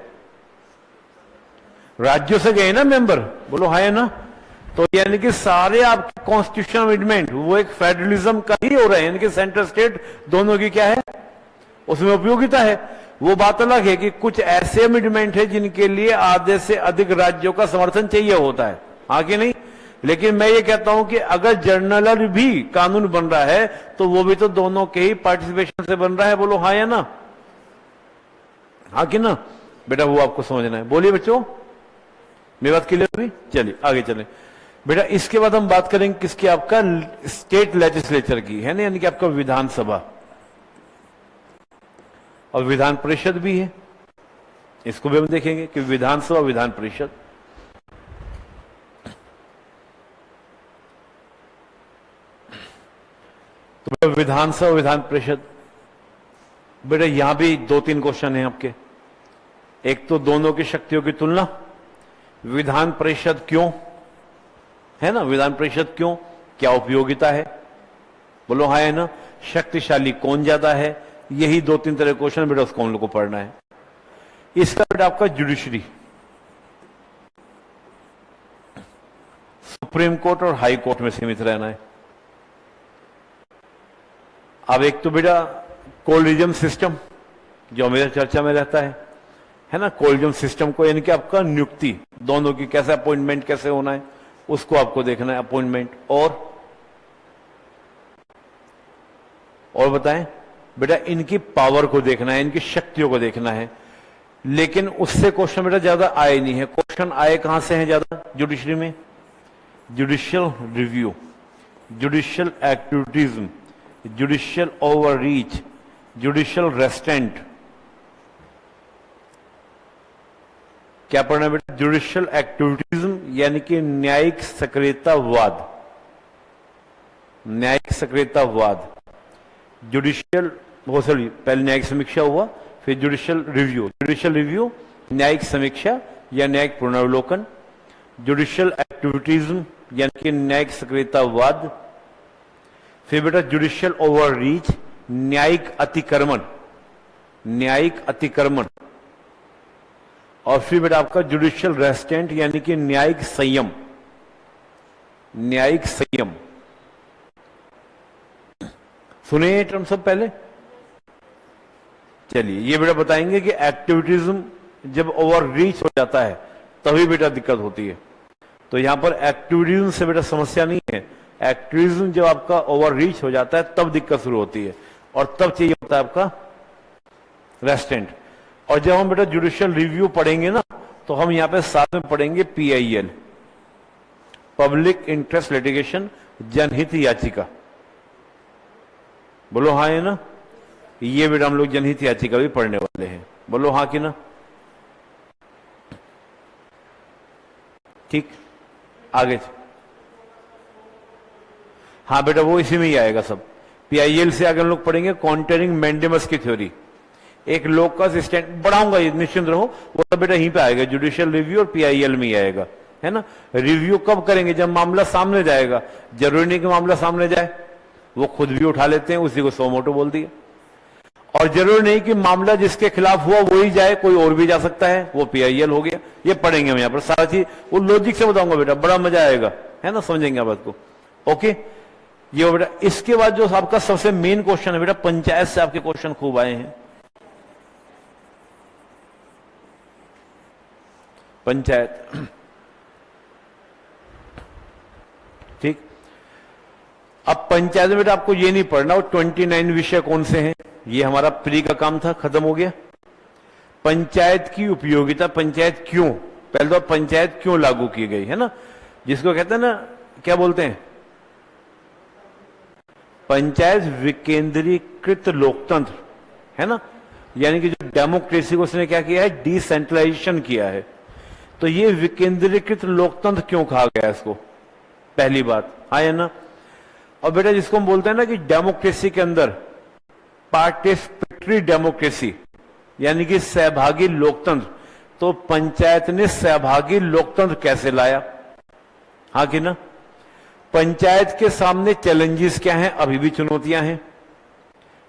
राज्यों से गए ना मेंबर। बोलो है ना। तो यानी कि सारे आपके कॉन्स्टिट्यूशन अमेंडमेंट वो एक फेडरलिज्म का ही हो रहे हैं, यानी कि सेंटर स्टेट दोनों की क्या है, उसमें उपयोगिता है। वो बात अलग है कि कुछ ऐसे अमेंडमेंट है जिनके लिए आधे से अधिक राज्यों का समर्थन चाहिए होता है, हाँ कि नहीं। लेकिन मैं ये कहता हूं कि अगर जर्नल भी कानून बन रहा है तो वो भी तो दोनों के ही पार्टिसिपेशन से बन रहा है। बोलो हाँ या ना, हाँ कि ना बेटा, वो आपको समझना है। बोलिए बच्चों, मेरी बात क्लियर हुई? चलिए आगे चलें बेटा। इसके बाद हम बात करेंगे किसकी, आपका स्टेट लेजिस्लेचर की, है ना, यानी कि आपका विधानसभा और विधान परिषद भी है। इसको भी हम देखेंगे कि विधानसभा, विधान परिषद। तो विधानसभा, विधान परिषद बेटा यहां भी 2-3 क्वेश्चन हैं आपके। एक तो दोनों की शक्तियों की तुलना, विधान परिषद क्यों, है ना, विधान परिषद क्यों, क्या उपयोगिता है। बोलो हाँ है ना। शक्तिशाली कौन ज्यादा है, यही 2-3 तरह क्वेश्चन बेटा, उसको हम लोग को पढ़ना है। इसका बेटा आपका जुडिशरी, सुप्रीम कोर्ट और हाई कोर्ट में सीमित रहना है। अब एक तो बेटा कोलिजियम सिस्टम जो हमेशा चर्चा में रहता है ना, कोलिजियम सिस्टम को यानी कि आपका नियुक्ति, दोनों की कैसे अपॉइंटमेंट कैसे होना है, उसको आपको देखना है, अपॉइंटमेंट। और और बताएं बेटा, इनकी पावर को देखना है, इनकी शक्तियों को देखना है। लेकिन उससे क्वेश्चन बेटा ज्यादा आए नहीं है। क्वेश्चन आए कहां से हैं ज्यादा जुडिशरी में? Judicial review, judicial activism, judicial overreach, judicial restraint. क्या पढ़ना है बेटा? जुडिशियल एक्टिविटीज्म यानी कि न्यायिक सक्रियतावाद, न्यायिक सक्रियतावाद। जुडिशियल, बहुत सॉरी, पहले न्यायिक समीक्षा हुआ, फिर जुडिशियल रिव्यू। जुडिशियल रिव्यू न्यायिक समीक्षा या न्यायिक पुनरावलोकन। जुडिशियल एक्टिविटीज्म यानी कि न्यायिक सक्रियतावाद। फिर बेटा जुडिशियल ओवररीच, न्यायिक अतिक्रमण, न्यायिक अतिक्रमण। और फिर बेटा आपका जुडिशियल रेस्टेंट यानी कि न्यायिक संयम, न्यायिक संयम। सुने ये टर्म सब पहले? चलिए ये बेटा बताएंगे कि एक्टिविटीज्म जब ओवर रीच हो जाता है तभी बेटा दिक्कत होती है। तो यहां पर एक्टिविज्म से बेटा समस्या नहीं है। एक्टिविज्म जब आपका ओवर रीच हो जाता है तब दिक्कत शुरू होती है, और तब चाहिए होता है आपका रेस्टेंट। और जब हम बेटा जुडिशियल रिव्यू पढ़ेंगे ना, तो हम यहां पे साथ में पढ़ेंगे PIL, पब्लिक इंटरेस्ट लिटिगेशन, जनहित याचिका। बोलो हाँ है ना? ये बेटा हम लोग जनहित याचिका भी पढ़ने वाले हैं। बोलो हाँ कि ना? ठीक, आगे। हाँ बेटा वो इसी में ही आएगा सब। PIL से आगे हम लोग पढ़ेंगे कॉन्टेनिंग मैंडेमस की थ्योरी। एक लोग का स्टैंड बढ़ाऊंगा, ये निश्चिंत रहो, वो सब बेटा यहीं पे आएगा, जुडिशियल रिव्यू और PIL में ही आएगा, है ना। रिव्यू कब करेंगे? जब मामला सामने जाएगा। जरूरी नहीं कि मामला सामने जाए, वो खुद भी उठा लेते हैं, उसी को सो मोटो बोल दिया। और जरूरी नहीं कि मामला जिसके खिलाफ हुआ वो ही जाए, कोई और भी जा सकता है, वो PIL हो गया। ये पढ़ेंगे हम यहाँ पर सारा चीज, वो लॉजिक से बताऊंगा बेटा, बड़ा मजा आएगा, है ना, समझेंगे आप बात को। ओके, ये हो बेटा। इसके बाद जो आपका सबसे मेन क्वेश्चन है बेटा, पंचायत से आपके क्वेश्चन खूब आए हैं। पंचायत, ठीक। अब पंचायत में बेटा आपको ये नहीं पढ़ना वो 29 विषय कौन से हैं, ये हमारा प्री का काम था, खत्म हो गया। पंचायत की उपयोगिता, पंचायत क्यों, पहले तो पंचायत क्यों लागू की गई, है ना, जिसको कहते हैं ना, क्या बोलते हैं, पंचायत विकेंद्रीकृत लोकतंत्र, है ना, यानी कि जो डेमोक्रेसी को उसने क्या किया है, डिसेंट्रलाइजेशन किया है। तो ये विकेंद्रीकृत लोकतंत्र क्यों कहा गया इसको, पहली बात, हाँ है ना। और बेटा जिसको हम बोलते हैं ना कि डेमोक्रेसी के अंदर पार्टिसिपेटरी डेमोक्रेसी यानी कि सहभागी लोकतंत्र, तो पंचायत ने सहभागी लोकतंत्र कैसे लाया, हाँ कि ना। पंचायत के सामने चैलेंजेस क्या हैं, अभी भी चुनौतियां हैं।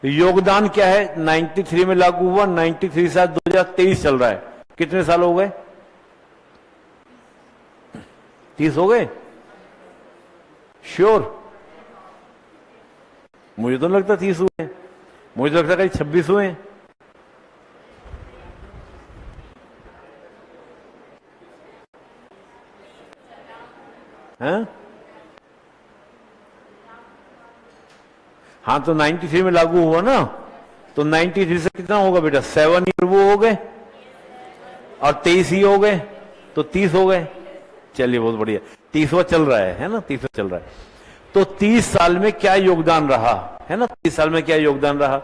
योगदान क्या है, 93 में लागू हुआ, 93 से 2023 चल रहा है, कितने साल हो गए, 30 हो गए, श्योर, मुझे तो लगता 30 हुए हैं, मुझे तो लगता कहीं 26 हुए हैं। हाँ तो 93 में लागू हुआ ना, तो 93 से कितना होगा बेटा, 7 ईयर वो हो गए, और 23 ही हो गए, तो 30 हो गए। चलिए बहुत बढ़िया, 30वां चल रहा है ना, 30वां चल रहा है। तो 30 साल में क्या योगदान रहा, है ना, 30 साल में क्या योगदान रहा,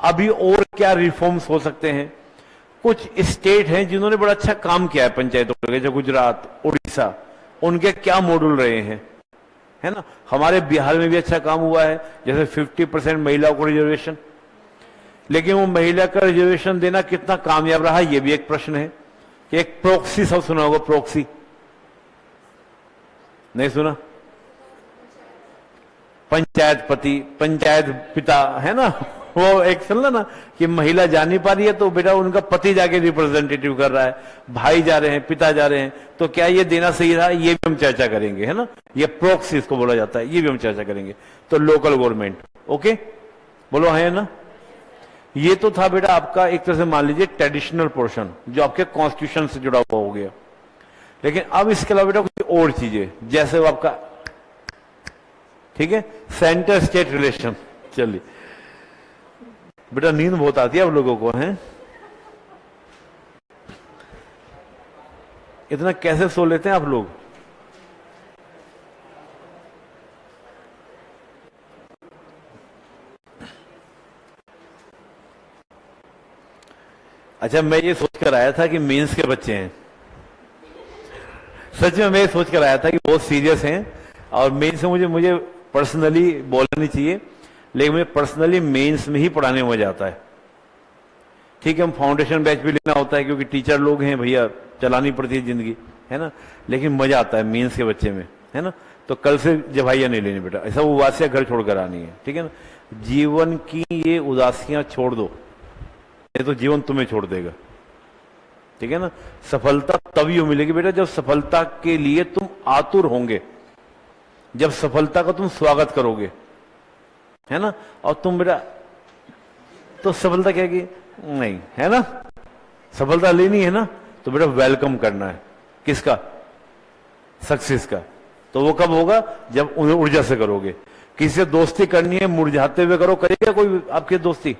अभी और क्या रिफॉर्म्स हो सकते हैं। कुछ स्टेट हैं जिन्होंने बड़ा अच्छा काम किया है पंचायतों के, जैसे गुजरात, उड़ीसा, उनके क्या मॉडल रहे हैं, है ना। हमारे बिहार में भी अच्छा काम हुआ है, जैसे 50% महिलाओं को रिजर्वेशन, लेकिन वो महिला का रिजर्वेशन देना कितना कामयाब रहा, ये भी एक प्रश्न है। एक प्रोक्सी, सब सुना होगा, प्रोक्सी नहीं सुना, पंचायत पति, पंचायत पिता, है ना, वो एक सुन लो ना कि महिला जा नहीं पा रही है तो बेटा उनका पति जाके रिप्रेजेंटेटिव कर रहा है, भाई जा रहे हैं, पिता जा रहे हैं, तो क्या ये देना सही रहा, ये भी हम चर्चा करेंगे, है ना। ये प्रोक्सी इसको बोला जाता है, ये भी हम चर्चा करेंगे। तो लोकल गवर्नमेंट, ओके, बोलो है ना। ये तो था बेटा आपका एक तरह से मान लीजिए ट्रेडिशनल पोर्शन, जो आपके कॉन्स्टिट्यूशन से जुड़ा हुआ हो गया। लेकिन अब इसके अलावा बेटा कुछ और चीजें, जैसे वो आपका, ठीक है, सेंटर स्टेट रिलेशन। चलिए बेटा नींद बहुत आती है आप लोगों को, हैं? इतना कैसे सो लेते हैं आप लोग? अच्छा, मैं ये सोच कर आया था कि मेंस के बच्चे हैं। सच में मैं ये सोच कर आया था कि बहुत सीरियस हैं और मेंस में मुझे पर्सनली बोलना नहीं चाहिए, लेकिन मुझे पर्सनली मेंस में ही पढ़ाने में मजा आता है। ठीक है, हम फाउंडेशन बैच भी लेना होता है क्योंकि टीचर लोग हैं भैया, चलानी पड़ती है जिंदगी, है ना, लेकिन मजा आता है मेंस के बच्चे में, है ना। तो कल से जवाइयां नहीं लेनी बेटा, ऐसा उदासियां घर छोड़कर आनी है, ठीक है ना। जीवन की ये उदासियां छोड़ दो, नहीं तो जीवन तुम्हें छोड़ देगा, ठीक है ना। सफलता तभी मिलेगी बेटा जब सफलता के लिए तुम आतुर होंगे, जब सफलता का तुम स्वागत करोगे, है ना। और तुम बेटा तो सफलता क्या की नहीं, है ना, सफलता लेनी है ना, तो बेटा वेलकम करना है किसका? सक्सेस का। तो वो कब होगा? जब उन्हें ऊर्जा से करोगे। किसी से दोस्ती करनी है मुरझाते हुए करो, करेगा कोई आपकी दोस्ती?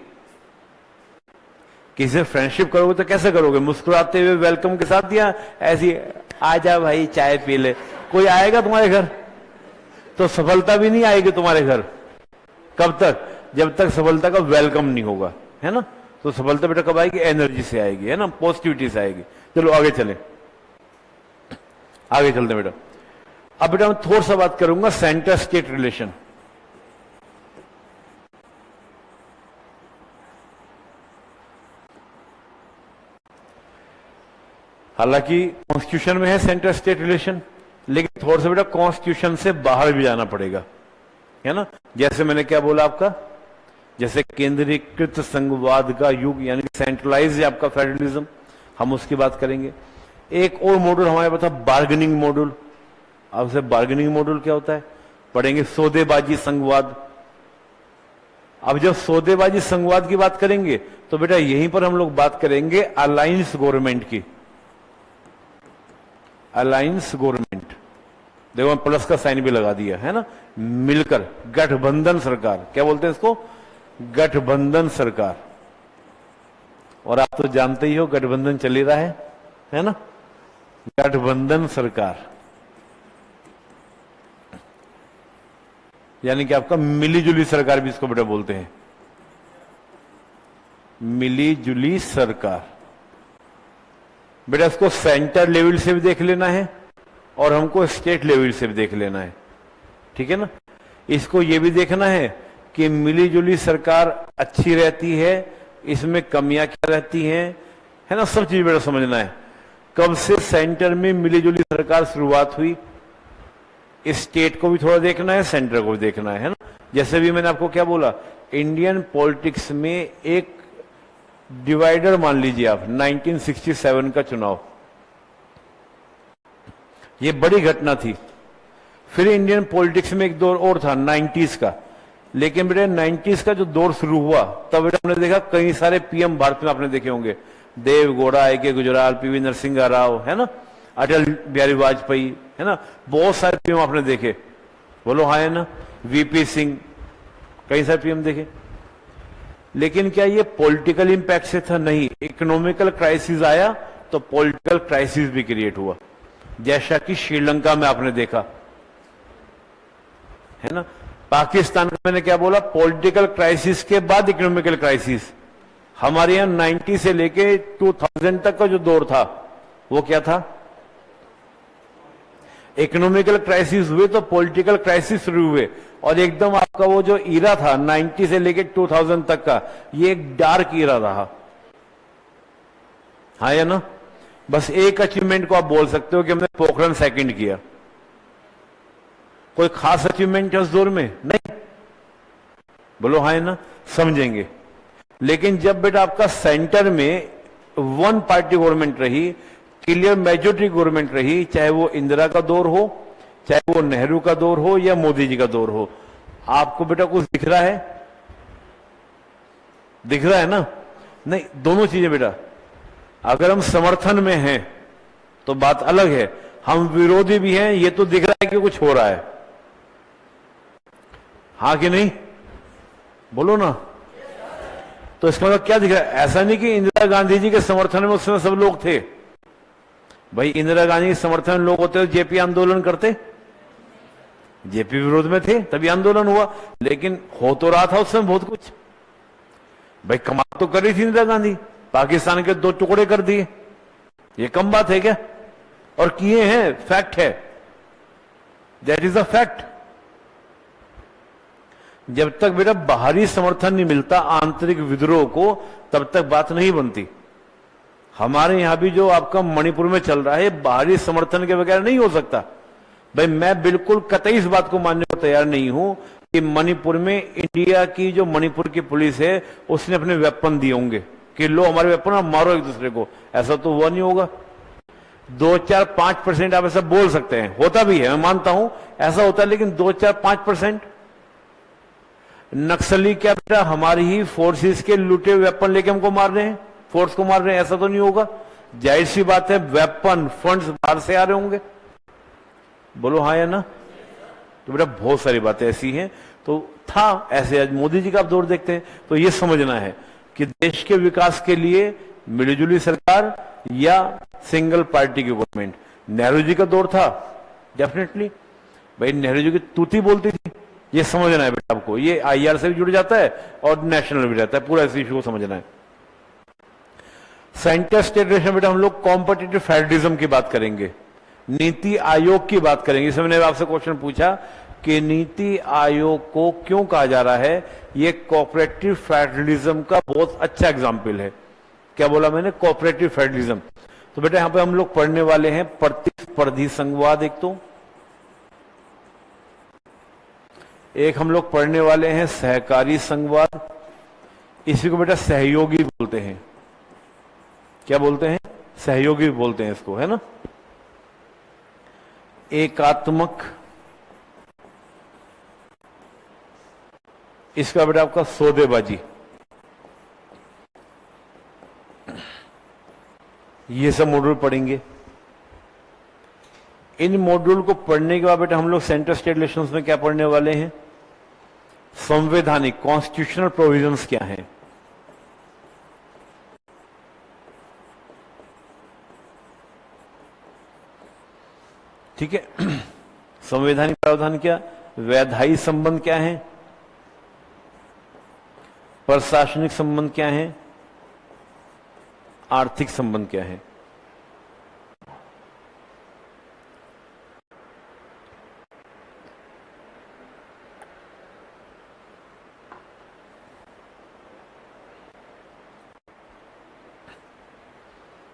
किसी से फ्रेंडशिप करोगे तो कैसे करोगे? मुस्कुराते हुए वेलकम के साथ, या ऐसी आजा भाई चाय पी ले? कोई आएगा तुम्हारे घर? तो सफलता भी नहीं आएगी तुम्हारे घर। कब तक? जब तक सफलता का वेलकम नहीं होगा, है ना। तो सफलता बेटा कब आएगी? एनर्जी से आएगी, है ना, पॉजिटिविटी से आएगी। चलो आगे चले, आगे चलते बेटा। अब बेटा मैं थोड़ा सा बात करूंगा सेंटर स्टेट रिलेशन। हालांकि कॉन्स्टिट्यूशन में है सेंटर स्टेट रिलेशन, लेकिन थोड़ा सा बेटा कॉन्स्टिट्यूशन से बाहर भी जाना पड़ेगा, है ना। जैसे मैंने क्या बोला आपका, जैसे केंद्रीकृत संघवाद का युग, यानी सेंट्रलाइज है आपका फेडरलिज्म, हम उसकी बात करेंगे। एक और मॉड्यूल हमारे पास था बार्गेनिंग मॉड्यूल। अब से बार्गेनिंग मॉड्यूल क्या होता है पढ़ेंगे, सौदेबाजी संघवाद। अब जब सौदेबाजी संघवाद की बात करेंगे तो बेटा यहीं पर हम लोग बात करेंगे अलायंस गवर्नमेंट की। अलायंस गवर्नमेंट, देखो प्लस का साइन भी लगा दिया, है ना, मिलकर गठबंधन सरकार, क्या बोलते हैं इसको? गठबंधन सरकार। और आप तो जानते ही हो गठबंधन चल ही रहा है ना, गठबंधन सरकार, यानी कि आपका मिली जुली सरकार भी इसको बेटा बोलते हैं, मिली जुली सरकार। बेटा इसको सेंटर लेवल से भी देख लेना है और हमको स्टेट लेवल से भी देख लेना है, ठीक है ना। इसको ये भी देखना है कि मिली जुली सरकार अच्छी रहती है, इसमें कमियां क्या रहती हैं, है ना, सब चीज बेटा समझना है। कब से सेंटर में मिली जुली सरकार शुरुआत हुई, स्टेट को भी थोड़ा देखना है, सेंटर को भी देखना है ना। जैसे भी मैंने आपको क्या बोला, इंडियन पॉलिटिक्स में एक डिवाइडर मान लीजिए आप, 1967 का चुनाव, ये बड़ी घटना थी। फिर इंडियन पॉलिटिक्स में एक दौर और था 90s का, लेकिन बेटे 90s का जो दौर शुरू हुआ तब बेटा हमने देखा कई सारे पीएम भारत में आपने देखे होंगे, देव गौड़ा, A.K. गुजराल, पीवी नरसिंह राव, है ना, अटल बिहारी वाजपेयी, है ना, बहुत सारे पीएम आपने देखे, बोलो हाँ, है ना, वीपी सिंह, कई सारे पीएम देखे। लेकिन क्या ये पॉलिटिकल इंपैक्ट से था? नहीं, इकोनॉमिकल क्राइसिस आया तो पॉलिटिकल क्राइसिस भी क्रिएट हुआ, जैसा कि श्रीलंका में आपने देखा, है ना। पाकिस्तान का मैंने क्या बोला, पॉलिटिकल क्राइसिस के बाद इकोनॉमिकल क्राइसिस। हमारे यहां 90 से लेके 2000 तक का जो दौर था वो क्या था? इकोनॉमिकल क्राइसिस हुए तो पॉलिटिकल क्राइसिस शुरू हुए, और एकदम आपका वो जो ईरा था 90 से लेके 2000 तक का, ये एक डार्क ईरा रहा, हाँ या ना। बस एक अचीवमेंट को आप बोल सकते हो कि हमने पोखरण सेकंड किया, कोई खास अचीवमेंट है उस दौर में? नहीं, बोलो हाँ है ना, समझेंगे। लेकिन जब बेटा आपका सेंटर में वन पार्टी गवर्नमेंट रही, क्लियर मेजोरिटी गवर्नमेंट रही, चाहे वो इंदिरा का दौर हो, चाहे वो नेहरू का दौर हो या मोदी जी का दौर हो, आपको बेटा कुछ दिख रहा है? दिख रहा है ना? नहीं, दोनों चीजें बेटा। अगर हम समर्थन में हैं तो बात अलग है, हम विरोधी भी हैं, ये तो दिख रहा है कि कुछ हो रहा है, हाँ कि नहीं? बोलो ना। तो इसका मतलब क्या दिख रहा है? ऐसा नहीं कि इंदिरा गांधी जी के समर्थन में उस समय सब लोग थे। भाई इंदिरा गांधी के समर्थन में लोग होते तो जेपी आंदोलन करते? जेपी विरोध में थे तभी आंदोलन हुआ, लेकिन हो तो रहा था उस समय बहुत कुछ। भाई कमाल तो कर रही थी इंदिरा गांधी, पाकिस्तान के 2 टुकड़े कर दिए, ये कम बात है क्या? और किए हैं, फैक्ट है, दैट इज अ फैक्ट। जब तक बेटा बाहरी समर्थन नहीं मिलता आंतरिक विद्रोह को, तब तक बात नहीं बनती। हमारे यहां भी जो आपका मणिपुर में चल रहा है, बाहरी समर्थन के बगैर नहीं हो सकता। भाई मैं बिल्कुल कतई इस बात को मानने को तैयार नहीं हूं कि मणिपुर में इंडिया की जो मणिपुर की पुलिस है उसने अपने वेपन दिए होंगे कि लो हमारे वेपन, आप मारो एक दूसरे को। ऐसा तो हुआ नहीं होगा। 2-4-5% आप ऐसा बोल सकते हैं, होता भी है, मैं मानता हूं ऐसा होता है, लेकिन 2-4-5% नक्सली क्या बेटा हमारी ही फोर्सेस के लूटे वेपन लेके हमको मार रहे हैं, फोर्स को मार रहे हैं, ऐसा तो नहीं होगा। जाहिर सी बात है वेपन फंड्स बाहर से आ रहे होंगे, बोलो हाँ या ना? तो बेटा बहुत सारी बातें ऐसी हैं। तो था ऐसे, आज मोदी जी का आप दौर देखते हैं तो ये समझना है कि देश के विकास के लिए मिलीजुली सरकार या सिंगल पार्टी की गवर्नमेंट। नेहरू जी का दौर था डेफिनेटली, भाई नेहरू जी की तूती बोलती थी, ये समझना है बेटा आपको। ये आईआर से भी जुड़ जाता है और नेशनल भी रहता है, पूरा इस इशू को समझना है। सेंटर स्टेट रिलेशन बेटा हम लोग कॉम्पिटिटिव फेडरलिज्म की बात करेंगे, नीति आयोग की बात करेंगे। इसमें मैंने आपसे क्वेश्चन पूछा कि नीति आयोग को क्यों कहा जा रहा है, ये कोऑपरेटिव फेडरलिज्म का बहुत अच्छा एग्जाम्पल है। क्या बोला मैंने? Cooperative federalism. तो बेटा यहां पे हम लोग पढ़ने वाले हैं प्रतिस्पर्धी संघवाद, एक हम लोग पढ़ने वाले हैं सहकारी संघवाद, इसी को बेटा सहयोगी बोलते हैं। क्या बोलते हैं? सहयोगी बोलते हैं इसको, है ना। एकात्मक, इसका बेटा आपका सौदेबाजी। ये सब मॉड्यूल पढ़ेंगे। इन मॉड्यूल को पढ़ने के बाद बेटा हम लोग सेंटर स्टेट रिलेशंस में क्या पढ़ने वाले हैं? संवैधानिक कॉन्स्टिट्यूशनल प्रोविजंस क्या हैं। ठीक है। संवैधानिक प्रावधान क्या, वैधायी संबंध क्या है, प्रशासनिक संबंध क्या है, आर्थिक संबंध क्या है।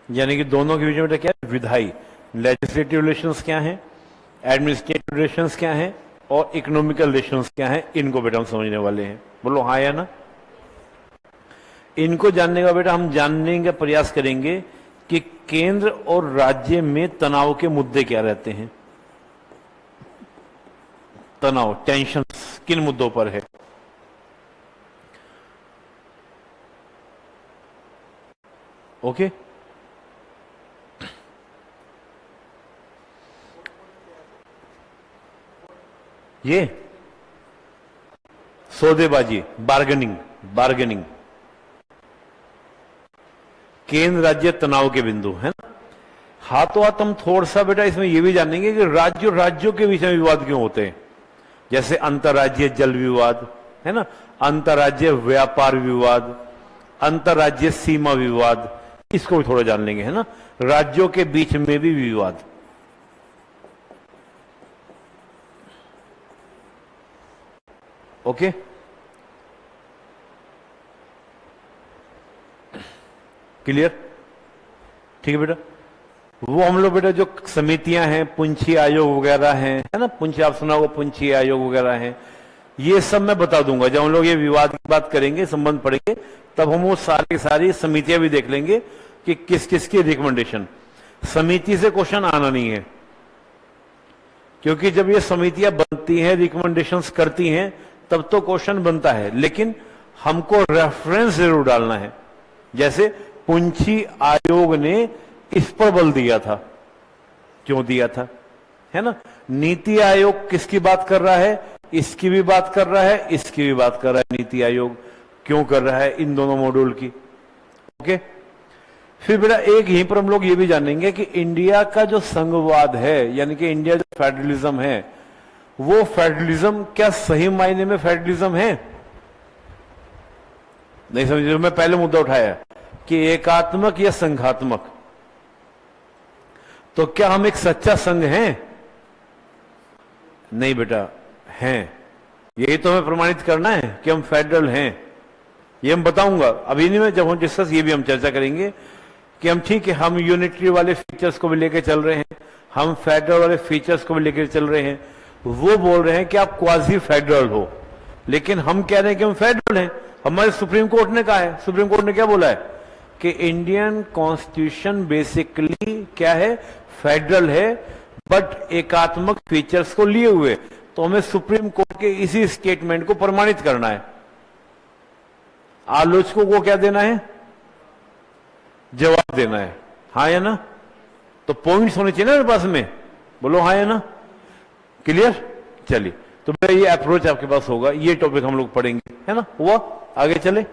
यानी कि दोनों के बीच में क्या है? विधायी, लेजिस्लेटिव रिलेशंस क्या है, एडमिनिस्ट्रेटिव रिलेशंस क्या है और इकोनॉमिकल रिलेशंस क्या है। इनको बेटा हम समझने वाले हैं, बोलो हाँ या ना। इनको जानने का बेटा हम जानने का प्रयास करेंगे कि केंद्र और राज्य में तनाव के मुद्दे क्या रहते हैं। तनाव, टेंशन किन मुद्दों पर है। ओके। ये सौदेबाजी, बार्गेनिंग, केंद्र राज्य तनाव के बिंदु है ना। हाथों हाथ हम थोड़ा सा बेटा इसमें यह भी जानेंगे कि राज्यों के बीच में विवाद क्यों होते हैं। जैसे अंतर्राज्यीय जल विवाद है ना, अंतर्राज्यीय व्यापार विवाद, अंतर्राज्यीय सीमा विवाद, इसको भी थोड़ा जान लेंगे, है ना। राज्यों के बीच में भी विवाद। ओके। क्लियर? ठीक है बेटा। वो हम लोग बेटा जो समितियां हैं, पुंछी आयोग वगैरह हैं, है ना, पुंछी आप सुना होगा, पुंछी आयोग वगैरह हैं, ये सब मैं बता दूंगा जब हम लोग ये विवाद की बात करेंगे, संबंध पढ़ेंगे, तब हम वो सारी समितियां भी देख लेंगे कि किस किस की रिकमेंडेशन। समिति से क्वेश्चन आना नहीं है, क्योंकि जब ये समितियां बनती हैं, रिकमेंडेशंस करती हैं, तब तो क्वेश्चन बनता है, लेकिन हमको रेफरेंस जरूर डालना है। जैसे पुंछी आयोग ने इस पर बल दिया था, क्यों दिया था, है ना। नीति आयोग किसकी बात कर रहा है? इसकी भी बात कर रहा है, इसकी भी बात कर रहा है नीति आयोग। क्यों कर रहा है इन दोनों मॉड्यूल की। ओके, फिर बेटा एक यहीं पर हम लोग ये भी जानेंगे कि इंडिया का जो संघवाद है, यानी कि इंडिया जो फेडरलिज्म है, वो फेडरलिज्म क्या सही मायने में फेडरलिज्म है? नहीं समझ रहे? मैं पहले मुद्दा उठाया कि एकात्मक या संघात्मक। तो क्या हम एक सच्चा संघ हैं? नहीं बेटा, हैं। यही तो हमें प्रमाणित करना है कि हम फेडरल हैं। ये हम बताऊंगा अभी नहीं, मैं जब हम डिस्कस ये भी हम चर्चा करेंगे कि हम ठीक है, हम यूनिटरी वाले फीचर्स को भी लेकर चल रहे हैं, हम फेडरल वाले फीचर्स को भी लेकर चल रहे हैं। वो बोल रहे हैं कि आप क्वाजी फेडरल हो, लेकिन हम कह रहे हैं कि हम फेडरल हैं। हमारे सुप्रीम कोर्ट ने कहा है, सुप्रीम कोर्ट ने क्या बोला है कि इंडियन कॉन्स्टिट्यूशन बेसिकली क्या है, फेडरल है, बट एकात्मक फीचर्स को लिए हुए। तो हमें सुप्रीम कोर्ट के इसी स्टेटमेंट को प्रमाणित करना है। आलोचकों को क्या देना है? जवाब देना है, हाँ या ना। तो पॉइंट्स होने चाहिए ना मेरे पास में, बोलो हाँ या ना। क्लियर? चलिए, तो मेरा ये अप्रोच आपके पास होगा, ये टॉपिक हम लोग पढ़ेंगे, है ना। हुआ? आगे चले।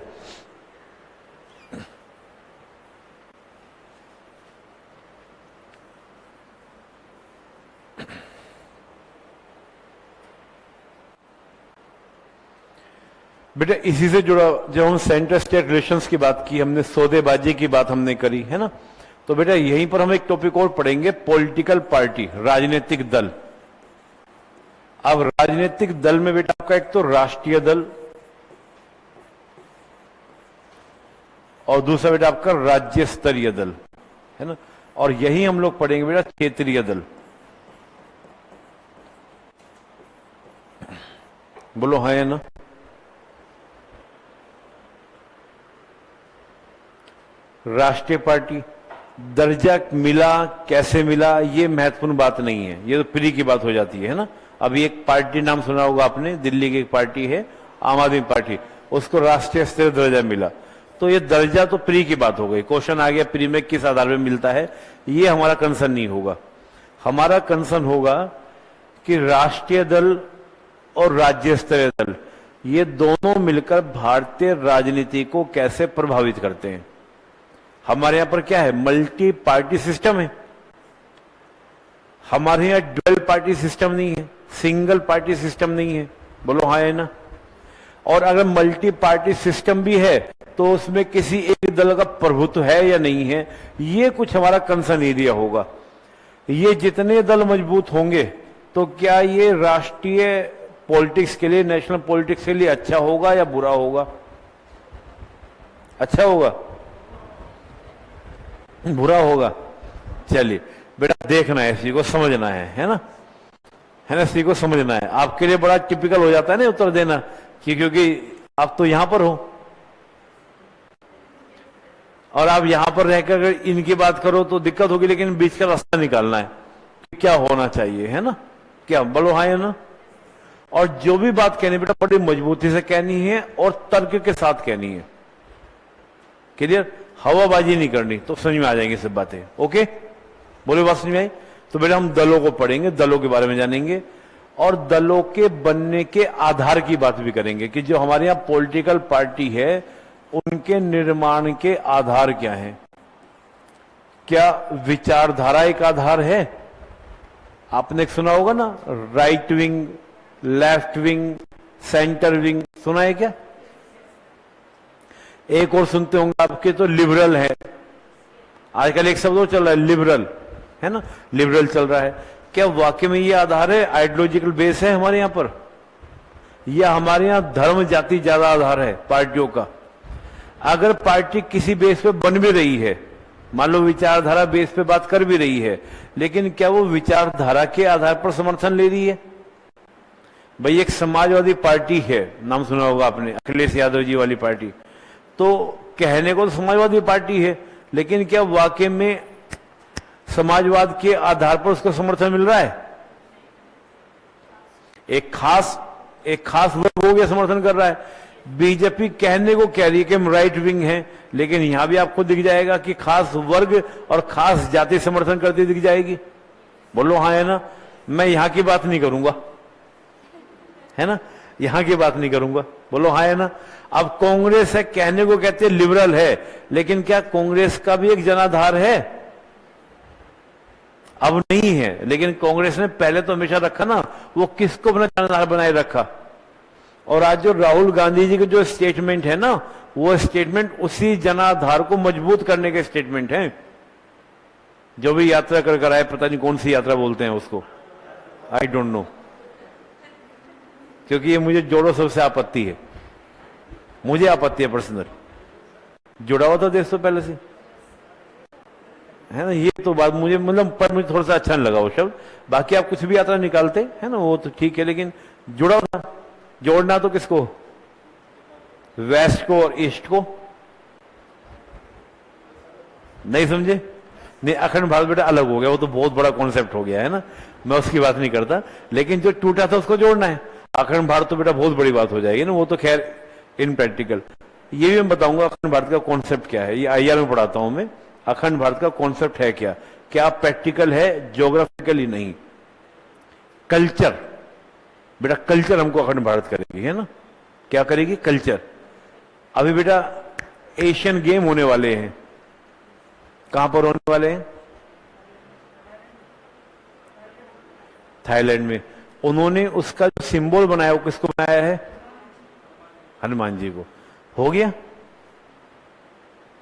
बेटा इसी से जुड़ा, जब हम सेंटर स्टेट रिलेशंस की बात की, हमने सौदेबाजी की बात हमने करी, है ना। तो बेटा यहीं पर हम एक टॉपिक और पढ़ेंगे, पॉलिटिकल पार्टी, राजनीतिक दल। अब राजनीतिक दल में बेटा आपका एक तो राष्ट्रीय दल और दूसरा बेटा आपका राज्य स्तरीय दल, है ना। और यही हम लोग पढ़ेंगे बेटा क्षेत्रीय दल। बोलो हाँ या ना। राष्ट्रीय पार्टी दर्जा मिला, कैसे मिला, ये महत्वपूर्ण बात नहीं है, ये तो प्री की बात हो जाती है ना। अभी एक पार्टी नाम सुना होगा आपने, दिल्ली की एक पार्टी है आम आदमी पार्टी, उसको राष्ट्रीय स्तरीय दर्जा मिला, तो ये दर्जा तो प्री की बात हो गई। क्वेश्चन आ गया प्री में किस आधार पर मिलता है, ये हमारा कंसर्न नहीं होगा। हमारा कंसर्न होगा कि राष्ट्रीय दल और राज्य स्तरीय दल, ये दोनों मिलकर भारतीय राजनीति को कैसे प्रभावित करते हैं। हमारे यहां पर क्या है, मल्टी पार्टी सिस्टम है, हमारे यहां ड्यूअल पार्टी सिस्टम नहीं है, सिंगल पार्टी सिस्टम नहीं है। बोलो हाँ है ना। और अगर मल्टी पार्टी सिस्टम भी है तो उसमें किसी एक दल का प्रभुत्व है या नहीं है, ये कुछ हमारा कंसर्न एरिया होगा। ये जितने दल मजबूत होंगे तो क्या ये राष्ट्रीय पॉलिटिक्स के लिए, नेशनल पॉलिटिक्स के लिए अच्छा होगा या बुरा होगा? अच्छा होगा, बुरा होगा? चलिए बेटा देखना है, इसी को समझना है ना, है ना, इसी को समझना है। आपके लिए बड़ा टिपिकल हो जाता है ना उत्तर देना, क्योंकि आप तो यहां पर हो और आप यहां पर रहकर अगर इनकी बात करो तो दिक्कत होगी, लेकिन बीच का रास्ता निकालना है कि क्या होना चाहिए, है ना। क्या बोलो हाँ है ना। और जो भी बात कहनी बेटा बड़ी मजबूती से कहनी है और तर्क के साथ कहनी है। क्लियर? हवाबाजी नहीं करनी, तो समझ में आ जाएंगी सब बातें। ओके, बोले बात समझ में आई? तो बेटा हम दलों को पढ़ेंगे, दलों के बारे में जानेंगे और दलों के बनने के आधार की बात भी करेंगे कि जो हमारे यहां पॉलिटिकल पार्टी है उनके निर्माण के आधार क्या हैं। क्या विचारधारा एक आधार है? आपने सुना होगा ना, right wing, left wing, centre wing, सुना है क्या? एक और सुनते होंगे आपके तो लिबरल है। आजकल एक शब्द और चल रहा है लिबरल, है ना, लिबरल चल रहा है। क्या वाकई में ये आधार है, आइडियोलॉजिकल बेस है हमारे यहां पर, या हमारे यहां धर्म जाति ज्यादा आधार है पार्टियों का? अगर पार्टी किसी बेस पे बन भी रही है, मान लो विचारधारा बेस पे बात कर भी रही है, लेकिन क्या वो विचारधारा के आधार पर समर्थन ले रही है? भाई एक समाजवादी पार्टी है, नाम सुना होगा आपने, अखिलेश यादव जी वाली पार्टी, तो कहने को तो समाजवादी पार्टी है, लेकिन क्या वाकई में समाजवाद के आधार पर उसको समर्थन मिल रहा है? एक खास वर्ग हो गया समर्थन कर रहा है। बीजेपी कहने को कह रही है कि हम राइट विंग हैं, लेकिन यहां भी आपको दिख जाएगा कि खास वर्ग और खास जाति समर्थन करती दिख जाएगी। बोलो हाँ है ना। मैं यहां की बात नहीं करूंगा, है ना, यहां की बात नहीं करूंगा, बोलो हाँ है ना। अब कांग्रेस है, कहने को कहते हैं लिबरल है, लेकिन क्या कांग्रेस का भी एक जनाधार है? अब नहीं है, लेकिन कांग्रेस ने पहले तो हमेशा रखा ना, वो किसको अपना जनाधार बनाए रखा। और आज जो राहुल गांधी जी के जो स्टेटमेंट है ना, वो स्टेटमेंट उसी जनाधार को मजबूत करने के स्टेटमेंट हैं। जो भी यात्रा कर आए, पता नहीं कौन सी यात्रा बोलते हैं उसको, आई डोंट नो, क्योंकि ये मुझे जोड़ो सबसे आपत्ति है, मुझे आपत्ति है पर्सनल। जुड़ा हुआ था देश तो पहले से है ना, ये तो बात मुझे मतलब पर मुझे थोड़ा सा अच्छा नहीं लगा वो शब्द। बाकी आप कुछ भी यात्रा निकालते है ना, वो तो ठीक है, लेकिन जुड़ा हुआ था। जोड़ना तो किसको, वेस्ट को और ईस्ट को, नहीं समझे? नहीं, अखंड भारत बेटा अलग हो गया, वो तो बहुत बड़ा कॉन्सेप्ट हो गया है ना, मैं उसकी बात नहीं करता। लेकिन जो टूटा था उसको जोड़ना है। अखंड भारत तो बेटा बहुत बड़ी बात हो जाएगी ना, वो तो खैर इन प्रैक्टिकल। ये भी मैं बताऊंगा अखंड भारत का कॉन्सेप्ट क्या है, ये आईआर में पढ़ाता हूं मैं। अखंड भारत का कॉन्सेप्ट है क्या, क्या प्रैक्टिकल है, ज्योग्राफिकली नहीं, कल्चर। बेटा कल्चर हमको अखंड भारत करेगी, है ना, क्या करेगी, कल्चर। अभी बेटा एशियन गेम होने वाले हैं, कहां पर होने वाले हैं? थाईलैंड में। उन्होंने उसका जो सिंबल बनाया वो किसको बनाया है? हनुमान जी को। हो गया,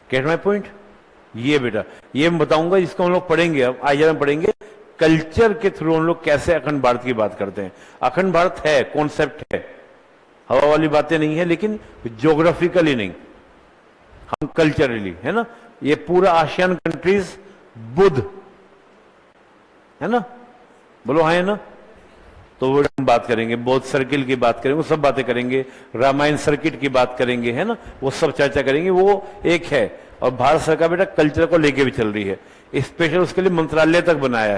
गेट माय पॉइंट। ये बेटा ये मैं बताऊंगा, जिसको हम लोग पढ़ेंगे, अब आइए हम पढ़ेंगे कल्चर के थ्रू हम लोग कैसे अखंड भारत की बात करते हैं। अखंड भारत है, कॉन्सेप्ट है, हवा वाली बातें नहीं है, लेकिन ज्योग्राफिकली नहीं, हम कल्चरली, है ना। ये पूरा आसियान कंट्रीज बुद्ध है ना, बोलो हाँ है ना। तो वो हम बात करेंगे, बौद्ध सर्किल की बात करेंगे, वो सब बातें करेंगे, रामायण सर्किट की बात करेंगे, है ना, वो सब चर्चा करेंगे। वो एक है, और भारत सरकार बेटा कल्चर को लेके भी चल रही है, स्पेशल उसके लिए मंत्रालय तक बनाया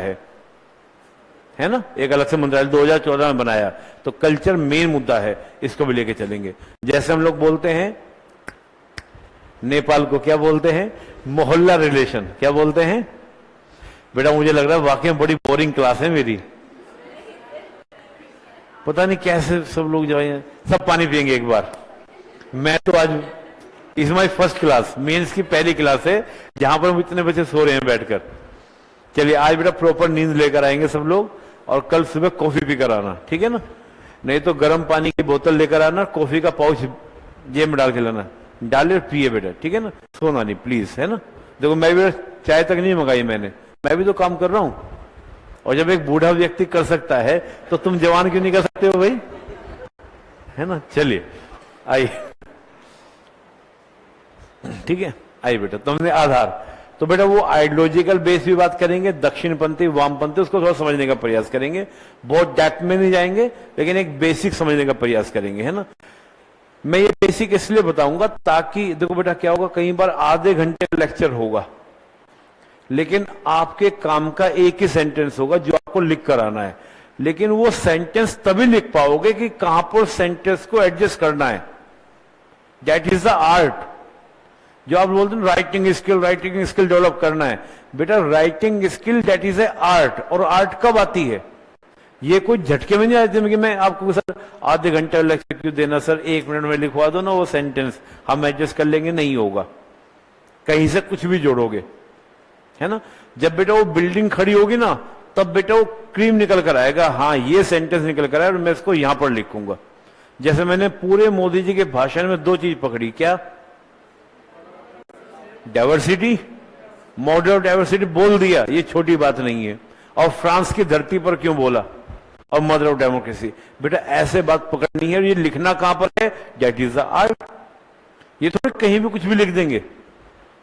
है ना, एक अलग से मंत्रालय 2014 में बनाया। तो कल्चर मेन मुद्दा है, इसको भी लेके चलेंगे। जैसे हम लोग बोलते हैं नेपाल को क्या बोलते हैं, मोहल्ला रिलेशन, क्या बोलते हैं बेटा? मुझे लग रहा है वाकई में बड़ी बोरिंग क्लास है मेरी, पता नहीं कैसे सब लोग जो है सब पानी पियेंगे एक बार। मैं तो आज इस माई फर्स्ट क्लास, मेंस की पहली क्लास है जहां पर हम इतने बच्चे सो रहे हैं बैठकर। चलिए आज बेटा प्रॉपर नींद लेकर आएंगे सब लोग, और कल सुबह कॉफी पीकर आना, ठीक है ना। नहीं तो गर्म पानी की बोतल लेकर आना, कॉफी का पाउच जेब में डाल के लाना, डाले पिए बेटा, ठीक है ना। सोना नहीं प्लीज, है ना। देखो मैं भी चाय तक नहीं मंगाई मैंने, मैं भी तो काम कर रहा हूं। और जब एक बूढ़ा व्यक्ति कर सकता है तो तुम जवान क्यों नहीं कर सकते हो भाई, है ना। चलिए आइए, ठीक है, आइए बेटा। तुमने आधार, तो बेटा वो आइडियोलॉजिकल बेस भी बात करेंगे, दक्षिणपंथी वामपंथी, उसको थोड़ा समझने का प्रयास करेंगे। बहुत डेप्थ में नहीं जाएंगे, लेकिन एक बेसिक समझने का प्रयास करेंगे, है ना। मैं ये बेसिक इसलिए बताऊंगा ताकि देखो बेटा क्या होगा, कई बार आधे घंटे का लेक्चर होगा, लेकिन आपके काम का एक ही सेंटेंस होगा जो आपको लिख कर आना है। लेकिन वो सेंटेंस तभी लिख पाओगे कि कहां पर सेंटेंस को एडजस्ट करना है। That is the art. जो आप बोलते हैं राइटिंग स्किल डेवलप करना है, बेटा writing skill that is a art. और आर्ट कब आती है? ये कोई झटके में नहीं आती कि मैं आपको सर आधे घंटे लेक्चर क्यों देना सर, 1 मिनट में लिखवा दो ना वो सेंटेंस, हम एडजस्ट कर लेंगे। नहीं होगा, कहीं से कुछ भी जोड़ोगे, है ना। जब बेटा वो बिल्डिंग खड़ी होगी ना, तब बेटा वो क्रीम निकल कर आएगा, हाँ ये सेंटेंस निकल कर आया और मैं इसको यहां पर लिखूंगा। जैसे मैंने पूरे मोदी जी के भाषण में 2 चीज पकड़ी, क्या? डाइवर्सिटी, मॉडल ऑफ डाइवर्सिटी बोल दिया, ये छोटी बात नहीं है। और फ्रांस की धरती पर क्यों बोला, और मदर ऑफ डेमोक्रेसी। बेटा ऐसे बात पकड़नी है, और ये लिखना कहां पर है, दैट इज द आर्ट। ये थोड़ी कहीं भी कुछ भी लिख देंगे,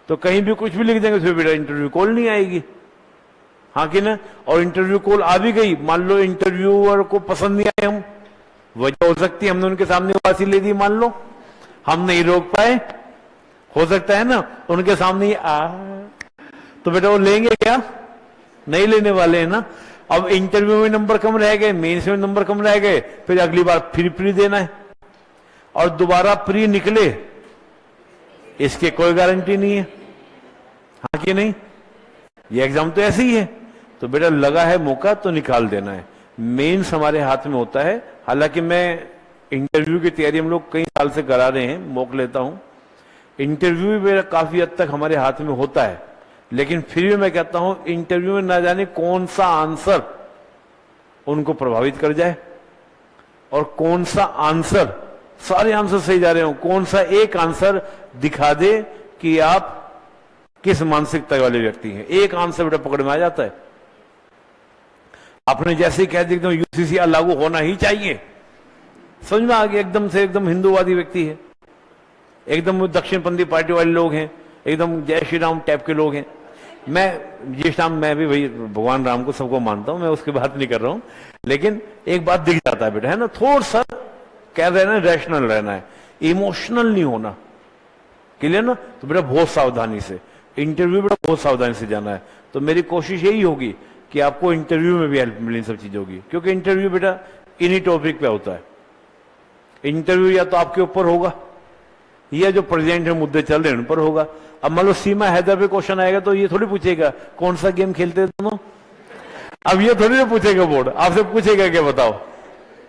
तो कहीं भी कुछ भी लिख देंगे तो बेटा इंटरव्यू कॉल नहीं आएगी, हाँ कि ना। और इंटरव्यू कॉल आ भी गई, मान लो इंटरव्यूअर को पसंद नहीं आए, हम वजह हो सकती है हमने उनके सामने फांसी ले दी, मान लो हम नहीं रोक पाए, हो सकता है ना उनके सामने तो बेटा वो लेंगे क्या? नहीं लेने वाले हैं ना। अब इंटरव्यू में नंबर कम रह गए, मेंस में नंबर कम रह गए, फिर अगली बार फिर प्री देना है, और दोबारा प्री निकले इसके कोई गारंटी नहीं है, हाँ कि नहीं। ये एग्जाम तो ऐसे ही है। तो बेटा लगा है मौका तो निकाल देना है। मेंस हमारे हाथ में होता है। हालांकि मैं इंटरव्यू की तैयारी हम लोग कई साल से करा रहे हैं, मौका लेता हूं। इंटरव्यू भी मेरा काफी हद तक हमारे हाथ में होता है, लेकिन फिर भी मैं कहता हूं इंटरव्यू में ना जाने कौन सा आंसर उनको प्रभावित कर जाए और कौन सा आंसर, सारे आंसर सही जा रहे हो, कौन सा एक आंसर दिखा दे कि आप किस मानसिकता वाले व्यक्ति हैं। एक आंसर बेटा पकड़ में आ जाता है। आपने जैसे ही कह दिया एकदम यूसीसी लागू होना ही चाहिए, समझ में आ गया, एकदम से एकदम हिंदूवादी व्यक्ति है, एकदम दक्षिणपंथी पार्टी वाले लोग हैं, एकदम जय श्री राम टाइप के लोग हैं। मैं जय श्री राम, मैं भी भाई भगवान राम को सबको मानता हूं, मैं उसकी बात नहीं कर रहा हूं, लेकिन एक बात दिख जाता है बेटा, है ना, थोड़ा सा कह रहे ना रैशनल रहना है, इमोशनल नहीं होना, क्लियर ना। तो बेटा बहुत सावधानी से इंटरव्यू, बेटा बहुत सावधानी से जाना है। तो मेरी कोशिश यही होगी कि आपको इंटरव्यू में भी हेल्प मिले इन सब चीजों की, क्योंकि इंटरव्यू बेटा इन्हीं टॉपिक पे होता है। इंटरव्यू या तो आपके ऊपर होगा या जो प्रेजेंट है मुद्दे चल रहे हैं उन पर होगा। अब मान लो सीमा हैदर पे क्वेश्चन आएगा तो ये थोड़ी पूछेगा कौन सा गेम खेलते दोनों, अब ये थोड़ी ना पूछेगा बोर्ड, आपसे पूछेगा क्या बताओ,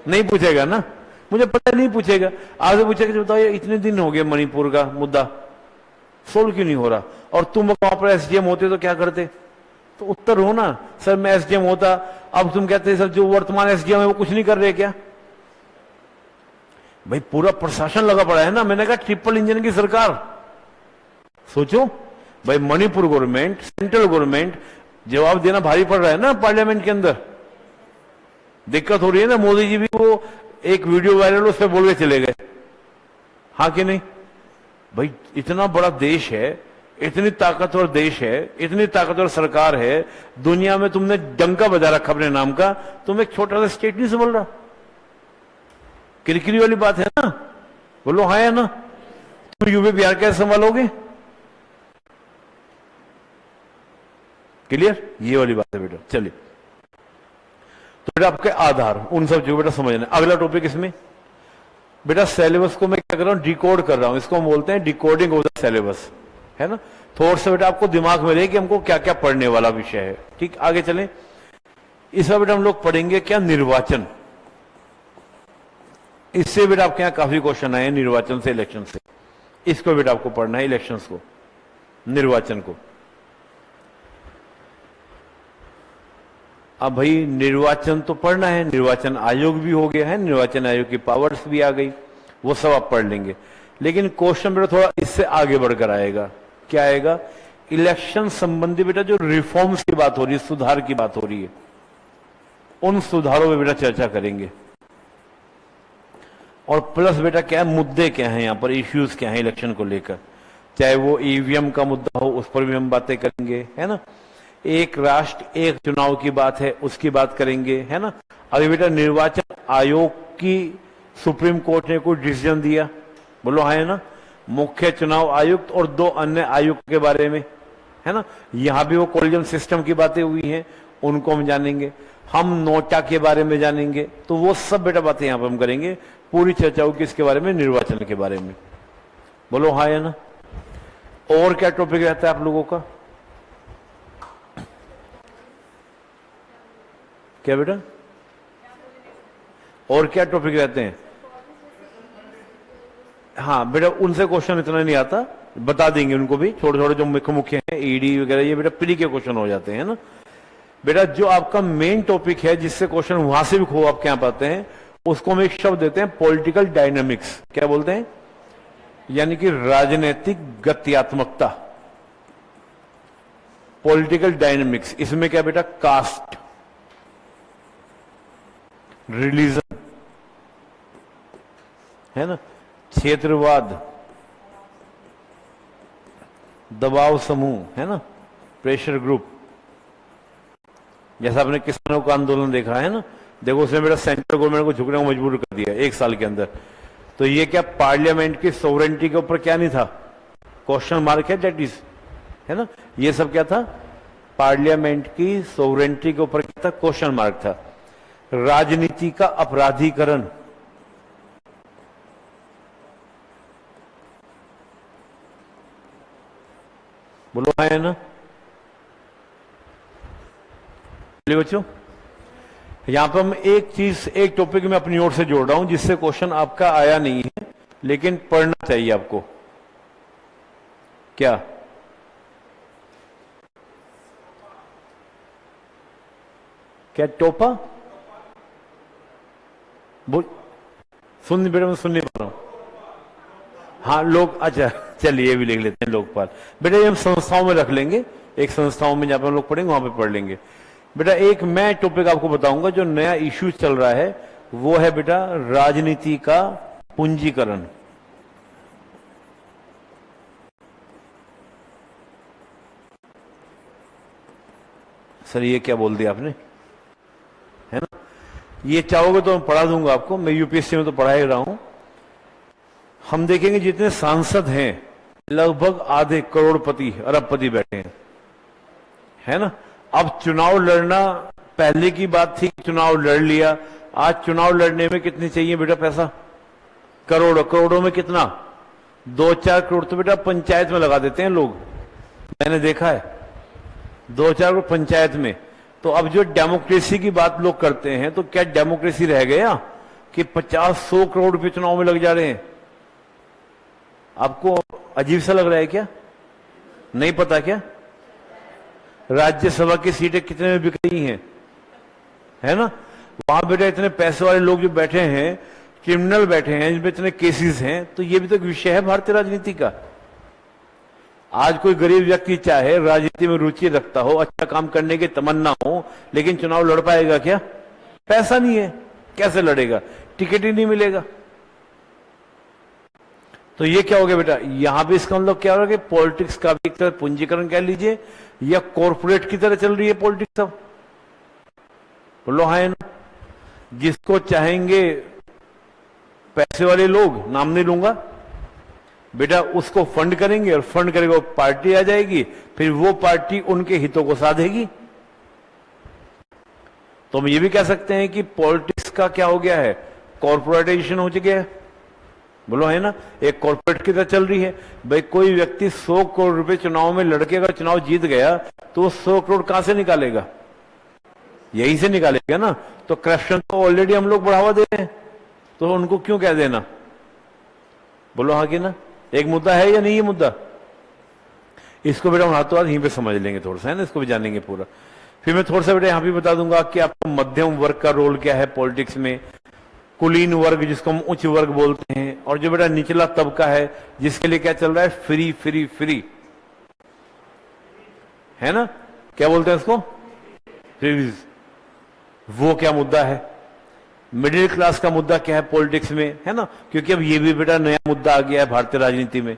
नहीं पूछेगा ना, मुझे पता नहीं पूछेगा, आपसे पूछेगा बताओ ये इतने दिन हो गए मणिपुर का मुद्दा सोल्व क्यों नहीं हो रहा, और तुम वहां पर एसडीएम होते तो क्या करते, तो उत्तर हो ना सर मैं एसडीएम होता। अब तुम कहते सर जो वर्तमान एसडीएम है वो कुछ नहीं कर रहे क्या, भाई पूरा प्रशासन लगा पड़ा है ना। मैंने कहा ट्रिपल इंजन की सरकार, सोचो भाई मणिपुर गवर्नमेंट, सेंट्रल गवर्नमेंट, जवाब देना भारी पड़ रहा है ना पार्लियामेंट के अंदर, दिक्कत हो रही है ना। मोदी जी भी वो एक वीडियो वायरल उस पर बोल के चले गए, हाँ कि नहीं भाई, इतना बड़ा देश है, इतनी ताकतवर देश है, इतनी ताकतवर सरकार है, दुनिया में तुमने डंका बजा रखा अपने नाम का, तुम एक छोटा सा स्टेट नहीं संभल रहा, किरकिरी वाली बात है ना, बोलो हाँ है ना। तुम यूपी बिहार कैसे संभालोगे, क्लियर, ये वाली बात है बेटा। चलिए तो बेटा आपके आधार उन सब जो बेटा समझना। अगला टॉपिक इसमें बेटा सिलेबस को मैं क्या कर रहा हूं, डिकोड कर रहा हूं, इसको हम बोलते हैं डिकोडिंग ऑफ द सिलेबस, है ना। थोड़ा सा बेटा आपको दिमाग में रहे कि हमको क्या क्या पढ़ने वाला विषय है, ठीक। आगे चलें, इस बेटा हम लोग पढ़ेंगे क्या, निर्वाचन। इससे बेटा आपके यहाँ काफी क्वेश्चन आए निर्वाचन से, इलेक्शन से, इसको बेटा आपको पढ़ना है, इलेक्शंस को, निर्वाचन को। अब भाई निर्वाचन तो पढ़ना है, निर्वाचन आयोग भी हो गया है, निर्वाचन आयोग की पावर्स भी आ गई, वो सब आप पढ़ लेंगे, लेकिन क्वेश्चन बेटा थोड़ा इससे आगे बढ़कर आएगा। क्या आएगा, इलेक्शन संबंधी बेटा जो रिफॉर्म्स की बात हो रही है, सुधार की बात हो रही है, उन सुधारों में बेटा चर्चा करेंगे। और प्लस बेटा क्या है, मुद्दे क्या हैं यहाँ पर, इश्यूज क्या हैं इलेक्शन को लेकर, चाहे वो ईवीएम का मुद्दा हो उस पर भी हम बातें करेंगे, है ना। एक राष्ट्र एक चुनाव की बात है, उसकी बात करेंगे, है ना। अभी बेटा निर्वाचन आयोग की सुप्रीम कोर्ट ने कोई डिसीजन दिया, बोलो हाँ है ना, मुख्य चुनाव आयुक्त और 2 अन्य आयुक्त के बारे में, है ना। यहां भी वो कॉलेजियम सिस्टम की बातें हुई हैं, उनको हम जानेंगे, हम नोटा के बारे में जानेंगे, तो वो सब बेटा बातें यहां पर हम करेंगे। पूरी चर्चा होगी किसके बारे में, निर्वाचन के बारे में, बोलो हाँ है ना। और क्या टॉपिक रहता है आप लोगों का, क्या बेटा, और क्या टॉपिक रहते हैं। हाँ बेटा उनसे क्वेश्चन इतना नहीं आता, बता देंगे उनको भी, थोड़े थोड़े जो मुख्य मुख्य हैं, ईडी वगैरह, ये बेटा प्री के क्वेश्चन हो जाते हैं ना। बेटा जो आपका मेन टॉपिक है जिससे क्वेश्चन वहां से भी खो आपके यहाँ पाते हैं, उसको हम एक शब्द देते हैं पॉलिटिकल डायनामिक्स। क्या बोलते हैं, यानी कि राजनीतिक गत्यात्मकता, पॉलिटिकल डायनामिक्स। इसमें क्या बेटा, कास्ट, रिलीजन, है ना, क्षेत्रवाद, दबाव समूह, है ना, प्रेशर ग्रुप, जैसा आपने किसानों का आंदोलन देखा है ना, देखो उसने बेटा सेंट्रल गवर्नमेंट को झुकने को मजबूर कर दिया 1 साल के अंदर। तो ये क्या पार्लियामेंट की सोवरेंटी के ऊपर क्या नहीं था, क्वेश्चन मार्क है, दैट इज, है ना। ये सब क्या था, पार्लियामेंट की सोवरेंटी के ऊपर क्या था, क्वेश्चन मार्क था। राजनीति का अपराधीकरण, बोलो है ना बच्चों। यहां पर हम एक टॉपिक में अपनी ओर से जोड़ रहा हूं जिससे क्वेश्चन आपका आया नहीं है, लेकिन पढ़ना चाहिए आपको। क्या क्या टोपा बोल? सुन बेटा, मैं सुन नहीं पा रहा हूं। हाँ लोग, अच्छा चलिए ये भी लिख लेते हैं लोकपाल। बेटा ये हम संस्थाओं में रख लेंगे, एक संस्थाओं में जहां पर हम लोग पढ़ेंगे वहां पे पढ़ लेंगे। बेटा एक मैं टॉपिक आपको बताऊंगा जो नया इश्यू चल रहा है, वो है बेटा राजनीति का पूंजीकरण। सर ये क्या बोल दिया आपने, है ना? ये चाहोगे तो मैं पढ़ा दूंगा आपको, मैं यूपीएससी में तो पढ़ा ही रहा हूं। हम देखेंगे जितने सांसद हैं लगभग आधे करोड़पति अरबपति बैठे हैं, है ना? अब चुनाव लड़ना, पहले की बात थी चुनाव लड़ लिया, आज चुनाव लड़ने में कितनी चाहिए बेटा पैसा? करोड़ों में कितना? 2-4 करोड़ तो बेटा पंचायत में लगा देते हैं लोग, मैंने देखा है 2-4 करोड़ पंचायत में। तो अब जो डेमोक्रेसी की बात लोग करते हैं, तो क्या डेमोक्रेसी रह गया कि 50-100 करोड़ रुपए चुनाव में लग जा रहे हैं? आपको अजीब सा लग रहा है क्या? नहीं पता क्या राज्यसभा की सीटें कितने में बिक रही हैं, है ना? वहां बेटा इतने पैसे वाले लोग जो बैठे हैं, क्रिमिनल बैठे हैं जिनपे इतने केसेस हैं, तो ये भी तो एक विषय है भारतीय राजनीति का। आज कोई गरीब व्यक्ति चाहे राजनीति में रुचि रखता हो, अच्छा काम करने की तमन्ना हो, लेकिन चुनाव लड़ पाएगा क्या? पैसा नहीं है, कैसे लड़ेगा? टिकट ही नहीं मिलेगा। तो ये क्या हो गया बेटा, यहां भी इसका मतलब क्या हो रहा है कि पॉलिटिक्स का भी एक तरह पूंजीकरण कह लीजिए, या कॉर्पोरेट की तरह चल रही है पॉलिटिक्स अब। बोलो हाँ ना? जिसको चाहेंगे पैसे वाले लोग, नाम नहीं लूंगा बेटा, उसको फंड करेंगे, और फंड करेगा वो पार्टी आ जाएगी, फिर वो पार्टी उनके हितों को साधेगी। तो हम ये भी कह सकते हैं कि पॉलिटिक्स का क्या हो गया है, कॉर्पोरेटाइजेशन हो चुका है। बोलो है ना? एक कॉर्पोरेट की तरह चल रही है। भाई कोई व्यक्ति 100 करोड़ रुपए चुनाव में लड़के अगर चुनाव जीत गया, तो वो 100 करोड़ कहां से निकालेगा? यही से निकालेगा ना। तो करप्शन तो ऑलरेडी हम लोग बढ़ावा दे रहे हैं, तो उनको क्यों कह देना? बोलो हाँ कि ना? एक मुद्दा है या नहीं ये मुद्दा? इसको बेटा हम हाथों हाथ यहीं पे समझ लेंगे थोड़ा सा, है ना? इसको भी जानेंगे पूरा। फिर मैं थोड़ा सा बेटा यहां भी बता दूंगा कि आपको मध्यम वर्ग का रोल क्या है पॉलिटिक्स में, कुलीन वर्ग जिसको हम उच्च वर्ग बोलते हैं, और जो बेटा निचला तबका है जिसके लिए क्या चल रहा है, फ्री फ्री फ्री, है ना? क्या बोलते हैं इसको? फ्रीज। वो क्या मुद्दा है? मिडिल क्लास का मुद्दा क्या है पॉलिटिक्स में, है ना? क्योंकि अब ये भी बेटा नया मुद्दा आ गया है भारतीय राजनीति में।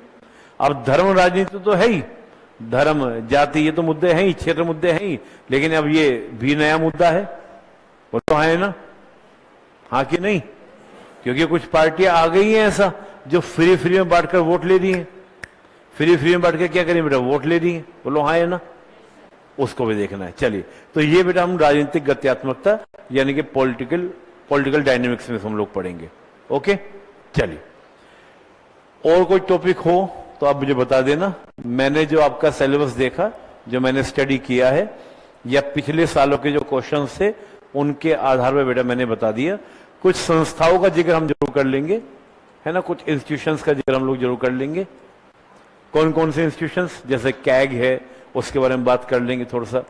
अब धर्म राजनीति तो है ही, धर्म जाति ये तो मुद्दे हैं ही, क्षेत्र मुद्दे हैं ही, लेकिन अब ये भी नया मुद्दा है। वो तो है ना? हाँ कि नहीं? क्योंकि कुछ पार्टियां आ गई हैं ऐसा जो फ्री फ्री में बांटकर वोट ले रही हैं। फ्री फ्री में बांट के क्या करें बेटा? वोट ले रही हैं। बोलो हाँ है ना? उसको भी देखना है। चलिए, तो ये बेटा हम राजनीतिक गत्यात्मकता यानी कि पॉलिटिकल डायनेमिक्स में हम लोग पढ़ेंगे। ओके, चलिए। और कोई टॉपिक हो तो आप मुझे बता देना। मैंने जो आपका सिलेबस देखा, जो मैंने स्टडी किया है, या पिछले सालों के जो क्वेश्चन थे उनके आधार पर बेटा मैंने बता दिया। कुछ संस्थाओं का जिक्र हम जरूर कर लेंगे, है ना? कुछ इंस्टीट्यूशंस का जिक्र हम लोग जरूर कर लेंगे। कौन कौन से इंस्टीट्यूशंस? जैसे कैग है, उसके बारे में बात कर लेंगे थोड़ा सा।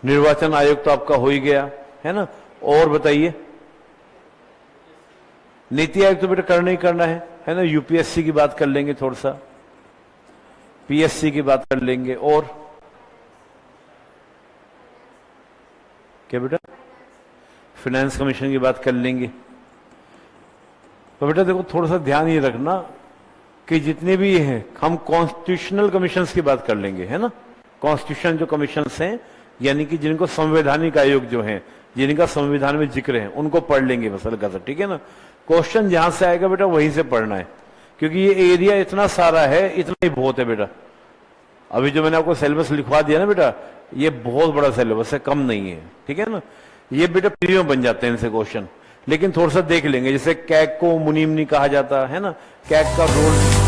निर्वाचन आयोग तो आपका हो ही गया, है ना? और बताइए। नीति आयोग तो बेटा करना ही करना है ना? यूपीएससी की बात कर लेंगे थोड़ा सा, पीएससी की बात कर लेंगे, और क्या बेटा? फाइनेंस कमीशन की बात कर लेंगे। तो बेटा देखो थोड़ा सा ध्यान ये रखना कि जितने भी हैं हम कॉन्स्टिट्यूशनल कमीशंस की बात कर लेंगे, है ना? कॉन्स्टिट्यूशन जो कमीशंस हैं, यानी कि जिनको संवैधानिक आयोग जो हैं, जिनका संविधान में जिक्र है, उनको पढ़ लेंगे बस हल्का सा, ठीक है ना? क्वेश्चन जहां से आएगा बेटा वहीं से पढ़ना है, क्योंकि ये एरिया इतना सारा है, इतना ही बहुत है बेटा। अभी जो मैंने आपको सिलेबस लिखवा दिया ना बेटा, ये बहुत बड़ा सिलेबस है, कम नहीं है, ठीक है ना? ये बेटा प्री में बन जाते हैं इनसे क्वेश्चन, लेकिन थोड़ा सा देख लेंगे। जैसे कैग को मुनीम नहीं कहा जाता, है ना? कैग का रोल